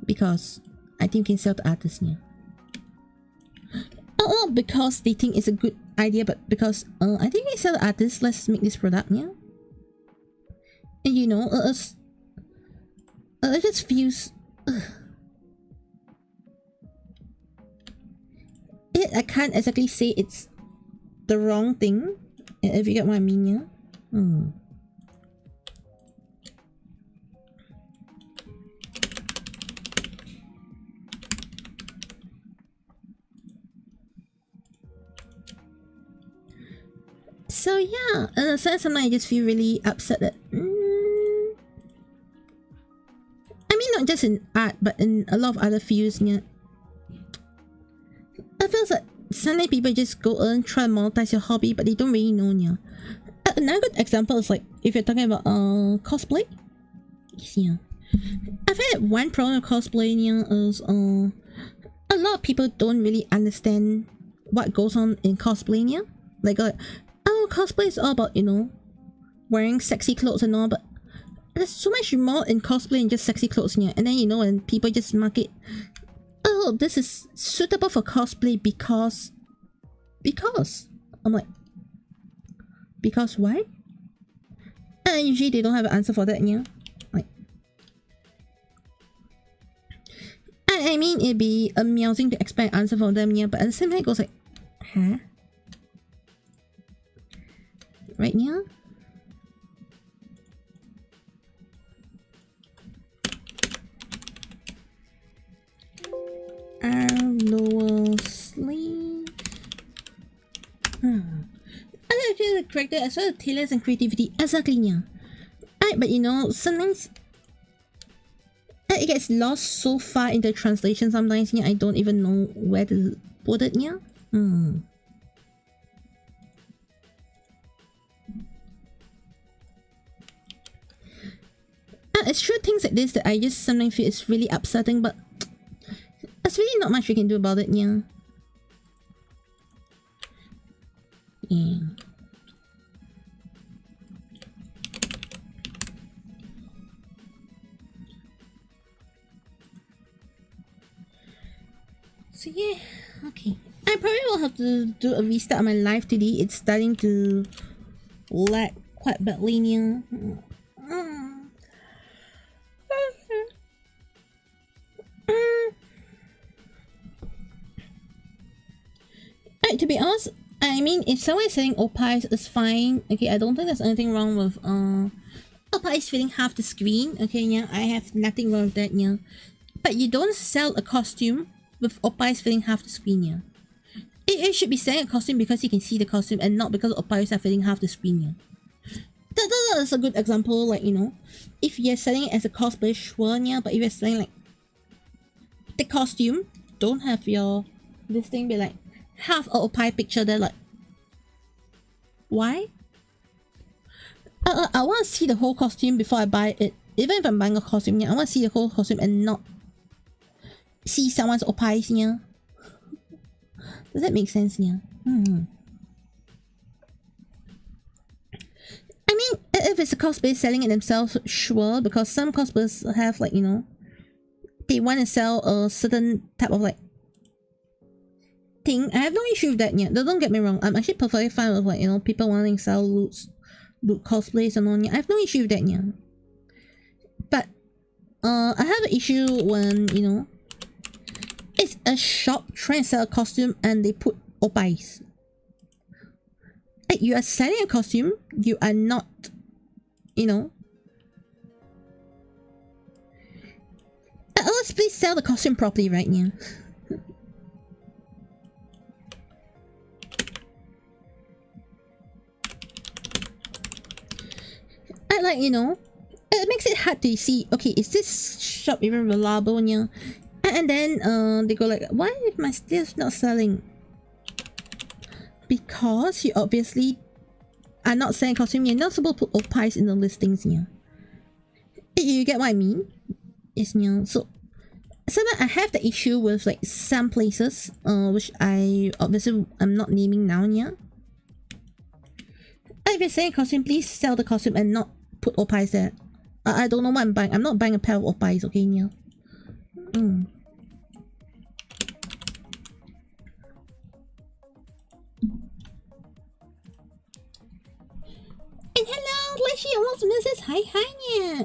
because I think we can sell to artists, yeah. Not because they think it's a good idea, but because I think we sell to artists, let's make this product, yeah. And you know, it just feels, I can't exactly say it's the wrong thing, if you get what I mean, yeah. So yeah, sometimes I just feel really upset that I mean, not just in art, but in a lot of other fields, yeah. It feels like suddenly people just go and try to monetize your hobby, but they don't really know, yeah. Another good example is like, if you're talking about cosplay, yeah. I've had one problem with cosplay, yeah, is a lot of people don't really understand what goes on in cosplay, yeah. Like, oh, cosplay is all about, you know, wearing sexy clothes and all, but there's so much more in cosplay than just sexy clothes, yeah. And then, you know, when people just market, oh, this is suitable for cosplay because I'm like, because why? And usually they don't have an answer for that, yeah. Like, I mean, it'd be amusing to expect an answer from them, yeah, but at the same time it goes like, huh? Right, yeah? Our lower sleeve. I actually the character as well as tailors and creativity. Exactly, yeah. Right, but you know, sometimes it gets lost so far in the translation sometimes, yeah, I don't even know where to put it, yeah. It's true things like this that I just sometimes feel it's really upsetting, but there's really not much we can do about it, yeah. Yeah. So yeah, okay. I probably will have to do a restart on my Live2D. It's starting to lag quite badly, yeah. Right, to be honest, I mean, if someone is selling Opais, it's fine. Okay, I don't think there's anything wrong with Opais filling half the screen. Okay, yeah, I have nothing wrong with that, yeah. But you don't sell a costume with Opais filling half the screen, yeah. It should be selling a costume because you can see the costume and not because Opais are filling half the screen, yeah. That is a good example, like, you know, if you're selling it as a cosplay, sure, yeah, but if you're selling like the costume, don't have your this thing be like half a Opai picture, they're like, why? I want to see the whole costume before I buy it. Even if I'm buying a costume, yeah, I want to see the whole costume and not see someone's opais, yeah. Does that make sense, yeah? I mean, if it's a cosplay selling it themselves, sure, because some cosplayers have, like, you know, they want to sell a certain type of, like, thing. I have no issue with that, yeah. Don't get me wrong. I'm actually perfectly fine with, like, you know, people wanting to sell loot cosplays and all, yeah. I have no issue with that, yeah. But, I have an issue when, you know, it's a shop trying to sell a costume and they put opais. Like, you are selling a costume, you are not, you know. Let's please sell the costume properly, right, yeah. I like, you know, it makes it hard to see, okay, is this shop even reliable, yeah? And then they go like, why is my stuff not selling? Because you obviously are not selling costume, you're not supposed to put opais in the listings, yeah. You get what I mean? Yes, yeah. So sometimes I have the issue with, like, some places, which I obviously I'm not naming now, yeah. If you're selling costume, please sell the costume and not put opais there. I don't know what I'm buying. I'm not buying a pair of opais, okay, yeah. And hello, Leshi almost misses. Hi, yeah.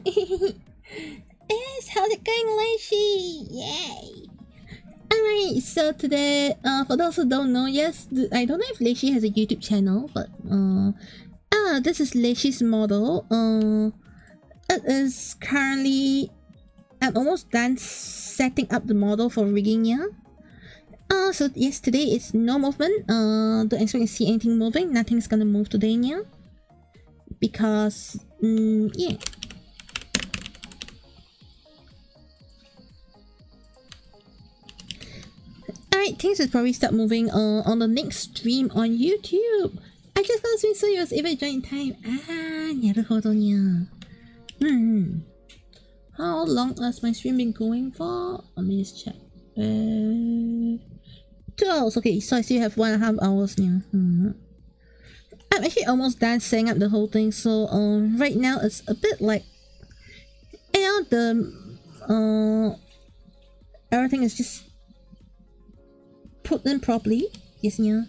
Yes, how's it going, Leshi? Yay! Alright, so today, for those who don't know, yes, I don't know if Leshi has a YouTube channel, but this is Leshi's model. It is currently, I'm almost done setting up the model for rigging, yeah. So yes, today it's no movement. Don't expect to see anything moving. Nothing's gonna move today, yeah. Because, yeah. Alright, things will probably start moving on the next stream on YouTube. I just got to stream so you was able to join in time. 나르호도냐. How long has my stream been going for? Let me just check. 2 hours. Okay, so I still have 1.5 hours now. I'm actually almost done setting up the whole thing, so right now it's a bit like, you know, the everything is just put in properly. Yes, yeah.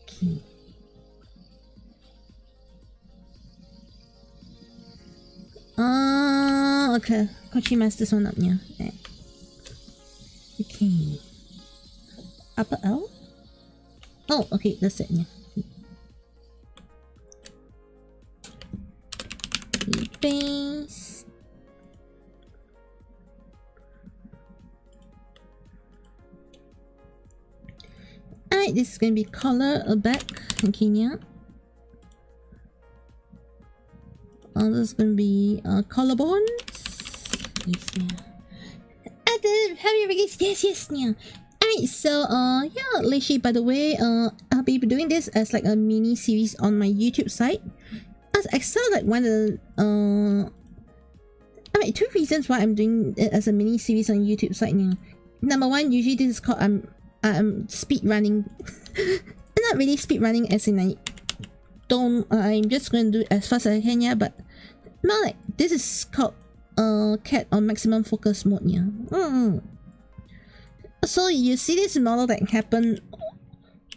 Okay. Okay. Kochi messed this one up, yeah. Okay. Upper L? Oh, okay, that's it, yeah. Base. Alright, this is gonna be color back. Okay, yeah. This is gonna be collarbones. Yes, yeah. And then have you released? Yes, yeah. Alright, so yeah, Leshi, by the way, I'll be doing this as like a mini series on my YouTube site. As I saw like one of the alright, 2 reasons why I'm doing it as a mini series on YouTube site now. Number 1, usually this is called I'm speed running. Not really speed running as in I don't I'm just going to do it as fast as I can, yeah, but not like this is called cat on maximum focus mode, yeah. So you see this model that happened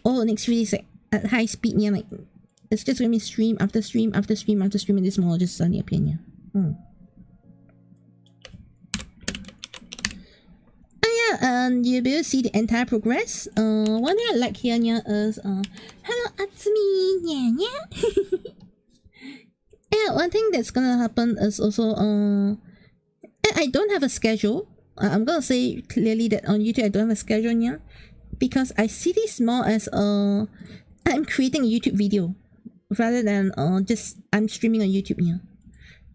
all the next 3 days, like at high speed, yeah, like it's just gonna be stream after stream after stream after stream, and this model just suddenly appear, yeah. And you'll be able to see the entire progress. One thing I like here, yeah, is hello Atsumi, yeah. Yeah, one thing that's gonna happen is also I don't have a schedule. I'm gonna say clearly that on YouTube I don't have a schedule, yeah, because I see this more as I'm creating a YouTube video rather than just I'm streaming on YouTube, yeah.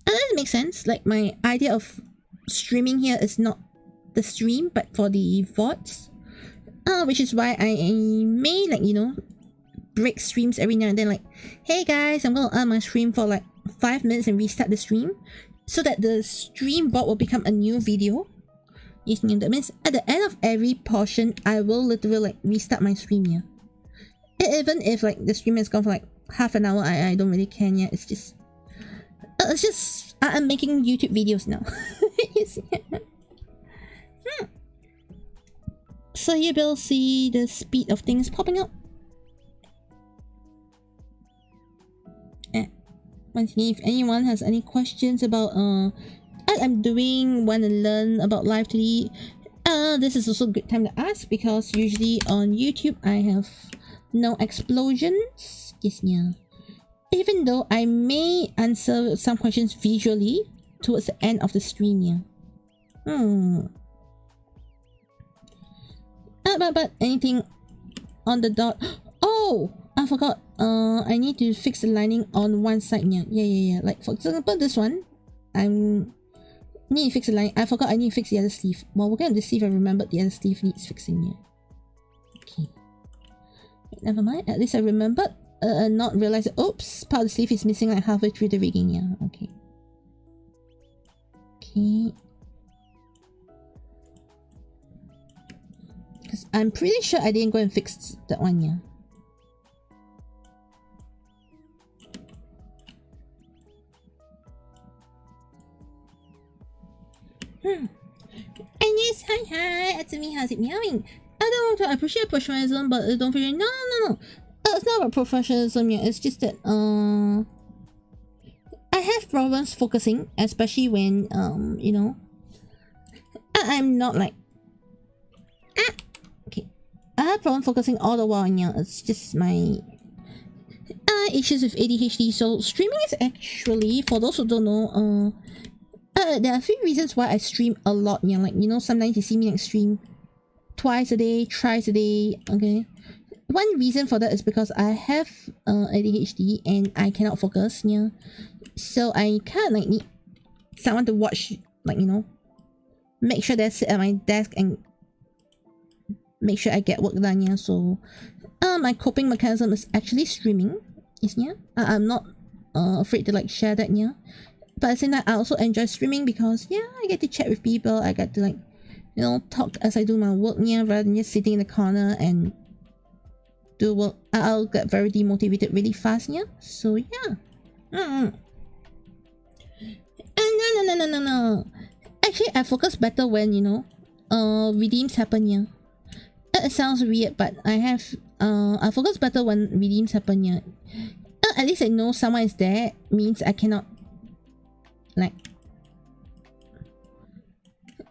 And that makes sense. Like my idea of streaming here is not the stream, but for the VODs. Which is why I may, like, you know, break streams every now and then, like, hey guys, I'm gonna end my stream for like 5 minutes and restart the stream, so that the stream bot will become a new video. Yes, that means at the end of every portion, I will literally like restart my stream, yeah. Even if like the stream has gone for like half an hour, I don't really care, yeah. It's just I'm making YouTube videos now. Yes, yeah. So you will see the speed of things popping up. Once again, if anyone has any questions about what I'm doing, want to learn about Live2D, this is also a good time to ask, because usually on YouTube I have no explosions. Yes, yeah. Even though I may answer some questions visually towards the end of the stream, yeah. But anything on the dot? Oh, I forgot. I need to fix the lining on one side. Yeah. Like for example, this one, I need to fix the line. I forgot I need to fix the other sleeve. Well, we're going to see if I remembered the other sleeve needs fixing. Yeah. Okay. Never mind. At least I remembered. Not realize. Oops, part of the sleeve is missing like halfway through the rigging. Yeah. Okay. Okay. Because I'm pretty sure I didn't go and fix that one. Yeah. And yes, hi, it's me, how's it meowing? I don't want to appreciate professionalism, but don't forget, no. It's not about professionalism, yeah, it's just that, I have problems focusing, especially when, you know, I'm not like, okay, I have problems focusing all the while, yeah, it's just my, issues with ADHD, so streaming is actually, for those who don't know, there are 3 reasons why I stream a lot, yeah, like, you know, sometimes you see me like stream twice a day, thrice a day, okay. One reason for that is because I have ADHD and I cannot focus, yeah. So I kind of like need someone to watch, like, you know, make sure that I sit at my desk and make sure I get work done, yeah. So my coping mechanism is actually streaming, is yeah. I'm not afraid to like share that, yeah. But at the same time, I also enjoy streaming because, yeah, I get to chat with people. I get to, like, you know, talk as I do my work, yeah, rather than just sitting in the corner and do work. I'll get very demotivated really fast, yeah. So, yeah. And no. Actually, I focus better when, you know, redeems happen, yeah. It sounds weird, but I focus better when redeems happen, yeah. At least I know someone is there, means I cannot, like,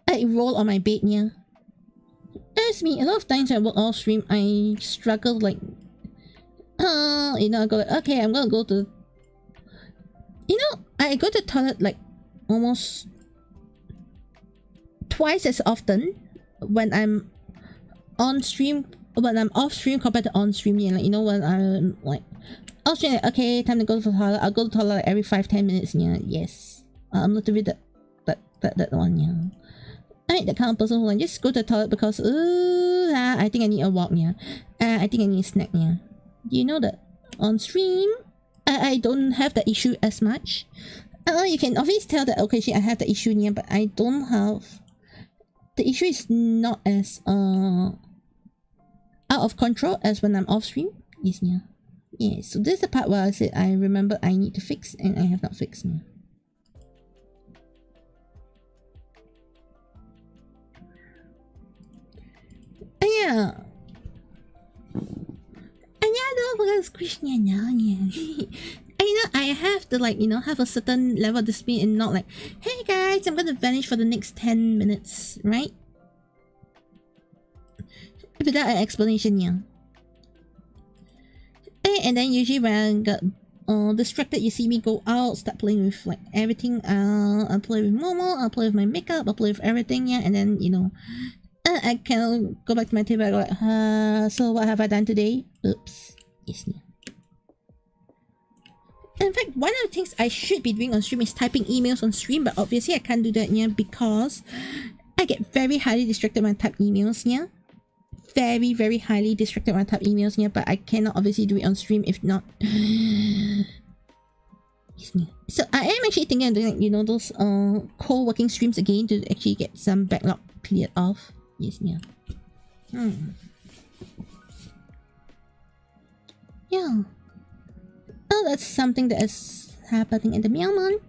I roll on my bed, yeah. That's me. A lot of times when I work off stream, I struggle, like, you know, I go like, okay, I'm gonna go to, you know, I go to the toilet like almost twice as often when I'm on stream, when I'm off stream compared to on stream, yeah. Like, you know, when I'm like off stream, like, okay, time to go to the toilet. I'll go to the toilet like every 5-10 minutes, yeah. Yes. I'm literally that one, yeah. I ain't that kind of person who like just go to the toilet because I think I need a walk, yeah. I think I need a snack, yeah. You know that on stream I don't have that issue as much. You can obviously tell that occasionally I have the issue, yeah, but I don't have, the issue is not as out of control as when I'm off stream. Yes, yeah. Yeah, so this is the part where I said I remember I need to fix and I have not fixed, yeah. Yeah. And yeah, don't forget squishing now, yeah. And you know, I have to, like, you know, have a certain level of discipline and not like, hey guys, I'm gonna vanish for the next 10 minutes, right? Without an explanation, yeah. And then usually when I got distracted, you see me go out, start playing with like everything. I'll play with Momo, I'll play with my makeup, I'll play with everything, yeah. And then, you know, I can go back to my table and go like, so what have I done today? Oops. Yes, yeah. In fact, one of the things I should be doing on stream is typing emails on stream, but obviously I can't do that, yeah, because I get very highly distracted when I type emails, yeah. very, very highly distracted when I type emails here, but I cannot obviously do it on stream if not. So I am actually thinking of doing, like, you know, those co-working streams again to actually get some backlog cleared off. Yes, yeah. Yeah. Oh, that's something that is happening at the moment.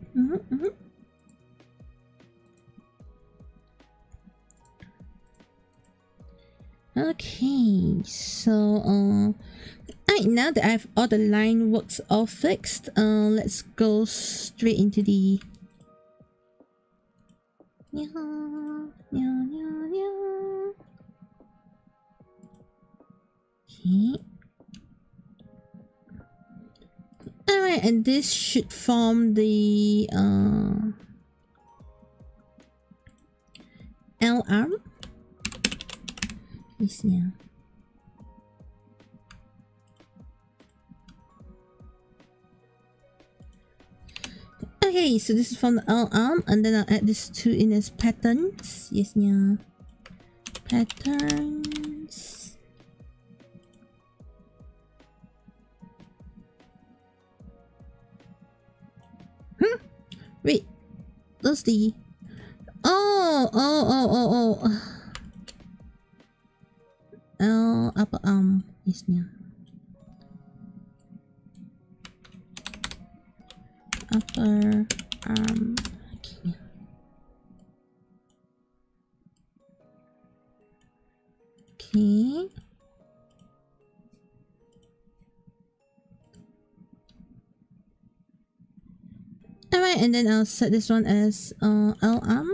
Okay, so right now that I have all the line works all fixed, let's go straight into the okay. Alright, and this should form the L arm. Yeah. Okay, so this is from the L arm, and then I'll add this two in as patterns. Yes, yeah. Patterns. Wait, those the L upper arm. Yes, yeah. Upper arm. Okay. Okay. Alright, and then I'll set this one as L arm.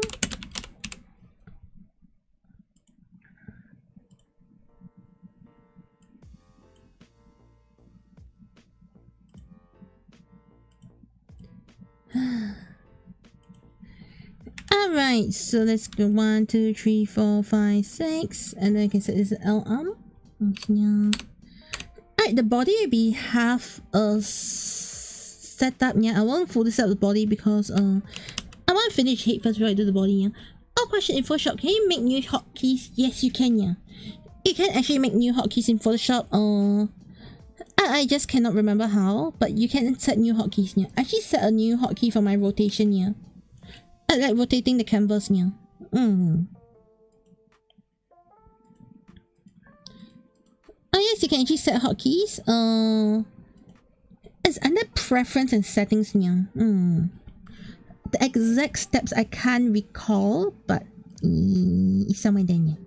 Alright, so let's go 1, 2, 3, 4, 5, 6, and then I can set this L arm. Alright, the body will be half set up. Yeah, I won't fully set up the body because I want to finish head first before I do the body. Yeah. Oh, question in Photoshop: can you make new hotkeys? Yes, you can. Yeah, you can actually make new hotkeys in Photoshop. I just cannot remember how, but you can set new hotkeys. Yeah, I actually set a new hotkey for my rotation. Yeah. I like rotating the canvas, yeah. Oh yes, you can actually set hotkeys. It's under preference and settings, yeah. The exact steps I can't recall, but it's somewhere there, yeah.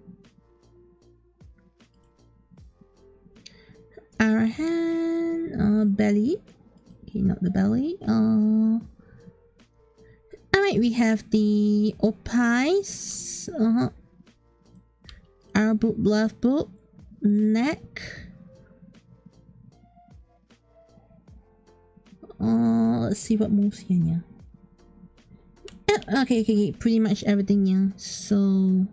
Our hand, belly. Okay, not the belly. Alright, we have the opines, our boob, left boob, neck. Let's see what moves here, yeah. Okay, pretty much everything, yeah. So,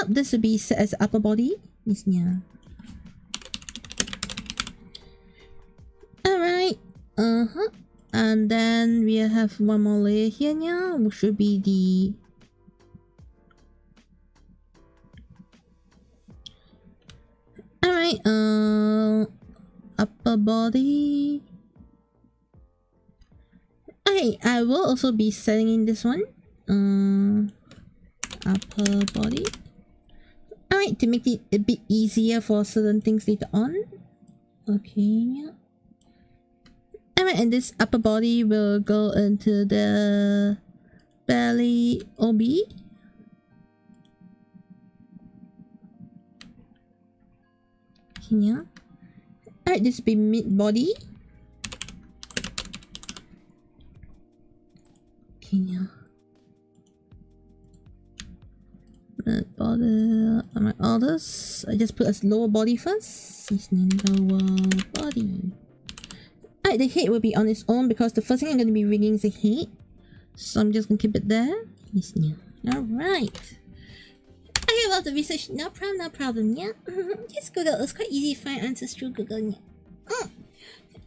this will be set as upper body, yes, yeah. Alright, and then we have one more layer here now, which should be the alright, upper body. Okay, I will also be setting in this one, upper body. Alright, to make it a bit easier for certain things later on. Okay, yeah. Alright, and this upper body will go into the belly OB. Here. Alright, this will be mid body. Here. Mid body. Alright, all this. I just put as lower body first. This lower body. Alright, the head will be on its own because the first thing I'm going to be rigging is the head. So I'm just going to keep it there. Yes, yeah. Alright. I love the research. No problem, yeah. Just Google. It's quite easy to find answers through Google, yeah.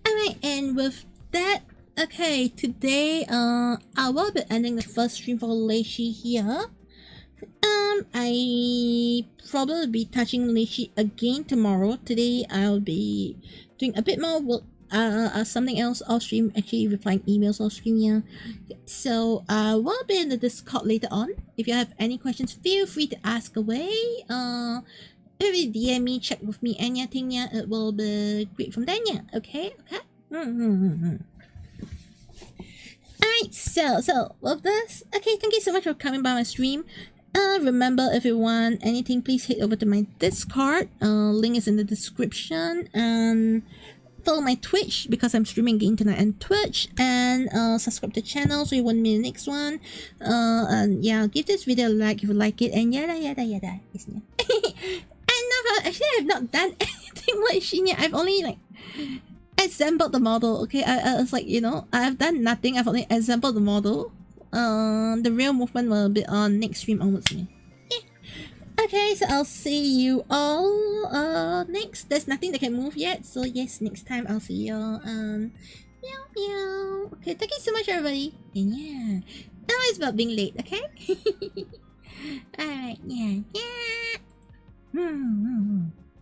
Alright, and with that, okay, today I will be ending the first stream for Leshi here. I probably will be touching Leshi again tomorrow. Today I'll be doing a bit more work, something else off stream, actually replying emails off stream, yeah. So we'll be in the Discord later on. If you have any questions, feel free to ask away. If you DM me, check with me, anything, yeah, it will be great from then, yeah. Okay. Alright, so with this, okay, thank you so much for coming by my stream. Remember, if you want anything, please head over to my Discord. Link is in the description. And follow my Twitch because I'm streaming again tonight on Twitch. And subscribe to the channel so you won't miss the next one. And yeah, give this video a like if you like it. And yada. Isn't it? And actually, I have not done anything like Shinya. I've only like assembled the model. Okay, I was like, you know, I've done nothing. I've only assembled the model. The real movement will be on next stream onwards. Yeah. Okay, so I'll see you all next. There's nothing that can move yet, so yes, next time I'll see you all. Meow. Okay, thank you so much, everybody. And yeah, now it's about being late. Okay. Alright. Yeah.